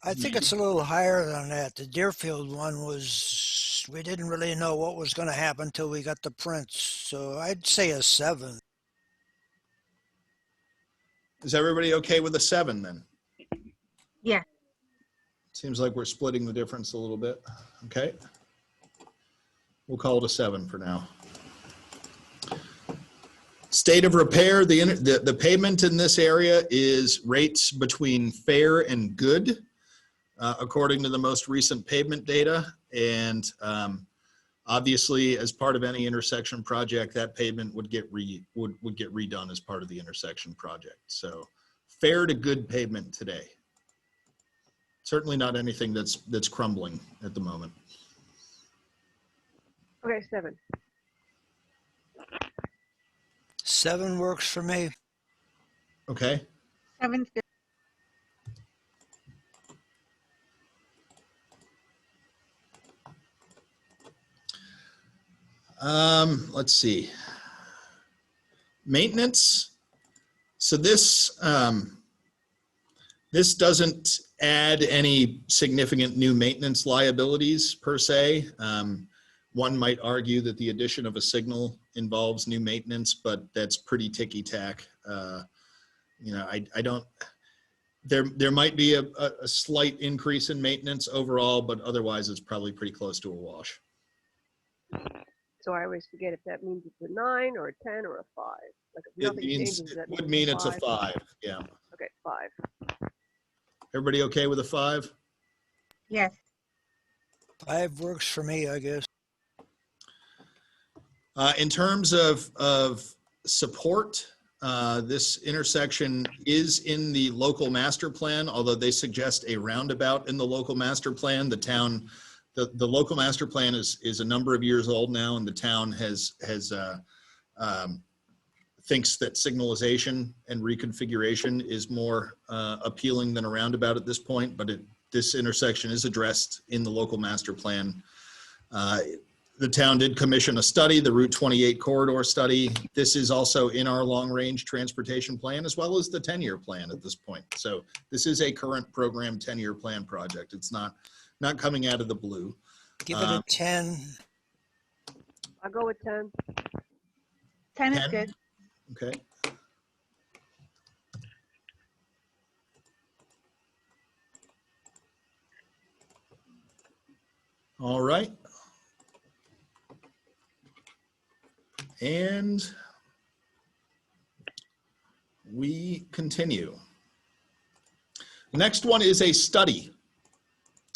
I think it's a little higher than that. The Deerfield one was, we didn't really know what was going to happen until we got the prints. So I'd say a 7. Is everybody okay with a 7 then? Yeah. Seems like we're splitting the difference a little bit. Okay. We'll call it a 7 for now. State of repair, the pavement in this area is rates between fair and good, according to the most recent pavement data. And obviously, as part of any intersection project, that pavement would get redone as part of the intersection project. So fair to good pavement today. Certainly not anything that's crumbling at the moment. Okay, 7. 7 works for me. Okay. 7's good. Let's see. Maintenance. So this doesn't add any significant new maintenance liabilities per se. One might argue that the addition of a signal involves new maintenance, but that's pretty ticky-tack. You know, I don't, there might be a slight increase in maintenance overall, but otherwise it's probably pretty close to a wash. So I always forget if that means it's a 9 or a 10 or a 5. Like if It nothing means, changes, it that would means mean it's a 5, yeah. Okay, 5. Everybody okay with a 5? Yes. 5 works for me, I guess. In terms of support, this intersection is in the local master plan, although they suggest a roundabout in the local master plan. The town, the local master plan is a number of years old now, and the town thinks that signalization and reconfiguration is more appealing than a roundabout at this point, but this intersection is addressed in the local master plan. The town did commission a study, the Route 28 corridor study. This is also in our long-range transportation plan, as well as the 10-year plan at this point. So this is a current program 10-year plan project. It's not coming out of the blue. Give it a 10. I'll go with 10. 10 is 10? good. Okay. All right. And we continue. The next one is a study.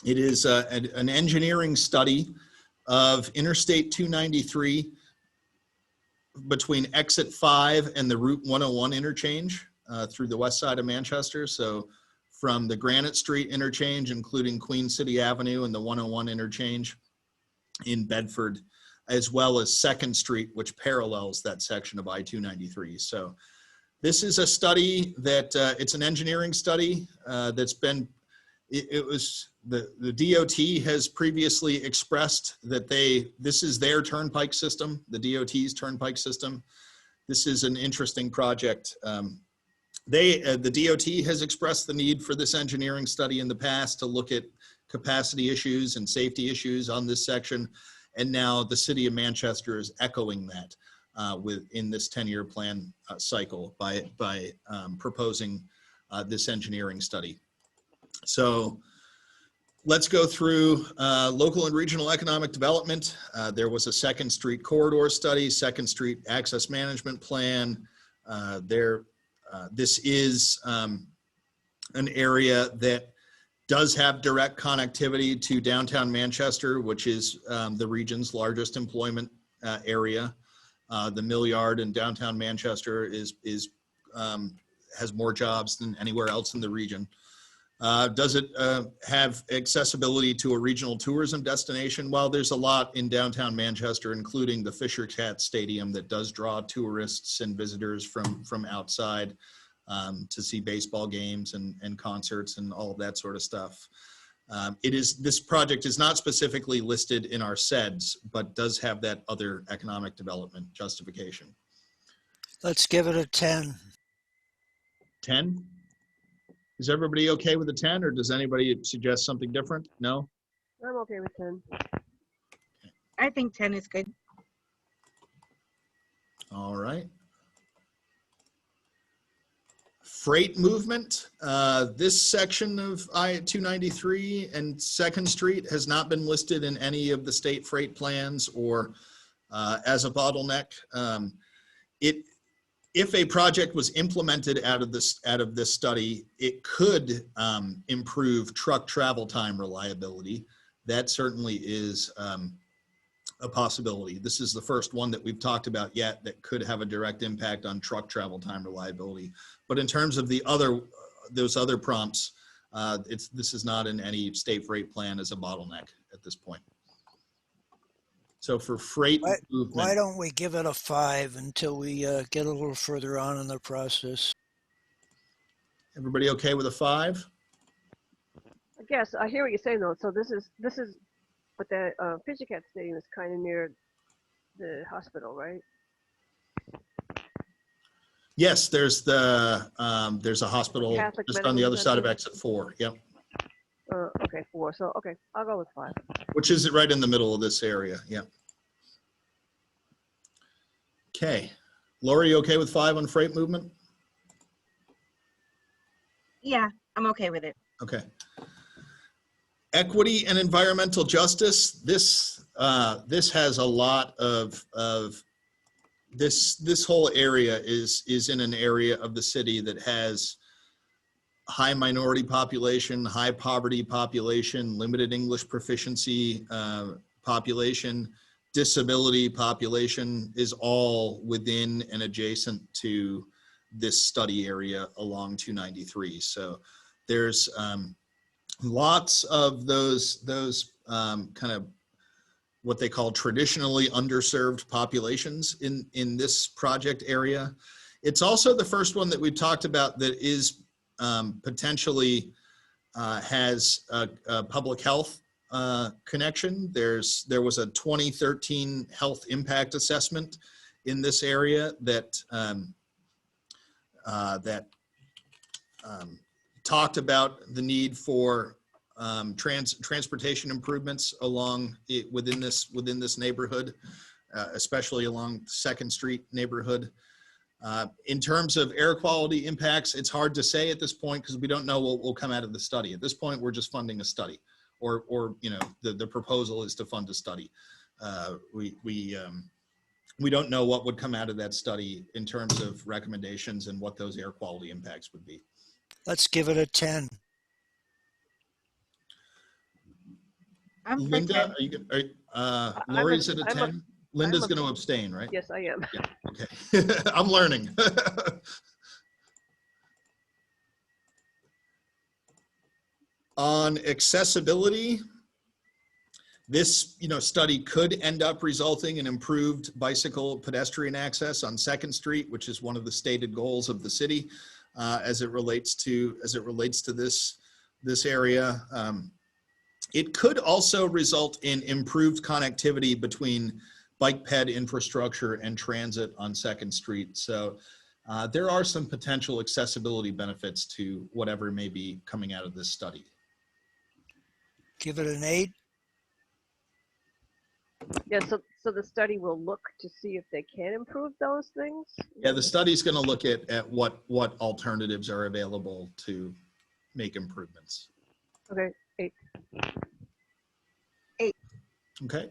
It is an engineering study of Interstate 293 between exit 5 and the Route 101 interchange through the west side of Manchester. So from the Granite Street interchange, including Queen City Avenue and the 101 interchange in Bedford, as well as 2nd Street, which parallels that section of I-293. So this is a study that, it's an engineering study that's been, it was, the DOT has previously expressed that this is their turnpike system, the DOT's turnpike system. This is an interesting project. The DOT has expressed the need for this engineering study in the past to look at capacity issues and safety issues on this section. And now the city of Manchester is echoing that in this 10-year plan cycle by proposing this engineering study. So let's go through local and regional economic development. There was a 2nd Street corridor study, 2nd Street access management plan. This is an area that does have direct connectivity to downtown Manchester, which is the region's largest employment area. The Mill Yard in downtown Manchester has more jobs than anywhere else in the region. Does it have accessibility to a regional tourism destination? Well, there's a lot in downtown Manchester, including the Fisher Cat Stadium that does draw tourists and visitors from outside to see baseball games and concerts and all of that sort of stuff. This project is not specifically listed in our SEDS, but does have that other economic development justification. Let's give it a 10. 10? Is everybody okay with a 10, or does anybody suggest something different? No? I'm okay with 10. I think 10 is good. All right. Freight movement. This section of I-293 and 2nd Street has not been listed in any of the state freight plans or as a bottleneck. If a project was implemented out of this study, it could improve truck travel time reliability. That certainly is a possibility. This is the first one that we've talked about yet that could have a direct impact on truck travel time reliability. But in terms of those other prompts, this is not in any state freight plan as a bottleneck at this point. So for freight movement, Why don't we give it a 5 until we get a little further on in the process? everybody okay with a 5? I guess I hear what you're saying though. So this is, but the Fisher Cat Stadium is kind of near the hospital, right? Yes, there's a hospital Catholic just on the Medical other side of Center? exit 4. Yep, Okay, 4. So okay, I'll go with 5. which is right in the middle of this area. Yep. Okay, Lori, you okay with 5 on freight movement? Yeah, I'm okay with it. Okay. Equity and environmental justice. This has a lot of this whole area is in an area of the city that has high minority population, high poverty population, limited English proficiency population, disability population is all within and adjacent to this study area along 293. So there's lots of those kind of what they call traditionally underserved populations in this project area. It's also the first one that we've talked about that is potentially has a public health connection. There was a 2013 health impact assessment in this area that talked about the need for transportation improvements along within this neighborhood, especially along 2nd Street neighborhood. In terms of air quality impacts, it's hard to say at this point because we don't know what will come out of the study. At this point, we're just funding a study, or you know, the proposal is to fund a study. We don't know what would come out of that study in terms of recommendations and what those air quality impacts would be. Let's give it a 10. I'm for Linda, 10. are you, Lori's at a 10? Linda's I'm going to abstain, right? Yes, I am. Yeah, okay. I'm learning. On accessibility, this study could end up resulting in improved bicycle pedestrian access on 2nd Street, which is one of the stated goals of the city as it relates to this area. It could also result in improved connectivity between bike ped infrastructure and transit on 2nd Street. So there are some potential accessibility benefits to whatever may be coming out of this study. Give it an 8. Yeah, so the study will look to see if they can improve those things? Yeah, the study's going to look at what alternatives are available to make improvements. Okay, 8. Okay.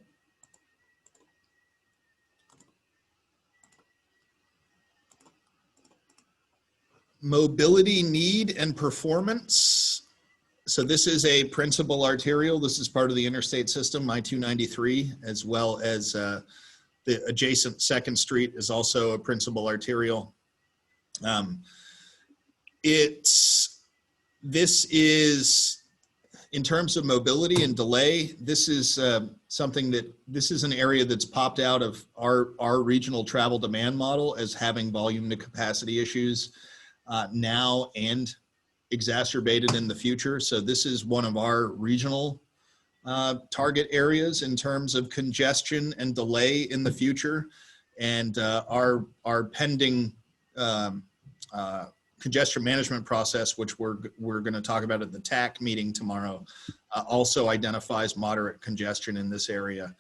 Mobility need and performance. So this is a principal arterial. This is part of the interstate system, I-293, as well as the The adjacent Second Street is also a principal arterial. This is, in terms of mobility and delay, this is this is an area that's popped out of our regional travel demand model as having volume to capacity issues now and exacerbated in the future. So this is one of our regional target areas in terms of congestion and delay in the future. And our pending congestion management process, which we're going to talk about at the TAC meeting tomorrow, also identifies moderate congestion in this area.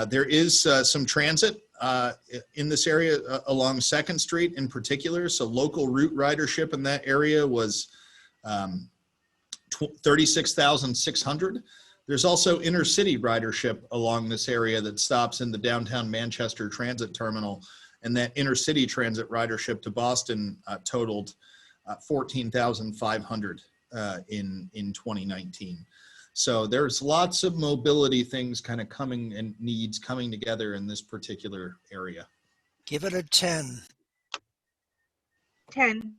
There is some transit in this area along Second Street in particular. So local route ridership in that area was 36,600. There's also intercity ridership along this area that stops in the downtown Manchester Transit Terminal. And that intercity transit ridership to Boston totaled 14,500 in 2019. So there's lots of mobility things kind of coming and needs coming together in this particular area. Give it a 10. 10.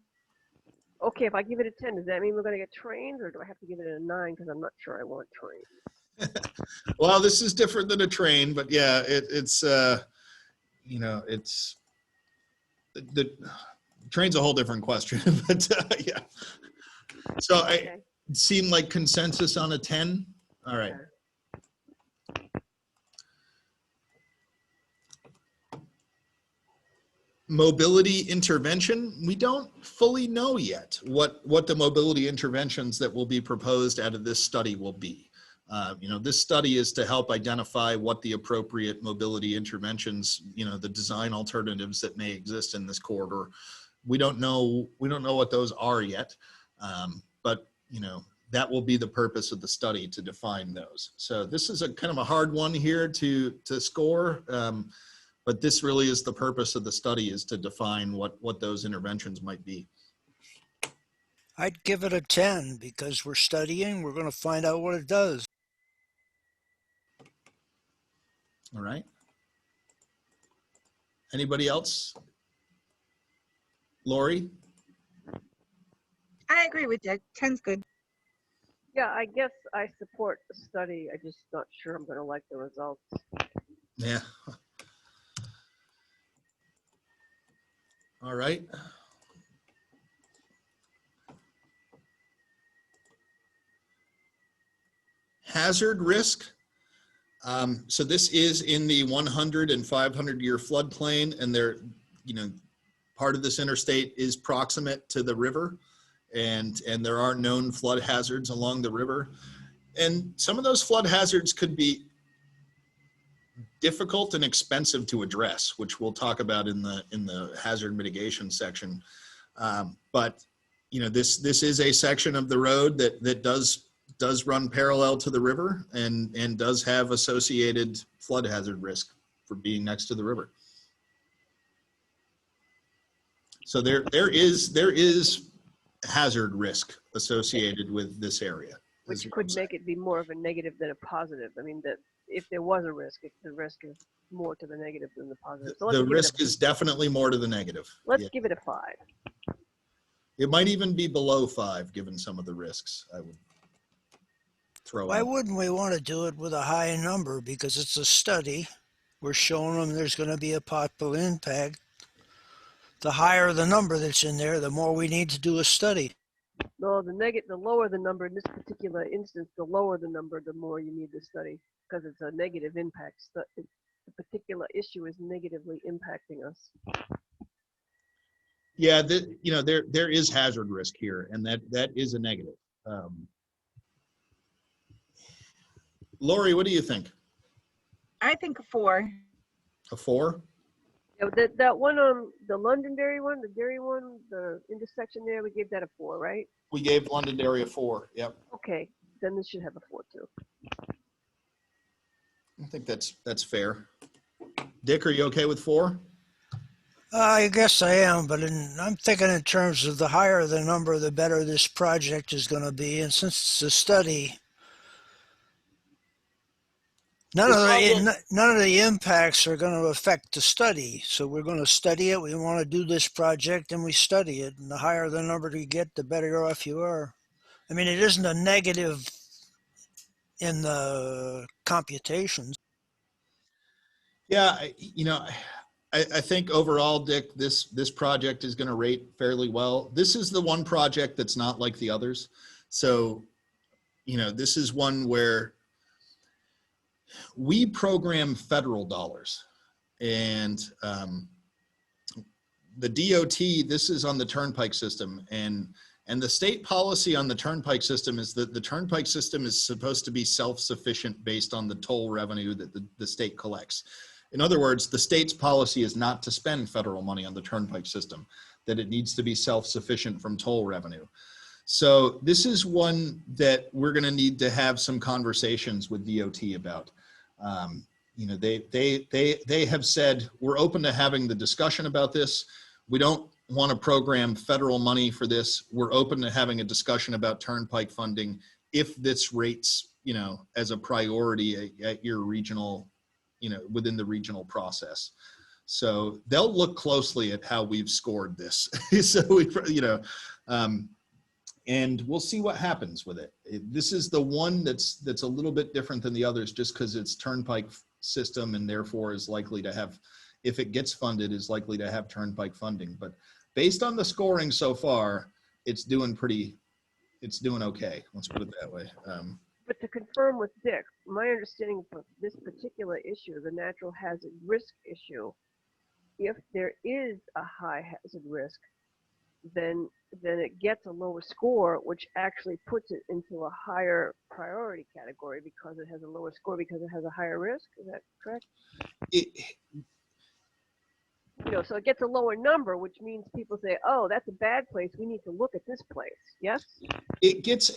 Okay, if I give it a 10, does that mean we're going to get trains, or do I have to give it a 9 because I'm not sure I want trains? Well, this is different than a train, but yeah, it's you know, it's the train's a whole different question, but yeah. So Okay. it seemed like consensus on a 10. All right. Mobility intervention, we don't fully know yet what the mobility interventions that will be proposed out of this study will be. You know, this study is to help identify what the appropriate mobility interventions, you know, the design alternatives that may exist in this corridor. We don't know what those are yet, but you know, that will be the purpose of the study, to define those. So this is a kind of a hard one here to score, but this really is the purpose of the study, is to define what those interventions might be. I'd give it a 10 because we're studying. We're going to find out what it does. All right. Anybody else? Lori? I agree with Dick. 10's good. Yeah, I guess I support the study. I'm just not sure I'm going to like the results. Yeah. All right. Hazard risk. So this is in the 100 and 500 year floodplain, and there, you know, part of this interstate is proximate to the river, and there are known flood hazards along the river. And some of those flood hazards could be difficult and expensive to address, which we'll talk about in the hazard mitigation section. But you know, this is a section of the road that does run parallel to the river and does have associated flood hazard risk for being next to the river. So there is hazard risk associated with this area. Which could make it be more of a negative than a positive. I mean, that if there was a risk, the risk is more to the negative than the positive. So The risk is definitely more to the negative. Let's Yeah. give it a 5. It might even be below 5, given some of the risks I would throw Why out. wouldn't we want to do it with a high number? Because it's a study. We're showing them there's going to be a possible impact. The higher the number that's in there, the more we need to do a study. No, the lower the number in this particular instance, the lower the number, the more you need to study, because it's a negative impact. The particular issue is negatively impacting us. Yeah, you know, there is hazard risk here, and that is a negative. Lori, what do you think? I think a 4. A 4? Yeah, that one the Londonderry one, the Derry one, the intersection there, we gave that a 4, right? We gave Londonderry a 4. Yep. Okay, then this should have a 4 too. I think that's fair. Dick, are you okay with 4? I guess I am, but I'm thinking in terms of the higher the number, the better this project is going to be. And since it's a study, None of the impacts are going to affect the study. So we're going to study it. We want to do this project and we study it. And the higher the number you get, the better off you are. I mean, it isn't a negative in the computations. Yeah, I think overall, Dick, this project is going to rate fairly well. This is the one project that's not like the others. So, this is one where we program federal dollars, and the DOT, this is on the turnpike system, and the state policy on the turnpike system is that the turnpike system is supposed to be self-sufficient based on the toll revenue that the state collects. In other words, the state's policy is not to spend federal money on the turnpike system, that it needs to be self-sufficient from toll revenue. So this is one that we're going to need to have some conversations with DOT about. They have said, we're open to having the discussion about this. We don't want to program federal money for this. We're open to having a discussion about turnpike funding if this rates, as a priority at your regional, within the regional process. So they'll look closely at how we've scored this. So and we'll see what happens with it. This is the one that's a little bit different than the others, just because it's turnpike system and therefore is likely to have, if it gets funded, is likely to have turnpike funding. But based on the scoring so far, it's doing okay. Let's put it that way. But to confirm with Dick, my understanding of this particular issue, the natural hazard risk issue, if there is a high hazard risk, then it gets a lower score, which actually puts it into a higher priority category because it has a lower score because it has a higher risk. Is that correct? So it gets a lower number, which means people say, oh, that's a bad place. We need to look at this place. Yes? It gets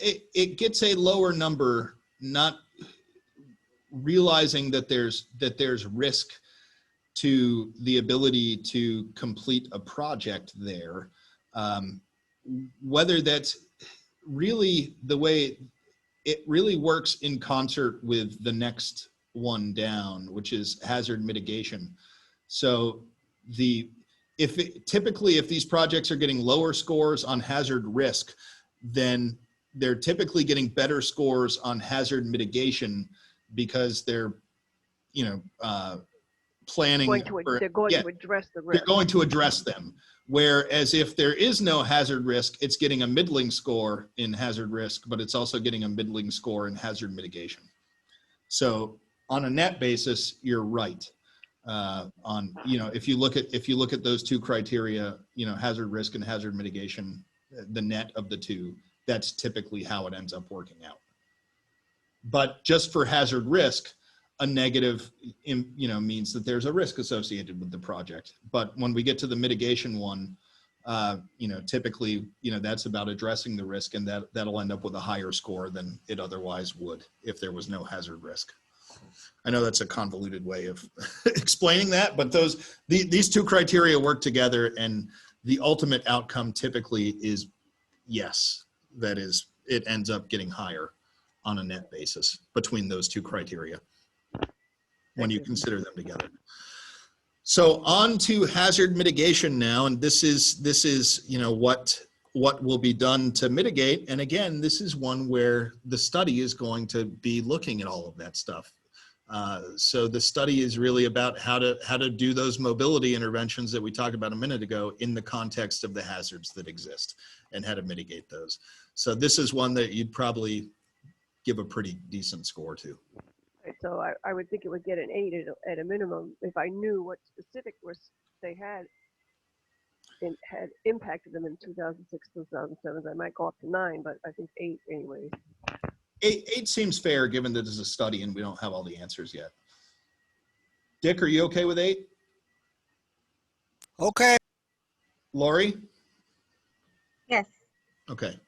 a lower number, not realizing that there's risk to the ability to complete a project there. Whether that's really the way it really works in concert with the next one down, which is hazard mitigation. So typically if these projects are getting lower scores on hazard risk, then they're typically getting better scores on hazard mitigation because they're, planning. They're going to address the risk. They're going to address them. Whereas if there is no hazard risk, it's getting a middling score in hazard risk, but it's also getting a middling score in hazard mitigation. So on a net basis, you're right. If you look at those two criteria, hazard risk and hazard mitigation, the net of the two, that's typically how it ends up working out. But just for hazard risk, a negative, means that there's a risk associated with the project. But when we get to the mitigation one, typically, that's about addressing the risk, and that'll end up with a higher score than it otherwise would if there was no hazard risk. I know that's a convoluted way of explaining that, but these two criteria work together, and the ultimate outcome typically is yes. That is, it ends up getting higher on a net basis between those two criteria when you consider them together. So on to hazard mitigation now, and this is what will be done to mitigate. And again, this is one where the study is going to be looking at all of that stuff. So the study is really about how to do those mobility interventions that we talked about a minute ago in the context of the hazards that exist and how to mitigate those. So this is one that you'd probably give a pretty decent score to. So I would think it would get an 8 at a minimum if I knew what specific risks they had impacted them in 2006, 2007. I might go up to 9, but I think 8 anyways. 8 seems fair given that it's a study and we don't have all the answers yet. Dick, are you okay with 8? Okay. Lori? Yes. Okay.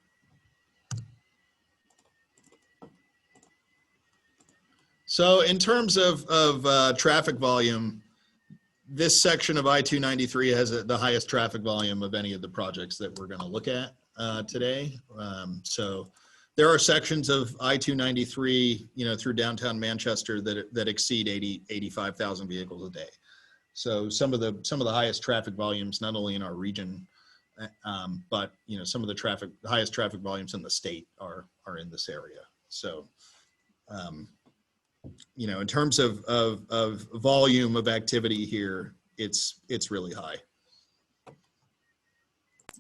So in terms of traffic volume, this section of I-293 has the highest traffic volume of any of the projects that we're going to look at today. So there are sections of I-293, you know, through downtown Manchester that exceed 85,000 vehicles a day. So some of the highest traffic volumes, not only in our region, but you know, some of the highest traffic volumes in the state are in this area. So, you know, in terms of volume of activity here, it's really high.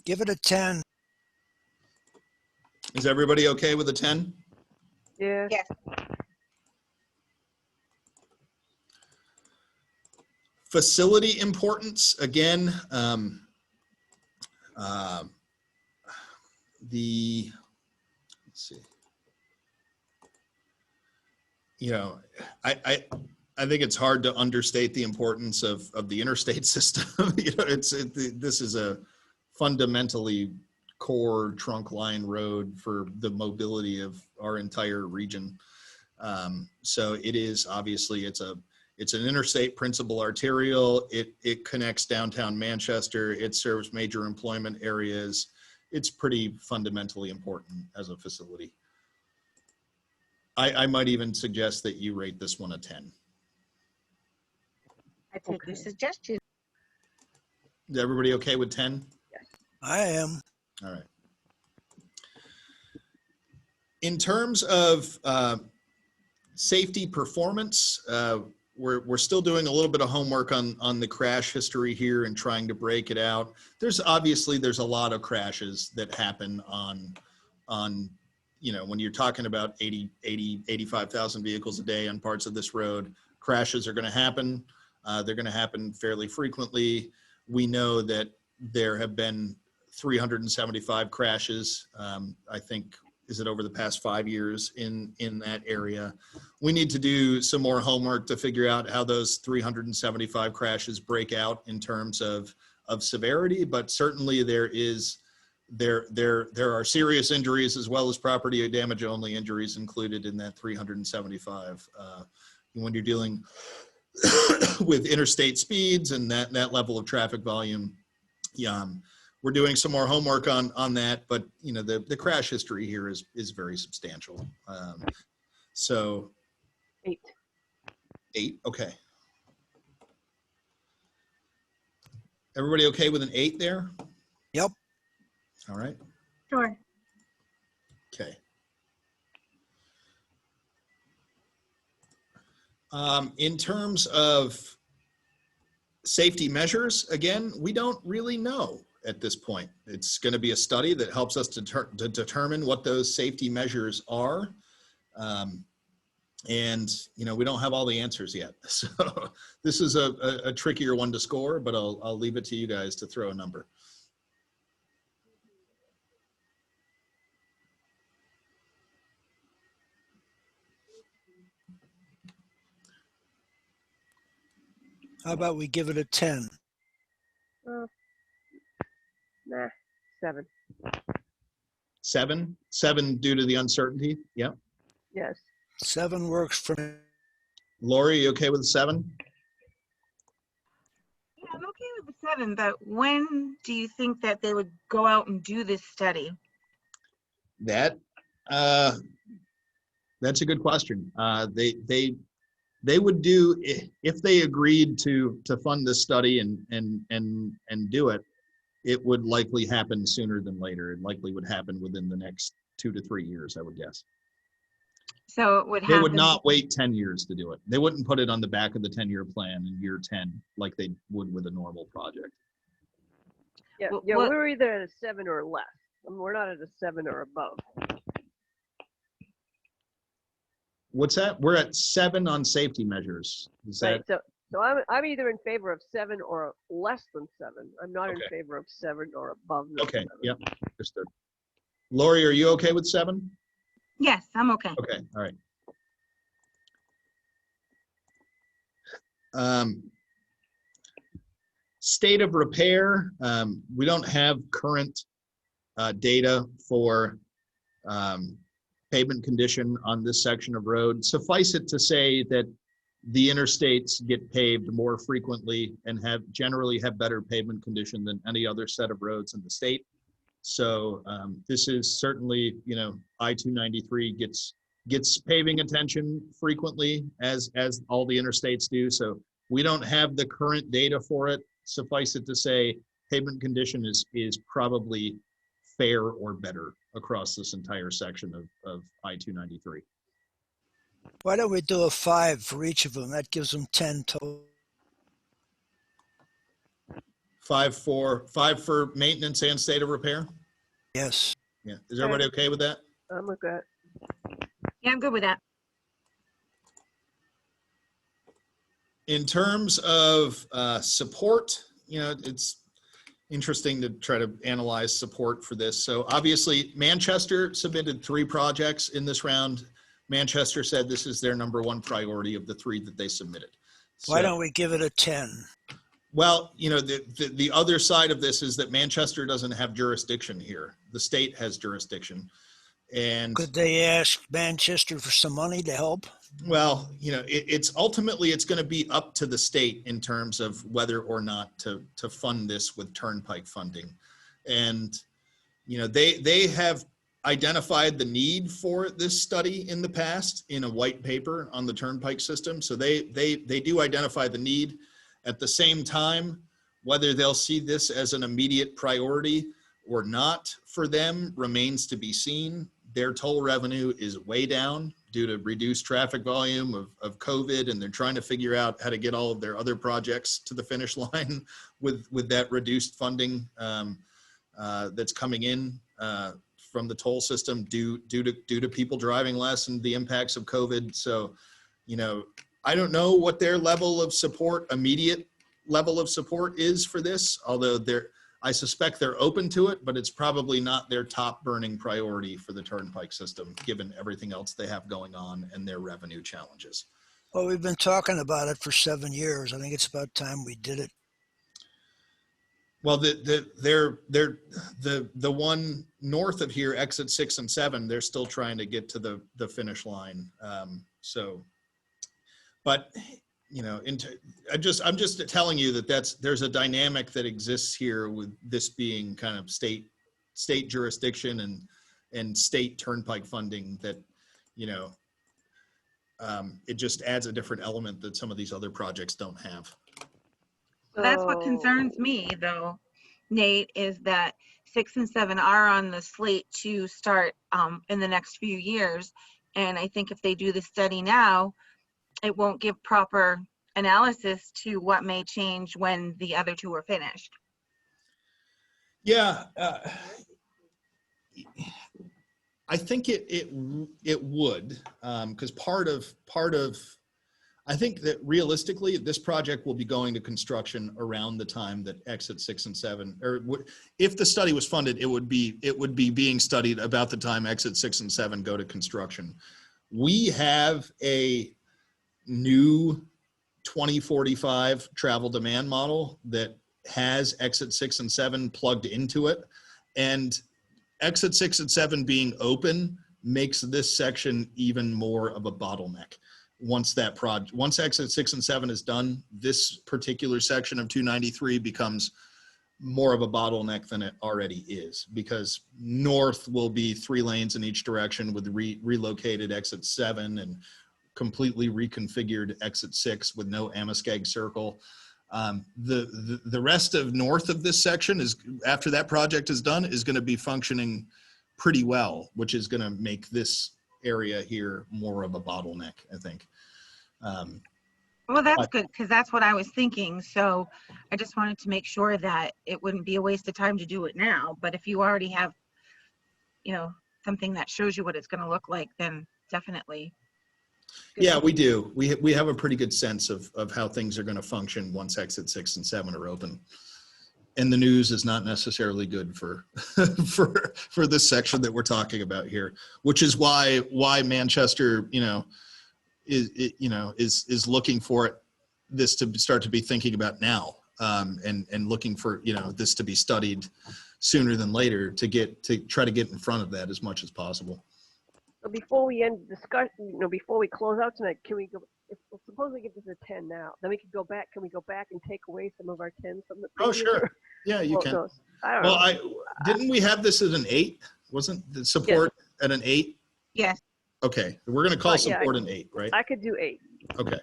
Give it a 10. Is everybody okay with a 10? Yeah. Yes. Facility importance, again, let's see, you know, I think it's hard to understate the importance of the interstate system. You know, this is a fundamentally core trunk line road for the mobility of our entire region. So it is obviously, it's an interstate principal arterial. It connects downtown Manchester. It serves major employment areas. It's pretty fundamentally important as a facility. I might even suggest that you rate this one a 10. I take your suggestion. Is everybody okay with 10? I am. All right. In terms of safety performance, we're still doing a little bit of homework on the crash history here and trying to break it out. There's a lot of crashes that happen on you know, when you're talking about 85,000 vehicles a day on parts of this road, crashes are going to happen. They're going to happen fairly frequently. We know that there have been 375 crashes, I think, is it over the past 5 years in that area. We need to do some more homework to figure out how those 375 crashes break out in terms of severity, but certainly there are serious injuries as well as property damage only injuries included in that 375. When you're dealing with interstate speeds and that level of traffic volume, we're doing some more homework on that, but you know, the crash history here is very substantial. So 8, okay. Everybody okay with an 8 there? Yep. All right. Sure. Okay. In terms of safety measures, again, we don't really know at this point. It's going to be a study that helps us to determine what those safety measures are. And, you know, we don't have all the answers yet. So this is a trickier one to score, but I'll leave it to you guys to throw a number. How about we give it a 10? Nah, 7. 7 due to the uncertainty. Yep. Yes. 7 works for me. Lori, you okay with 7? Yeah, I'm okay with the 7, but when do you think that they would go out and do this study? That's a good question. They would do, if they agreed to fund this study and do it, it would likely happen sooner than later. It likely would happen within the next 2 to 3 years, I would guess. So it would They happen. would not wait 10 years to do it. They wouldn't put it on the back of the 10-year plan in year 10 like they would with a normal project. Yeah, Well, yeah, what- we're either at a 7 or less. I mean, we're not at a 7 or above. What's that? We're at 7 on safety measures. Is Right. that So I'm either in favor of 7 or less than 7. I'm not in Okay. favor of 7 or above the okay? 7. Yep, understood. Lori, are you okay with 7? Yes, I'm okay. Okay, all right. State of repair, we don't have current data for pavement condition on this section of road. Suffice it to say that the interstates get paved more frequently and generally have better pavement condition than any other set of roads in the state. So this is certainly, I-293 gets paving attention frequently as all the interstates do. So we don't have the current data for it. Suffice it to say, pavement condition is probably fair or better across this entire section of I-293. Why don't we do a 5 for each of them? That gives them 10 total. 5 for maintenance and state of repair. Yes. Yeah, is everybody okay with that? I'm good. Yeah, I'm good with that. In terms of support, it's interesting to try to analyze support for this. So obviously Manchester submitted 3 projects in this round. Manchester said this is their #1 priority of the 3 that they submitted. Why don't we give it a 10? Well, the other side of this is that Manchester doesn't have jurisdiction here. The state has jurisdiction. And Could they ask Manchester for some money to help? well, it's ultimately it's going to be up to the state in terms of whether or not to fund this with turnpike funding. And they have identified the need for this study in the past in a white paper on the turnpike system. So they do identify the need. At the same time, whether they'll see this as an immediate priority or not for them remains to be seen. Their toll revenue is way down due to reduced traffic volume of COVID, and they're trying to figure out how to get all of their other projects to the finish line with that reduced funding that's coming in from the toll system due to people driving less and the impacts of COVID. So, I don't know what their level of support, immediate level of support is for this, although I suspect they're open to it, but it's probably not their top burning priority for the turnpike system, given everything else they have going on and their revenue challenges. Well, we've been talking about it for 7 years. I think it's about time we did it. Well, the one north of here, exit 6 and 7, they're still trying to get to the finish line. But I'm just telling you that there's a dynamic that exists here with this being kind of state jurisdiction and state turnpike funding that, it just adds a different element that some of these other projects don't have. That's what concerns me, though, Nate, is that 6 and 7 are on the slate to start in the next few years. And I think if they do the study now, it won't give proper analysis to what may change when the other 2 are finished. Yeah, I think it would, because part of I think that realistically this project will be going to construction around the time that exit 6 and 7, or if the study was funded, it would be being studied about the time exit 6 and 7 go to construction. We have a new 2045 travel demand model that has exit 6 and 7 plugged into it, and exit 6 and 7 being open makes this section even more of a bottleneck. Once exit 6 and 7 is done, this particular section of 293 becomes more of a bottleneck than it already is, because north will be 3 lanes in each direction with relocated exit 7 and completely reconfigured exit 6 with no Amoskeag circle. The rest of north of this section is, after that project is done, is going to be functioning pretty well, which is going to make this area here more of a bottleneck, I think. Well, that's good, because that's what I was thinking. So I just wanted to make sure that it wouldn't be a waste of time to do it now. But if you already have, something that shows you what it's going to look like, then definitely. Yeah, we do. We have a pretty good sense of how things are going to function once exit 6 and 7 are open. And the news is not necessarily good for for this section that we're talking about here, which is why Manchester, is looking for this to start to be thinking about now, and looking for this to be studied sooner than later to try to get in front of that as much as possible. So before we end discussion, before we close out tonight, can we well, suppose we give this a 10 now, then we could go back. Can we go back and take away some of our 10 from the Oh, previous? sure. Yeah, you Well, can. no, I don't Well, know. didn't we have this as an 8? Wasn't the support at an 8? Yes. Okay, we're going to call Yeah, support an 8, right? I could do 8. Okay.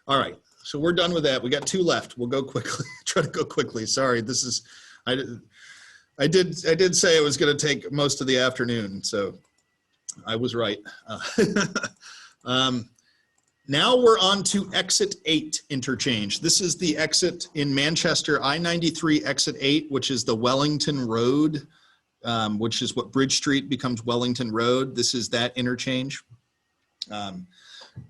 All right. So we're done with that. We got 2 left. We'll go quickly. Try to go quickly. Sorry. This is, I did say it was going to take most of the afternoon. So I was right. Now we're on to exit 8 interchange. This is the exit in Manchester, I-93 exit 8, which is the Wellington Road, which is what Bridge Street becomes Wellington Road. This is that interchange.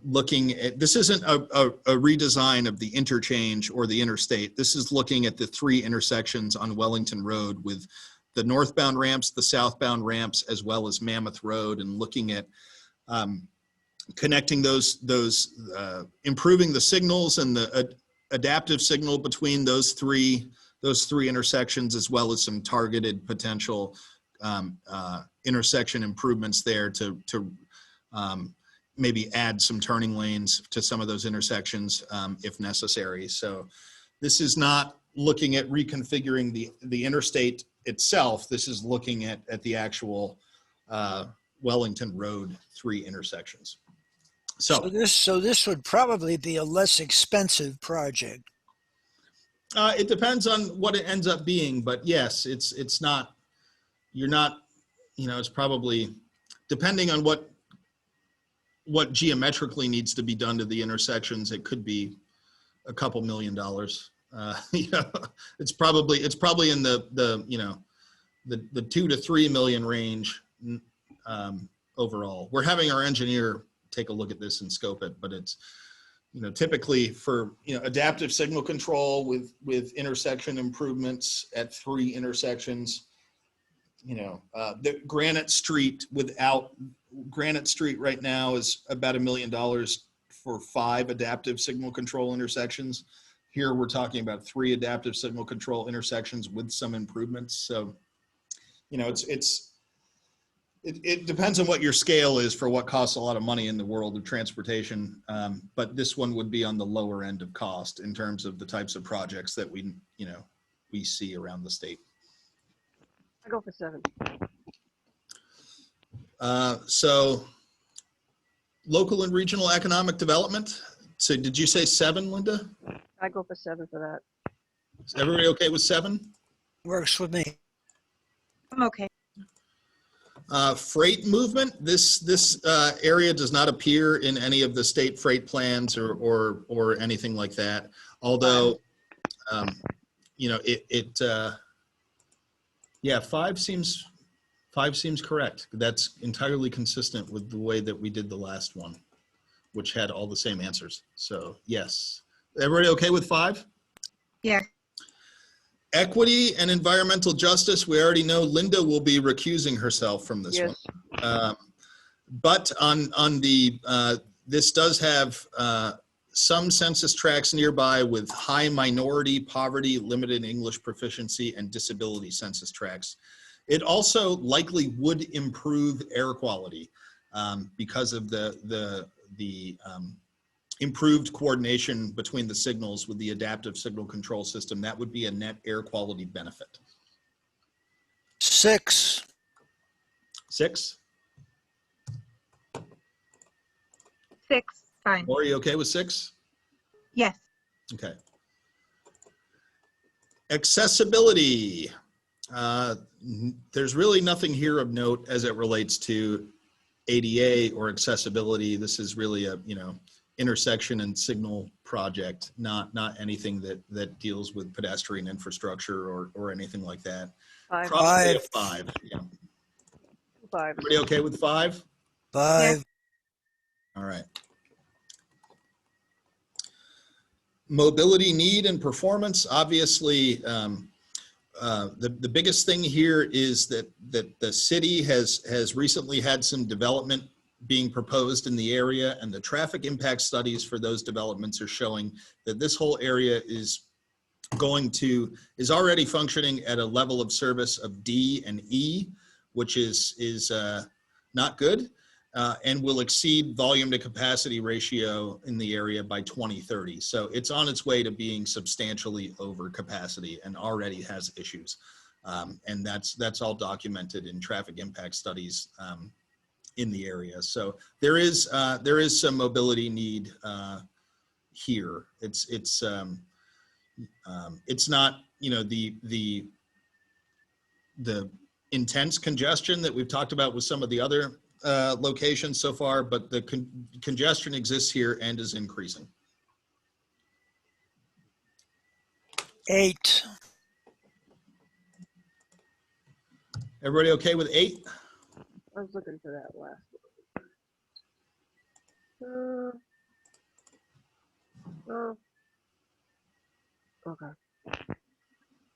Looking at, this isn't a redesign of the interchange or the interstate. This is looking at the 3 intersections on Wellington Road with the northbound ramps, the southbound ramps, as well as Mammoth Road, and looking at connecting those improving the signals and the adaptive signal between those three intersections, as well as some targeted potential intersection improvements there to maybe add some turning lanes to some of those intersections if necessary. So this is not looking at reconfiguring the interstate itself. This is looking at the actual Wellington Road 3 intersections. So this would probably be a less expensive project. it depends on what it ends up being, but yes, it's not, you're not, it's probably depending on what geometrically needs to be done to the intersections. It could be a couple $1 million. It's probably in the 2 to 3 million range overall. We're having our engineer take a look at this and scope it, but it's, typically for, adaptive signal control with intersection improvements at 3 intersections, the Granite Street right now is about $1 million for 5 adaptive signal control intersections. Here we're talking about 3 adaptive signal control intersections with some improvements. So, it depends on what your scale is for what costs a lot of money in the world of transportation. But this one would be on the lower end of cost in terms of the types of projects that we see around the state. I go for 7. So local and regional economic development. So did you say 7, Linda? I go for 7 for that. Is everybody okay with 7? Works with me. I'm okay. Freight movement. This area does not appear in any of the state freight plans or anything like that. Although, yeah, 5 seems correct. That's entirely consistent with the way that we did the last one, which had all the same answers. So yes, everybody okay with 5? Yeah. Equity and environmental justice. We already know Linda will be recusing herself from this Yes. one. But on the, this does have some census tracts nearby with high minority, poverty, limited English proficiency, and disability census tracts. It also likely would improve air quality because of the improved coordination between the signals with the adaptive signal control system. That would be a net air quality benefit. 6. 6? 6, fine. Or are you okay with 6? Yes. Okay. Accessibility. There's really nothing here of note as it relates to ADA or accessibility. This is really a, intersection and signal project, not anything that deals with pedestrian infrastructure or anything like that. 5. Probably a 5. Yeah. 5. Everybody okay with 5? 5. All right. Mobility need and performance. Obviously, the biggest thing here is that the city has recently had some development being proposed in the area, and the traffic impact studies for those developments are showing that this whole area is already functioning at a level of service of D and E, which is not good. and will exceed volume to capacity ratio in the area by 2030. So it's on its way to being substantially over capacity and already has issues. And that's all documented in traffic impact studies in the area. So there is some mobility need here. It's not, you know, the intense congestion that we've talked about with some of the other locations so far, but the congestion exists here and is increasing. 8. Everybody okay with 8? I was looking for that last one. Okay.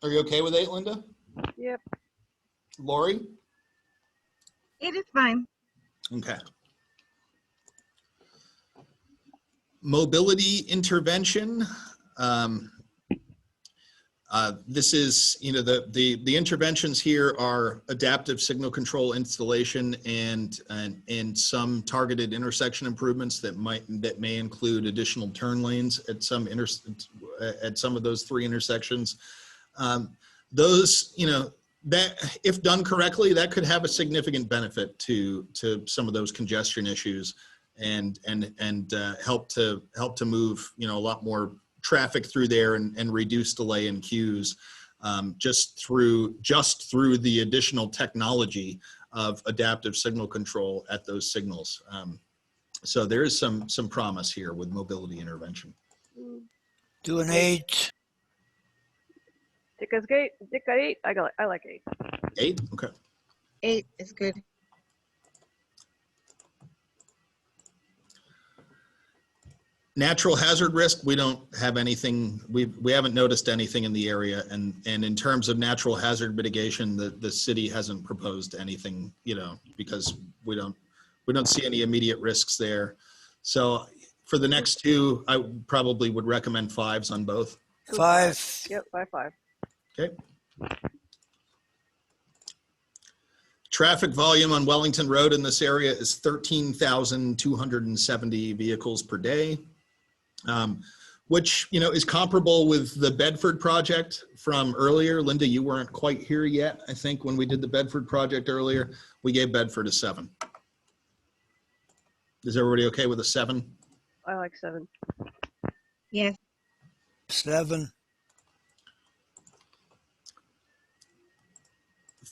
Are you okay with 8, Linda? Yep. Lori? It is fine. Okay. Mobility intervention. This is, you know, the interventions here are adaptive signal control installation and some targeted intersection improvements that may include additional turn lanes at some of those 3 intersections. Those, you know, that if done correctly, that could have a significant benefit to some of those congestion issues and help to move, you know, a lot more traffic through there and reduce delay in queues just through the additional technology of adaptive signal control at those signals. So there is some promise here with mobility intervention. Do an 8. Dick got 8. I like 8. 8, okay. 8 is good. Natural hazard risk, we don't have anything, we haven't noticed anything in the area, and in terms of natural hazard mitigation, the city hasn't proposed anything, you know, because we don't see any immediate risks there. So for the next 2, I probably would recommend 5s on both. 5. Yep, 5. Okay. Traffic volume on Wellington Road in this area is 13,270 vehicles per day, which, you know, is comparable with the Bedford project from earlier. Linda, you weren't quite here yet. I think when we did the Bedford project earlier, we gave Bedford a 7. Is everybody okay with a 7? I like 7. Yes. 7.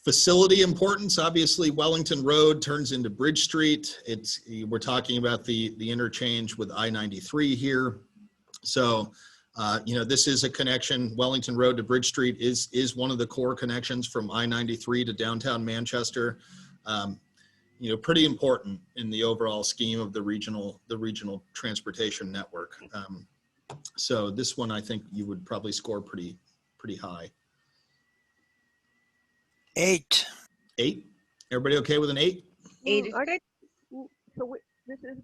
Facility importance, obviously Wellington Road turns into Bridge Street. We're talking about the interchange with I-93 here. So, you know, this is a connection. Wellington Road to Bridge Street is one of the core connections from I-93 to downtown Manchester. You know, pretty important in the overall scheme of the regional transportation network. So this one, I think you would probably score pretty high. 8. 8. Everybody okay with an 8? 8 is good. So this is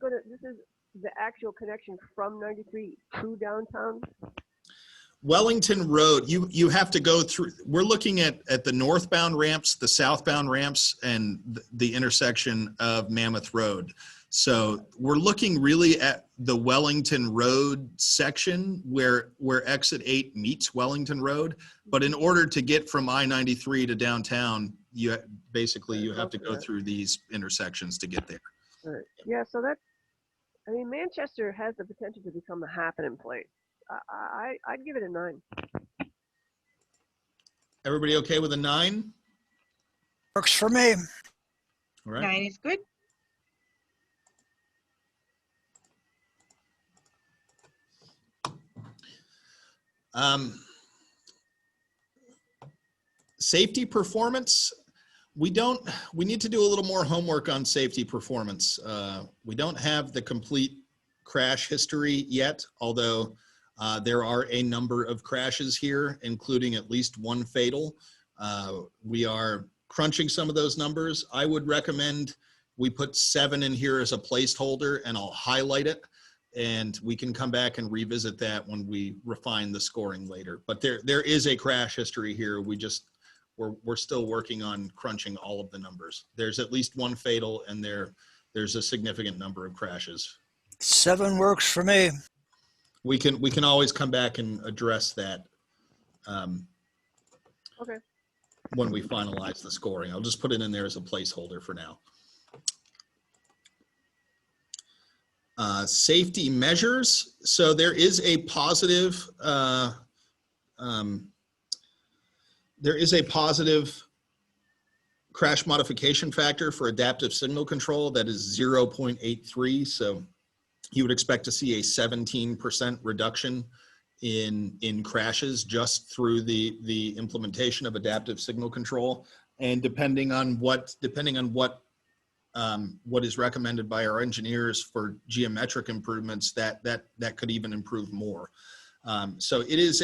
the actual connection from 93 to downtown. Wellington Road, you have to go through, we're looking at the northbound ramps, the southbound ramps, and the intersection of Mammoth Road. So we're looking really at the Wellington Road section where exit 8 meets Wellington Road. But in order to get from I-93 to downtown, you have to go through these intersections to get there. Right. Yeah, so I mean, Manchester has the potential to become a happening place. I'd give it a 9. Everybody okay with a 9? Works for me. All right. 9 is good. Safety performance, we need to do a little more homework on safety performance. We don't have the complete crash history yet, although there are a number of crashes here, including at least 1 fatal. We are crunching some of those numbers. I would recommend we put 7 in here as a placeholder, and I'll highlight it, and we can come back and revisit that when we refine the scoring later. But there is a crash history here. We're still working on crunching all of the numbers. There's at least 1 fatal, and there there's a significant number of crashes. 7 works for me. We can always come back and address that Okay. when we finalize the scoring. I'll just put it in there as a placeholder for now. Safety measures. So there is a positive crash modification factor for adaptive signal control that is 0.83. So you would expect to see a 17% reduction in crashes just through the implementation of adaptive signal control. And depending on what is recommended by our engineers for geometric improvements, that could even improve more. So it is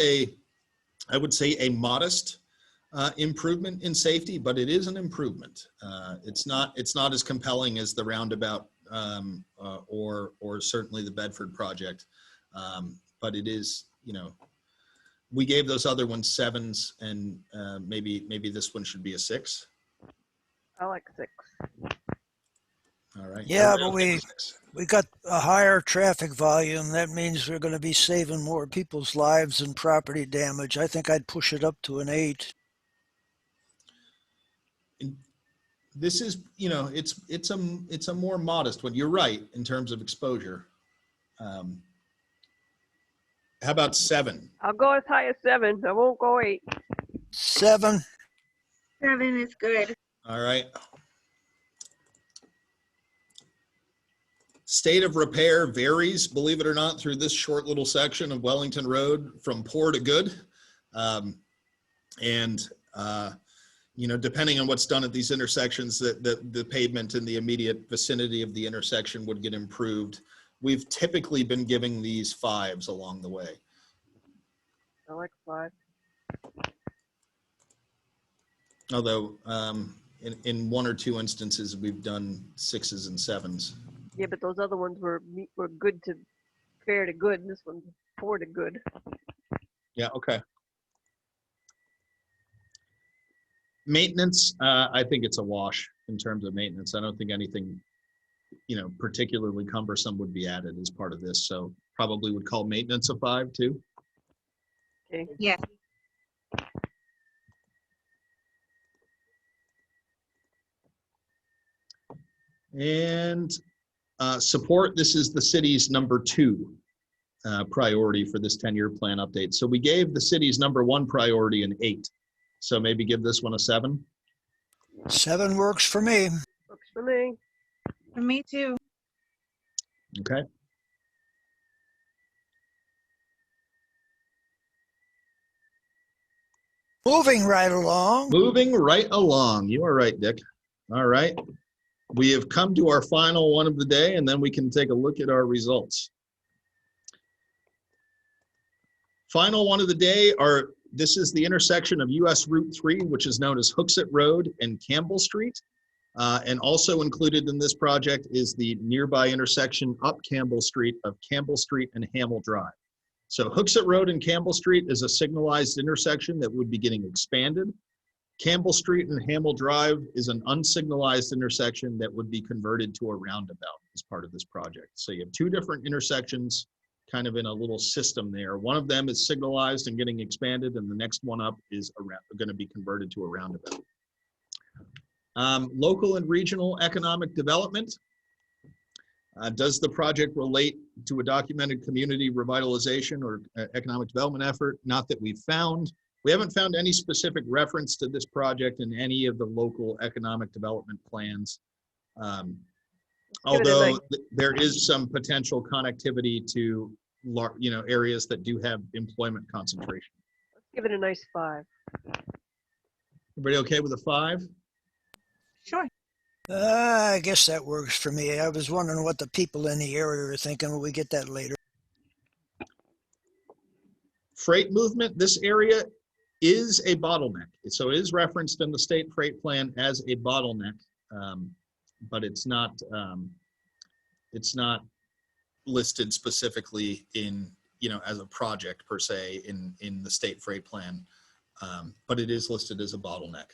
I would say a modest improvement in safety, but it is an improvement. It's not as compelling as the roundabout or certainly the Bedford project, but it is, we gave those other ones 7s, and maybe this one should be a 6. I like 6. All right. Yeah, Everybody but okay with 6? we got a higher traffic volume. That means we're going to be saving more people's lives and property damage. I think I'd push it up to an 8. This is, it's a more modest one. You're right in terms of exposure. How about 7? I'll go as high as 7. I won't go 8. 7. 7 is good. All right. State of repair varies, believe it or not, through this short little section of Wellington Road from poor to good. Depending on what's done at these intersections, the pavement in the immediate vicinity of the intersection would get improved. We've typically been giving these 5s along the way. I like 5. Although in 1 or 2 instances, we've done 6s and 7s. Yeah, but those other ones were good to fair to good. This one's poor to good. Yeah, okay. Maintenance, I think it's a wash in terms of maintenance. I don't think anything, particularly cumbersome would be added as part of this. So probably would call maintenance a 5 too. Okay. Yes. And support, this is the city's number 2 priority for this 10-year plan update. So we gave the city's number 1 priority an 8. So maybe give this one a 7. 7 works for me. Works for me. For me too. Okay. Moving right along. Moving right along. You are right, Dick. All right. We have come to our final one of the day, and then we can take a look at our results. Final one of the day this is the intersection of US Route 3, which is known as Hooksett Road and Campbell Street. And also included in this project is the nearby intersection up Campbell Street of Campbell Street and Hamel Drive. So Hooksett Road and Campbell Street is a signalized intersection that would be getting expanded. Campbell Street and Hamel Drive is an unsignalized intersection that would be converted to a roundabout as part of this project. So you have 2 different intersections kind of in a little system there. One of them is signalized and getting expanded, and the next one up is going to be converted to a roundabout. Local and regional economic development. Does the project relate to a documented community revitalization or economic development effort? Not that we've found. We haven't found any specific reference to this project in any of the local economic development plans. Although there is some potential connectivity to areas that do have employment concentration. Let's give it a nice 5. Everybody okay with a 5? Sure. I guess that works for me. I was wondering what the people in the area are thinking. Will we get that later? Freight movement, this area is a bottleneck. So it is referenced in the state freight plan as a bottleneck, but it's not listed specifically in, as a project per se in the state freight plan, but it is listed as a bottleneck.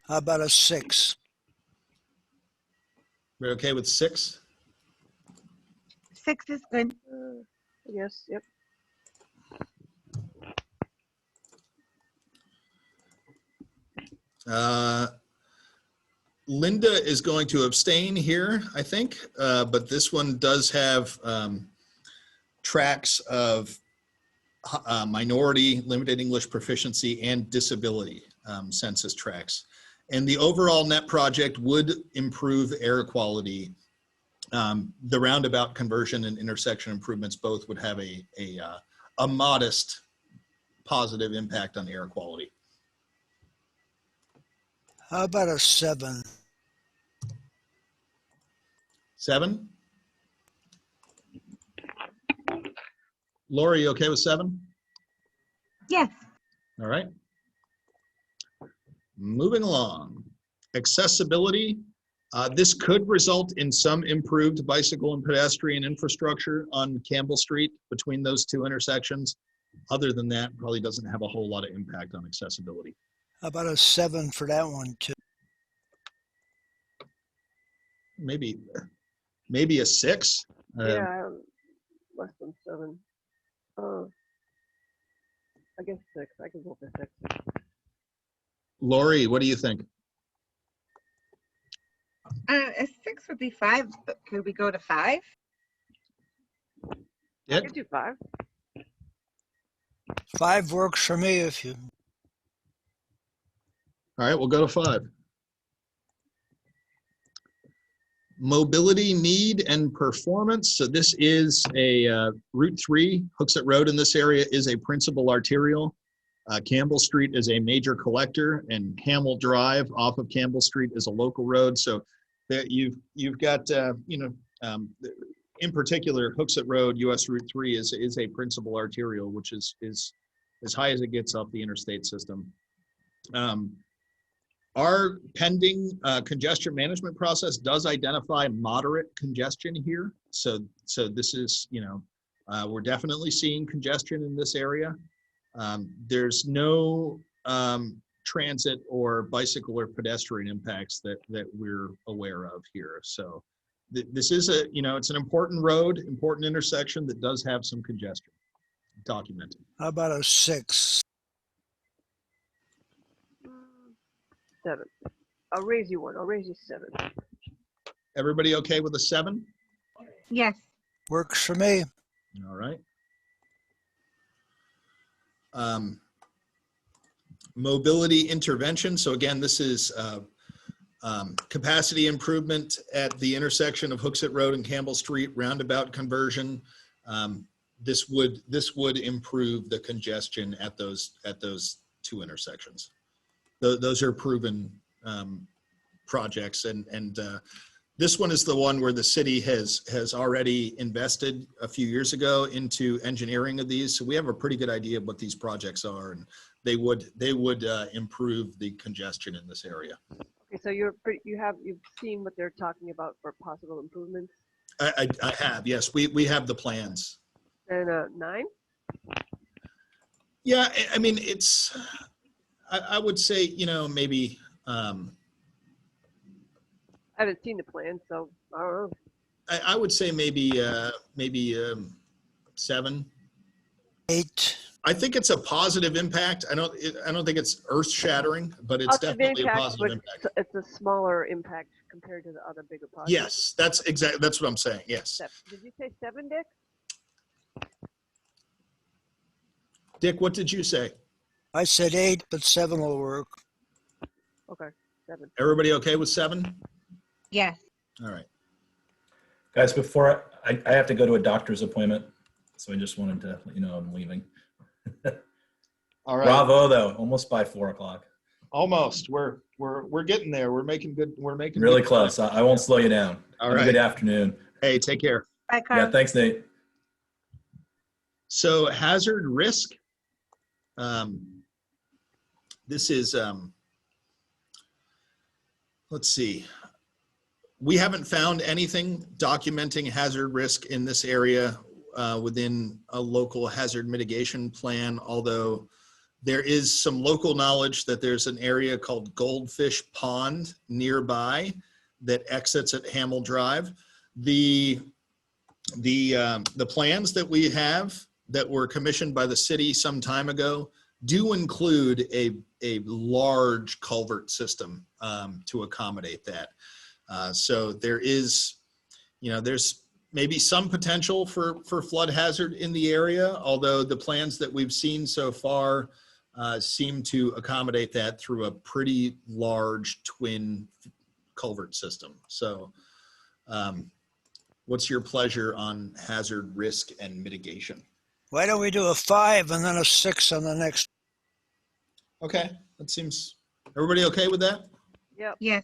How about a 6? We're okay with 6? 6 is good. Yes, yep. Linda is going to abstain here, I think, but this one does have tracks of minority, limited English proficiency, and disability census tracks. And the overall net project would improve air quality. The roundabout conversion and intersection improvements both would have a modest positive impact on air quality. How about a 7? 7? Lori, you okay with 7? Yes. All right. Moving along. Accessibility. This could result in some improved bicycle and pedestrian infrastructure on Campbell Street between those 2 intersections. Other than that, probably doesn't have a whole lot of impact on accessibility. How about a 7 for that one too? Maybe a 6. Yeah, less than 7. I guess 6. I can go for 6. Lori, what do you think? A 6 would be 5, but could we go to 5? I Dick? could do 5. 5 works for me if you. All right, we'll go to 5. Mobility need and performance. So this is a Route 3. Hooksett Road in this area is a principal arterial. Campbell Street is a major collector, and Hamill Drive off of Campbell Street is a local road. So that you've got in particular Hooksett Road, US Route 3 is a principal arterial, which is as high as it gets off the interstate system. Our pending congestion management process does identify moderate congestion here. So this is, we're definitely seeing congestion in this area. There's no transit or bicycle or pedestrian impacts that we're aware of here. So this is it's an important road, important intersection that does have some congestion documented. How about a 6? 7. I'll raise you 1. I'll raise you 7. Everybody okay with a 7? Yes. Works for me. All right. Mobility intervention. So again, this is capacity improvement at the intersection of Hooksett Road and Campbell Street, roundabout conversion. This would improve the congestion at those 2 intersections. Those are proven projects, and this one is the one where the city has already invested a few years ago into engineering of these. So we have a pretty good idea of what these projects are, and they would improve the congestion in this area. Okay, so you've seen what they're talking about for possible improvements. I have, yes. We have the plans. And 9. Yeah, I mean it's. I would say maybe. I haven't seen the plan, so I don't know. I would say maybe 7. 8. I think it's a positive impact. I don't think it's earth shattering, but it's Positive definitely a impact, positive but impact. it's a smaller impact compared to the other bigger projects. Yes, that's what I'm saying. Yes. Did you say 7, Dick? Dick, what did you say? I said 8, but 7 will work. Okay, 7. Everybody okay with 7? Yes. All right. Guys, before I have to go to a doctor's appointment, so I just wanted to let you know I'm leaving. All right. Bravo, though, almost by 4 o'clock. Almost. We're getting there. We're making Really good close. progress. I won't slow you down. All Have right. a good afternoon. Hey, take care. Bye, Carl. Yeah, thanks, Nate. So hazard risk. This is, let's see. We haven't found anything documenting hazard risk in this area within a local hazard mitigation plan, although there is some local knowledge that there's an area called Goldfish Pond nearby that exits at Hamel Drive. The plans that we have that were commissioned by the city some time ago do include a large culvert system to accommodate that. So there is, there's maybe some potential for flood hazard in the area, although the plans that we've seen so far seem to accommodate that through a pretty large twin culvert system. So what's your pleasure on hazard risk and mitigation? Why don't we do a 5 and then a 6 on the next? Okay, that seems, everybody okay with that? Yep. Yes.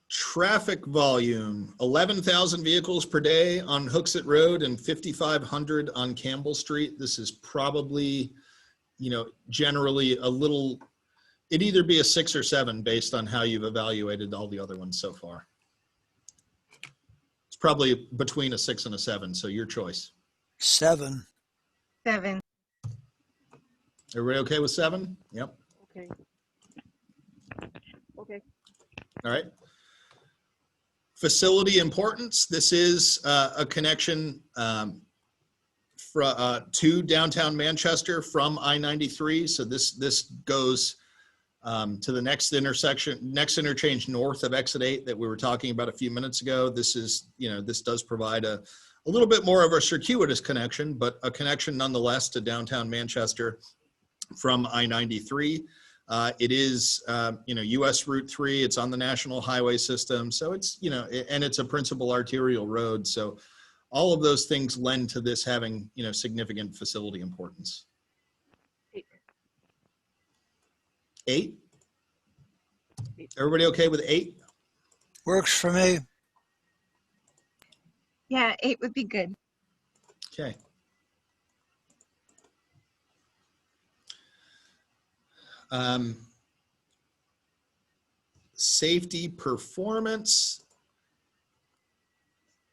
Traffic volume, 11,000 vehicles per day on Hooksett Road and 5,500 on Campbell Street. This is probably, generally a little, it'd either be a 6 or 7 based on how you've evaluated all the other ones so far. It's probably between a 6 and a 7, so your choice. 7. 7. Everybody okay with 7? Yep. Okay. Okay. All right. Facility importance. This is a connection to downtown Manchester from I-93. So this goes to the next interchange north of Exit 8 that we were talking about a few minutes ago. This is, this does provide a little bit more of a circuitous connection, but a connection nonetheless to downtown Manchester from I-93. It is, US Route 3. It's on the national highway system. So it's, and it's a principal arterial road. So all of those things lend to this having, significant facility importance. 8. Everybody okay with 8? Works for me. Yeah, 8 would be good. Okay. Safety performance,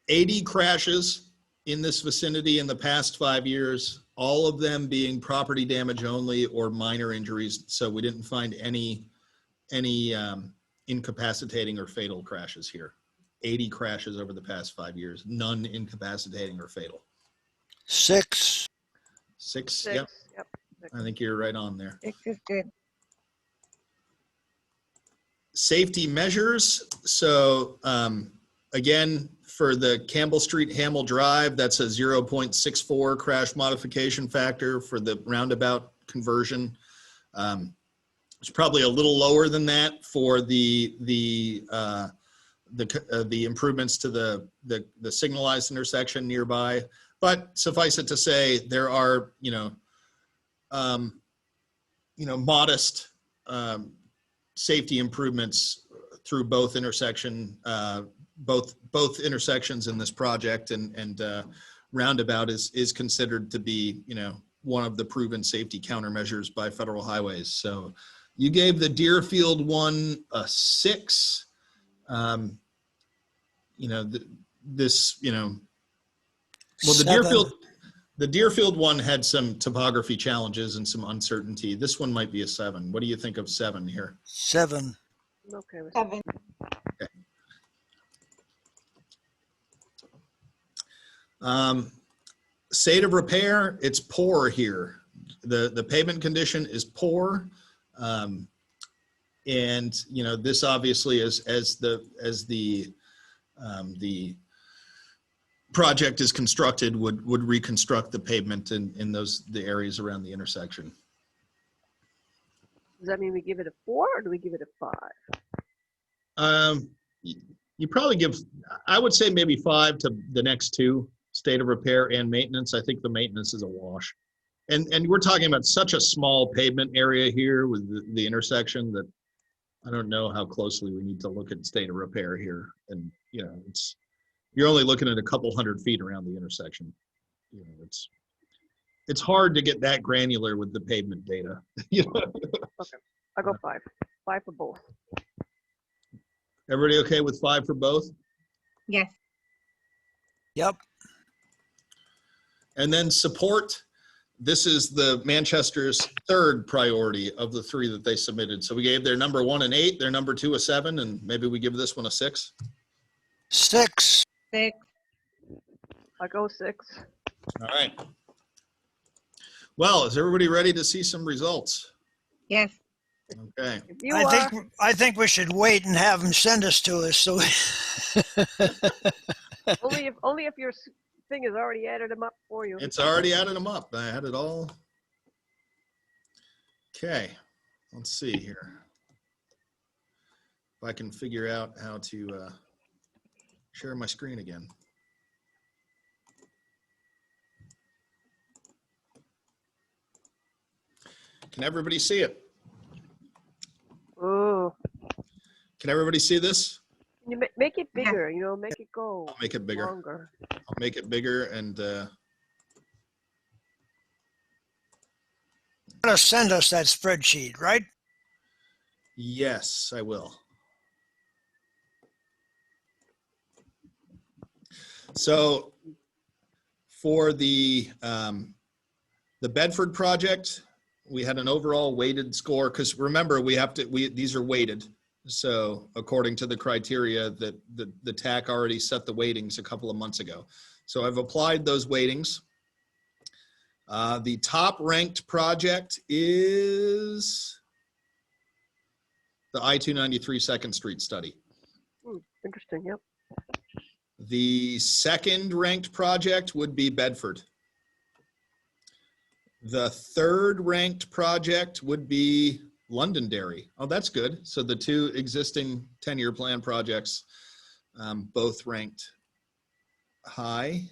80 crashes in this vicinity in the past 5 years, all of them being property damage only or minor injuries. So we didn't find any incapacitating or fatal crashes here. 80 crashes over the past 5 years, none incapacitating or fatal. 6. 6, yep. Yep. I think you're right on there. 6 is good. Safety measures. So again, for the Campbell Street Hamel Drive, that's a 0.64 crash modification factor for the roundabout conversion. It's probably a little lower than that for the improvements to the signalized intersection nearby. But suffice it to say, there are modest safety improvements through both intersections in this project, and roundabout is considered to be one of the proven safety countermeasures by Federal Highways. So you gave the Deerfield one a 6. The Deerfield one had some topography challenges and some uncertainty. This one might be a 7. What do you think of 7 here? 7. I'm okay with 7. State of repair, it's poor here. The pavement condition is poor. And this obviously as the project is constructed would reconstruct the pavement in the areas around the intersection. Does that mean we give it a 4 or do we give it a 5? You probably give, I would say maybe 5 to the next 2, state of repair and maintenance. I think the maintenance is a wash. And we're talking about such a small pavement area here with the intersection that I don't know how closely we need to look at state of repair here. And you're only looking at a couple 100 feet around the intersection. It's hard to get that granular with the pavement data. Okay, I'll go 5. 5 for both. Everybody okay with 5 for both? Yes. Yep. And then support. this is the Manchester's third priority of the 3 that they submitted. So we gave their number 1 an 8, their number 2 a 7, and maybe we give this one a 6. 6. 6. I go 6. All right. Well, is everybody ready to see some results? Yes. Okay. If you are, I think we should wait and have them send us to us. So only if your thing has already added them up for you. It's already added them up. I had it all. Okay. Let's see here. If I can figure out how to share my screen again. Can everybody see it? Ooh. Can everybody see this? Can you make it bigger, you know, make it go I'll make it bigger. longer. I'll make it bigger and gotta send us that spreadsheet, right? yes, I will. So for the Bedford project, we had an overall weighted score because remember these are weighted. So according to the criteria that the TAC already set the weightings a couple of months ago. So I've applied those weightings. The top ranked project is the I-293 Second Street study. Interesting, yep. The second ranked project would be Bedford. The third ranked project would be Londonderry. Oh, that's good. So the 2 existing 10-year plan projects, both ranked high.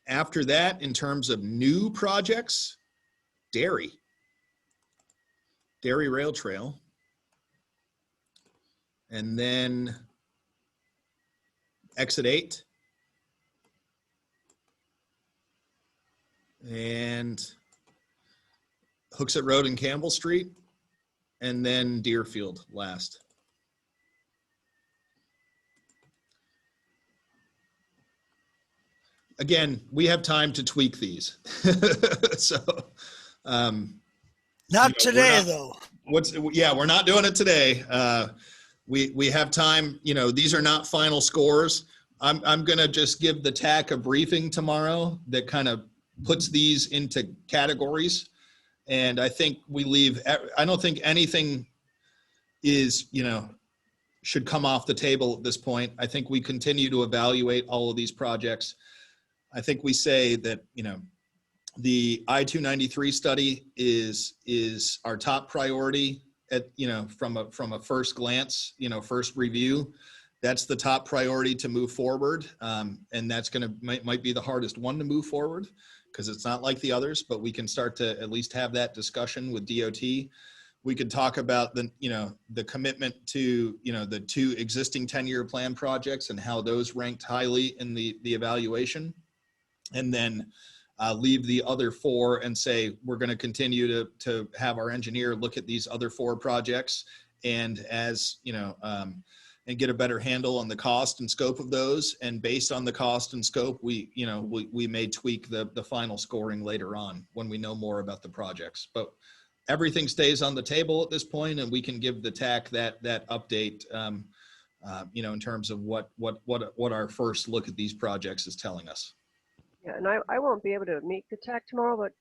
After that, in terms of new projects, Derry Rail Trail. And then Exit 8. And Hooksett Road and Campbell Street, and then Deerfield last. Again, we have time to tweak these. So, Not today, though. We're not doing it today. We have time. You know, these are not final scores. I'm gonna just give the TAC a briefing tomorrow that kind of puts these into categories. And I think I don't think anything is, should come off the table at this point. I think we continue to evaluate all of these projects. I think we say that, the I-293 study is our top priority from a first glance, first review. That's the top priority to move forward. And that's might be the hardest one to move forward, because it's not like the others, but we can start to at least have that discussion with DOT. We could talk about the commitment to, the 2 existing 10-year plan projects and how those ranked highly in the evaluation. And then leave the other 4 and say, we're going to continue to have our engineer look at these other 4 projects. And and get a better handle on the cost and scope of those. And based on the cost and scope, we may tweak the final scoring later on when we know more about the projects. But everything stays on the table at this point, and we can give the TAC that update, in terms of what our first look at these projects is telling us. Yeah, and I won't be able to meet the TAC tomorrow, but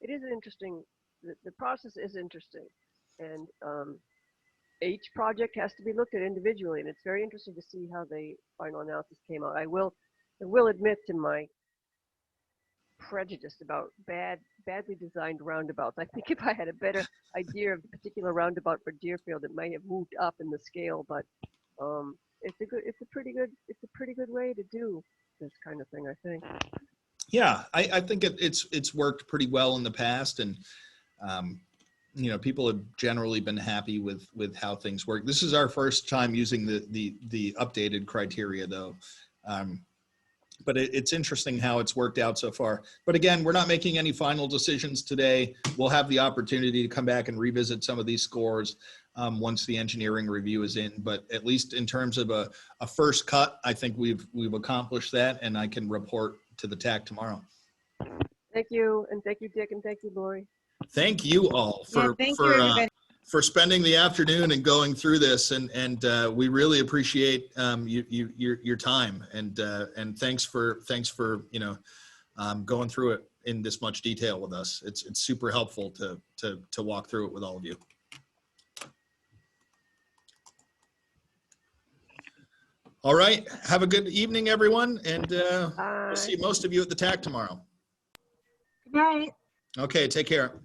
it is interesting. The process is interesting. And each project has to be looked at individually, and it's very interesting to see how the final analysis came out. I will admit to my prejudice about badly designed roundabouts. I think if I had a better idea of the particular roundabout for Deerfield, it might have moved up in the scale. But it's a pretty good way to do this kind of thing, I think. Yeah, I think it's worked pretty well in the past, and people have generally been happy with how things work. This is our first time using the updated criteria, though. But it's interesting how it's worked out so far. But again, we're not making any final decisions today. We'll have the opportunity to come back and revisit some of these scores once the engineering review is in. But at least in terms of a first cut, I think we've accomplished that, and I can report to the TAC tomorrow. Thank you, and thank you, Dick, and thank you, Lori. Thank you all Yeah, for thank you, everybody. for spending the afternoon and going through this, and we really appreciate your time, and thanks for going through it in this much detail with us. It's super helpful to walk through it with all of you. All right, have a good evening, everyone, and we'll see most of you at the TAC tomorrow. Good night. Okay, take care.